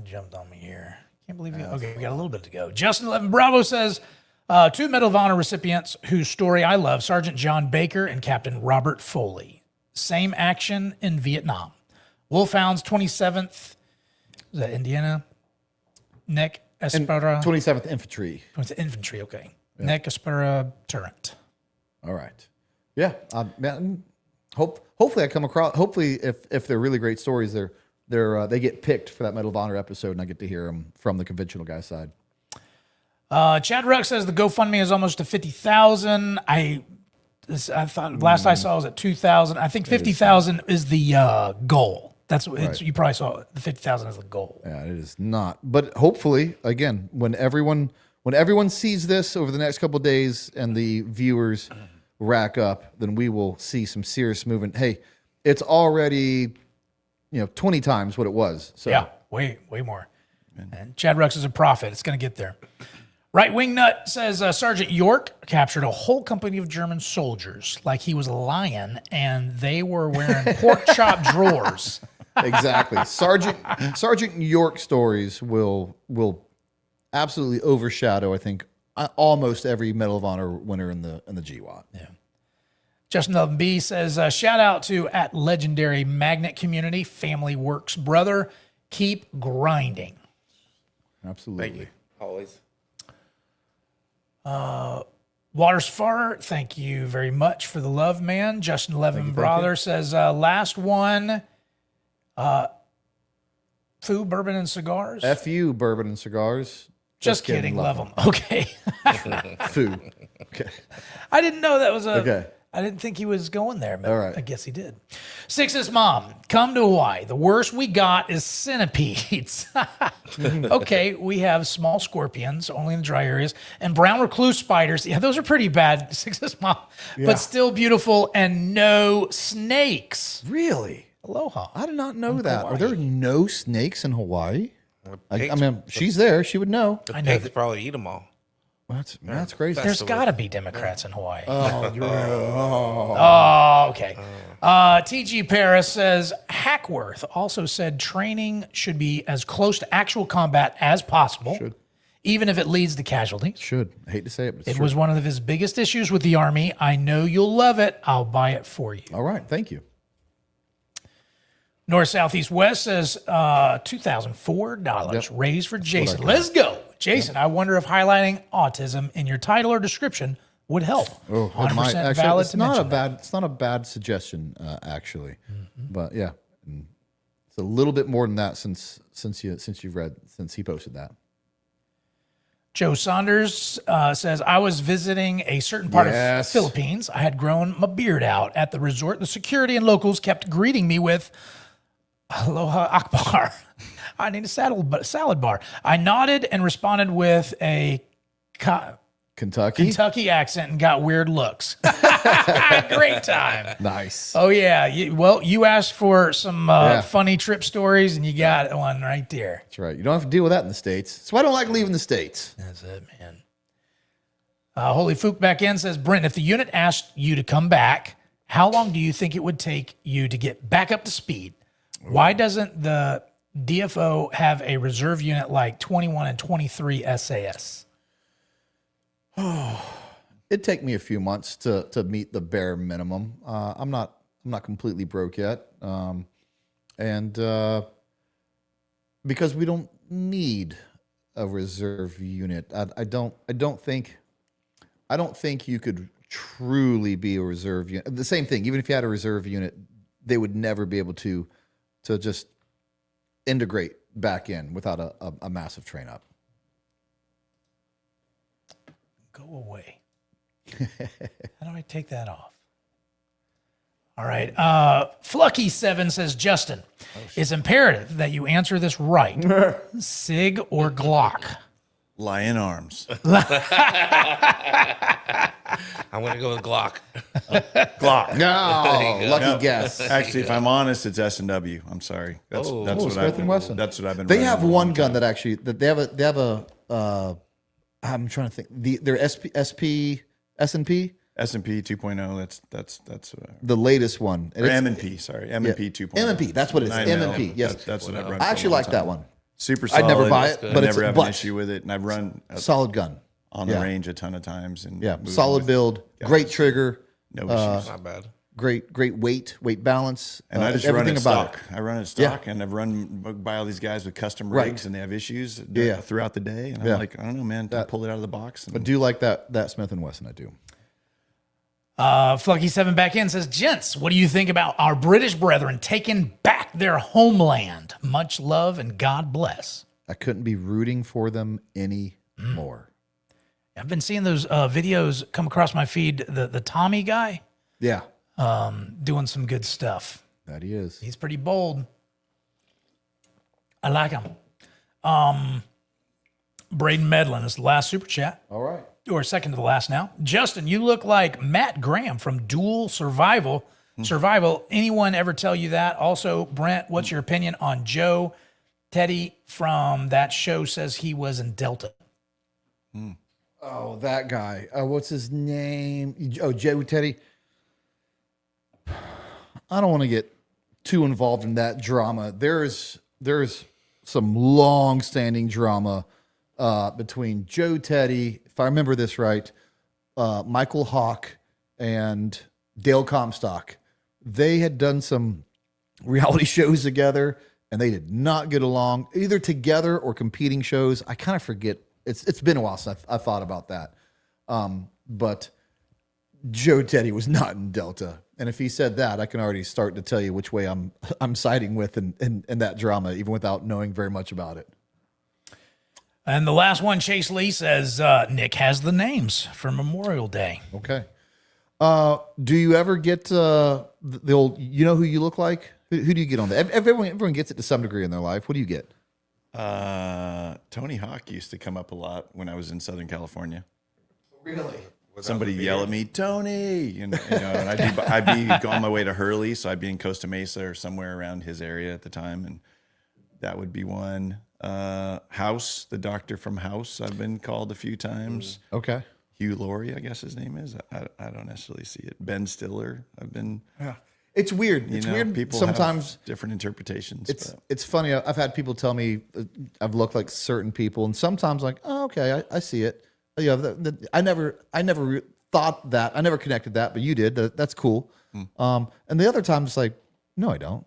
Jumped on me here. Can't believe you. Okay, we got a little bit to go. Justin 11 Bravo says, 2 Medal of Honor recipients whose story I love, Sergeant John Baker and Captain Robert Foley. Same action in Vietnam. Wolfhounds 27th, is that Indiana? Neck Espera. 27th Infantry. It's infantry, okay. Neck Espera turret. All right. Yeah. Man, hopefully I come across. Hopefully, if they're really great stories, they get picked for that Medal of Honor episode, and I get to hear them from the conventional guy side. Chad Ruck says the GoFundMe is almost to 50,000. I thought last I saw was at 2,000. I think 50,000 is the goal. That's what it's, you probably saw the 50,000 is the goal. Yeah, it is not. But hopefully, again, when everyone sees this over the next couple of days and the viewers rack up, then we will see some serious movement. Hey, it's already 20 times what it was. So yeah, way more. And Chad Rux is a prophet. It's going to get there. Right Wing Nut says Sergeant York captured a whole company of German soldiers like he was a lion, and they were wearing pork chop drawers. Exactly. Sergeant York stories will absolutely overshadow, I think, almost every Medal of Honor winner in the GWAT. Yeah. Justin Love B says, shout out to at legendary magnet community, family works, brother. Keep grinding. Absolutely. Thank you. Always. Waters Far, thank you very much for the love, man. Justin Levin brother says, last one, Foo, Bourbon, and Cigars. F-U, Bourbon and Cigars. Just kidding, love them. Okay. Foo. Okay. I didn't know that was a... Okay. I didn't think he was going there, but All right. I guess he did. Six's mom, come to Hawaii. The worst we got is centipedes. Okay, we have small scorpions, only in the dry areas, and brown recluse spiders. Yeah, those are pretty bad, Six's mom, but still beautiful, and no snakes. Really? Aloha. I did not know that. Hawaii. Are there no snakes in Hawaii? I mean, she's there. She would know. The pigs probably eat them all. That's crazy. There's got to be Democrats in Hawaii. Oh, okay. TG Paris says, Hackworth also said training should be as close to actual combat as possible, even if it leads to casualties. Should. I hate to say it, but it was one of his biggest issues with the Army. I know you'll love it. I'll buy it for you. All right. Thank you. North, South, East, West says $2,004 raised for Jason. Let's go. Jason, I wonder if highlighting autism in your title or description would help. 100% valid to mention that. It's not a bad suggestion, actually. But yeah, it's a little bit more than that since he posted that. Joe Saunders says, I was visiting a certain part of Philippines. I had grown my beard out. At the resort, the security and locals kept greeting me with, Aloha Akbar. I need a salad bar. I nodded and responded with a Kentucky accent and got weird looks. Great time. Nice. Oh, yeah. You asked for some funny trip stories, and you got one right there. That's right. You don't have to deal with that in the States. So I don't like leaving the States. That's it, man. Holy Fook back in says, Brent, if the unit asked you to come back, how long do you think it would take you to get back up to speed? Why doesn't the DFO have a reserve unit like 21 and 23 SAS? It'd take me a few months to meet the bare minimum. I'm not completely broke yet, and because we don't need a reserve unit. I don't think you could truly be a reserve unit. The same thing. Even if you had a reserve unit, they would never be able to just integrate back in without a massive train up. Go away. How do I take that off? All right. Flucky7 says, Justin, it's imperative that you answer this right. SIG or Glock? Lion arms. I'm going to go with Glock. Glock. No, lucky guess. Actually, if I'm honest, it's S&W. I'm sorry. That's Smith & Wesson. That's what I've been. They have one gun that actually they have a. I'm trying to think. Their S&P. S&P 2.0. That's the latest one. Or M&P. Sorry, M&P 2.0. M&P. That's what it is. M&P. Yes, that's what I've run. I actually like that one. Super solid. I'd never buy it, but never have an issue with it, and I've run a solid gun on the range a ton of times. And solid build, great trigger. No issues. Not bad. great weight balance, and I just everything run it about stock. I run it stock, and I've run by all these guys with custom rigs, and they have issues throughout the day. And I'm like, I don't know, man, pull it out of the box. I do like that Smith & Wesson. I do. Flucky7 back in says, gents, what do you think about our British brethren taking back their homeland? Much love and God bless. I couldn't be rooting for them any more. I've been seeing those videos come across my feed. The Tommy guy, doing some good stuff. That he is. He's pretty bold. I like him. Braden Medlin is the last super chat. All right. Or second to the last now. Justin, you look like Matt Graham from Dual Survival. Survival. Anyone ever tell you that? Also, Brent, what's your opinion on Joe? Teddy from that show says he was in Delta. Oh, that guy. What's his name? Oh, Joe Teddy. I don't want to get too involved in that drama. There's some long-standing drama between Joe Teddy, if I remember this right, Michael Hawk, and Dale Comstock. They had done some reality shows together, and they did not get along, either together or competing shows. I kind of forget. It's been a while since I thought about that. But Joe Teddy was not in Delta. And if he said that, I can already start to tell you which way I'm siding with in that drama, even without knowing very much about it. And the last one, Chase Lee says, Nick has the names for Memorial Day. Okay. Do you ever get the old, you know who you look like? Who do you get on that? Everyone gets it to some degree in their life. What do you get? Tony Hawk used to come up a lot when I was in Southern California. Really? Somebody yell at me, Tony, and I'd be on my way to Hurley, so I'd be in Costa Mesa or somewhere around his area at the time, and that would be one. House, the doctor from House, I've been called a few times. Okay. Hugh Laurie, I guess his name is. I don't necessarily see it. Ben Stiller, I've been. Yeah. It's weird. It's weird. People sometimes have different interpretations. It's funny. I've had people tell me I've looked like certain people, and sometimes like, oh, okay, I see it. Yeah, I never thought that. I never connected that, but you did. That's cool. And the other times, it's like, no, I don't.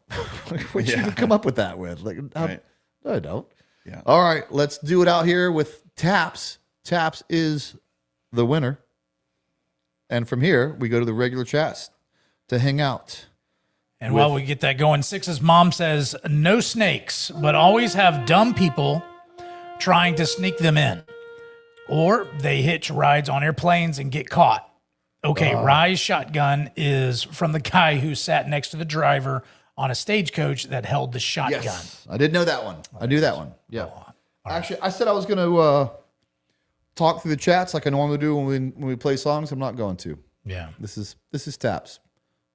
What'd you come up with that with? Like, no, I don't. Yeah. All right, let's do it out here with Taps. Taps is the winner. And from here, we go to the regular chats to hang out. And while we get that going, Six's mom says, no snakes, but always have dumb people trying to sneak them in. Or they hitch rides on airplanes and get caught. Okay, Rye's shotgun is from the guy who sat next to the driver on a stagecoach that held the shotgun. Yes, I did know that one. I knew that one. Yeah. Actually, I said I was going to talk through the chats like I normally do when we play songs. I'm not going to. Yeah. This is Taps.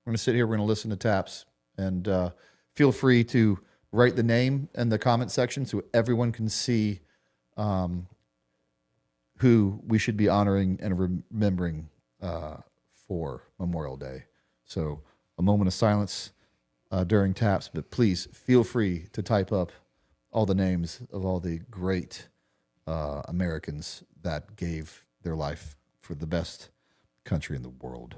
We're going to sit here. We're going to listen to Taps. And feel free to write the name in the comment section so everyone can see who we should be honoring and remembering for Memorial Day. So a moment of silence during Taps, but please feel free to type up all the names of all the great Americans that gave their life for the best country in the world.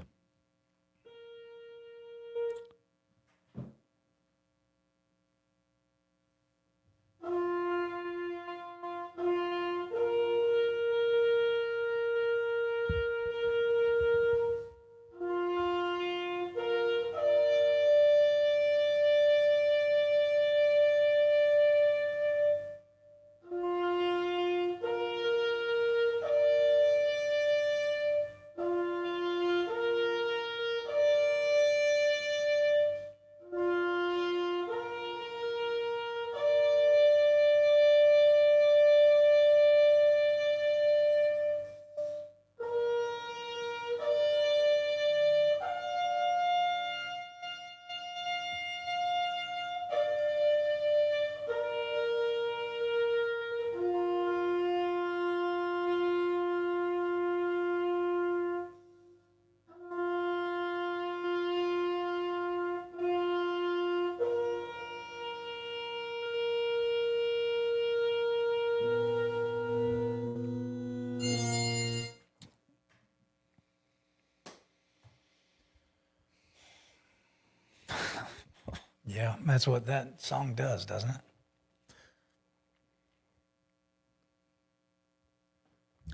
Yeah, that's what that song does, doesn't it?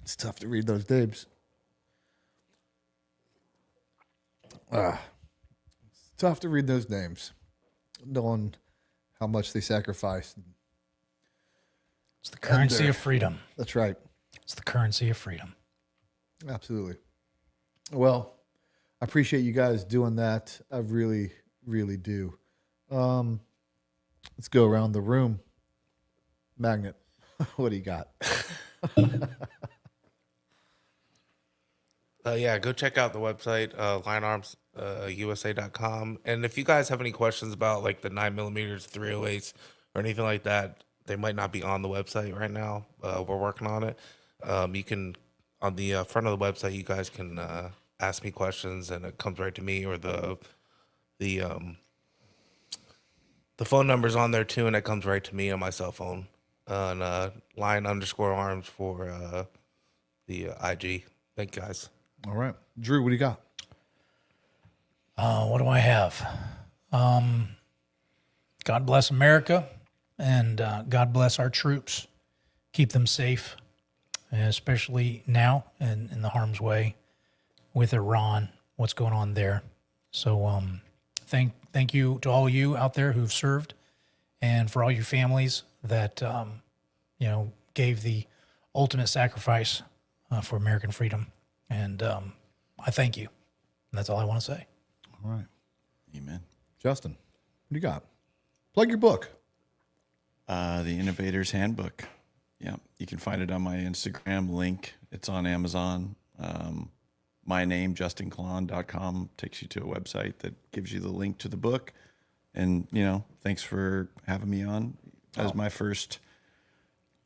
It's tough to read those names. It's tough to read those names, knowing how much they sacrificed. It's the currency of freedom. That's right. It's the currency of freedom. Absolutely. Well, I appreciate you guys doing that. I really, really do. Let's go around the room. Magnet, what do you got? Yeah, go check out the website, linearmsusa.com. And if you guys have any questions about like the 9mm 308s or anything like that, they might not be on the website right now. We're working on it. You can, on the front of the website, you guys can ask me questions, and it comes right to me, or the phone number's on there too, and it comes right to me on my cell phone. On line_arms for the IG. Thank you, guys. All right. Drew, what do you got? What do I have? God bless America, and God bless our troops. Keep them safe, especially now and in the harm's way with Iran, what's going on there. So thank you to all you out there who've served, and for all your families that gave the ultimate sacrifice for American freedom. And I thank you. And that's all I want to say. All right. Amen. Justin, what do you got? Plug your book. The Innovator's Handbook. Yeah, you can find it on my Instagram link. It's on Amazon. My name, JustinKlahn.com, takes you to a website that gives you the link to the book. And, thanks for having me on as my first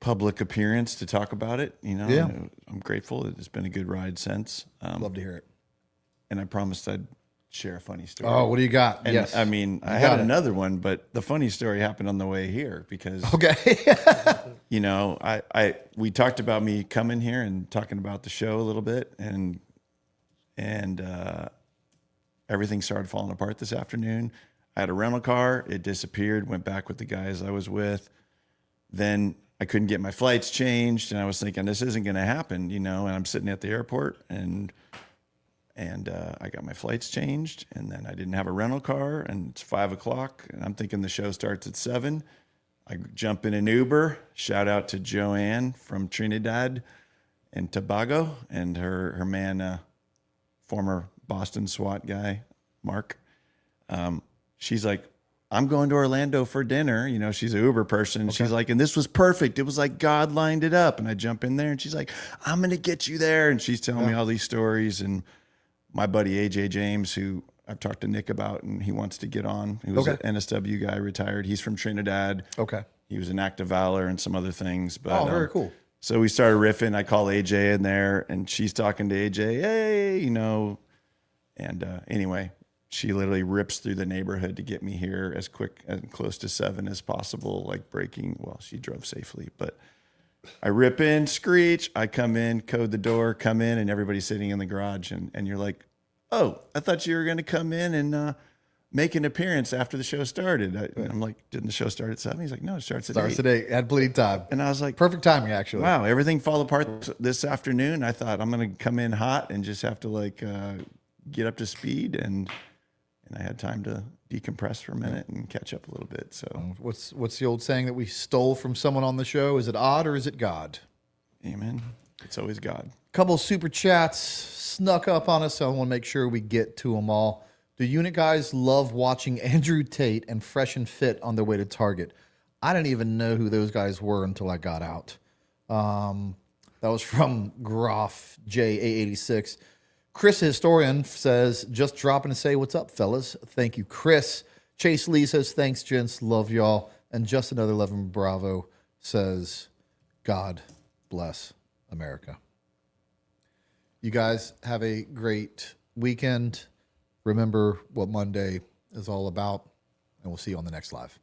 public appearance to talk about it. Yeah. I'm grateful. It's been a good ride since. Love to hear it. And I promised I'd share a funny story. Oh, what do you got? And, Yes. I mean, I had another one, but the funny story happened on the way here because, we talked about me coming here and talking about the show a little bit, and everything started falling apart this afternoon. I had a rental car. It disappeared, went back with the guys I was with. Then I couldn't get my flights changed, and I was thinking, this isn't going to happen, and I'm sitting at the airport, and I got my flights changed, and then I didn't have a rental car, and it's 5:00, and I'm thinking the show starts at 7. I jump in an Uber. Shout out to Joanne from Trinidad and Tobago, and her man, former Boston SWAT guy, Mark. She's like, I'm going to Orlando for dinner. She's an Uber person. Okay. She's like, and this was perfect. It was like God lined it up. And I jump in there, and she's like, I'm going to get you there. And she's telling me all these stories. And my buddy, AJ James, who I've talked to Nick about, and he wants to get on. He was an NSW guy, retired. He's from Trinidad. Okay. He was an act of valor and some other things. But, very cool. So we started riffing. I call AJ in there, and she's talking to AJ, hey, and anyway, she literally rips through the neighborhood to get me here as quick and close to 7 as possible, like braking. Well, she drove safely, but I rip in, screech. I come in, code the door, come in, and everybody's sitting in the garage. And you're like, oh, I thought you were going to come in and make an appearance after the show started. I'm like, didn't the show start at 7? He's like, no, it starts at 8. Starts at 8. Had plenty of time. And I was like, perfect timing, actually. Wow, everything fell apart this afternoon. I thought I'm going to come in hot and just have to get up to speed, and I had time to decompress for a minute and catch up a little bit. So what's the old saying that we stole from someone on the show? Is it odd or is it God? Amen. It's always God. Couple super chats snuck up on us, so I want to make sure we get to them all. Do unit guys love watching Andrew Tate and Fresh and Fit on their way to Target? I didn't even know who those guys were until I got out. That was from Groff J886. Chris Historian says, just dropping to say what's up, fellas. Thank you, Chris. Chase Lee says, thanks, gents. Love y'all. And just another 11 Bravo says, God bless America. You guys have a great weekend. Remember what Monday is all about, and we'll see you on the next live.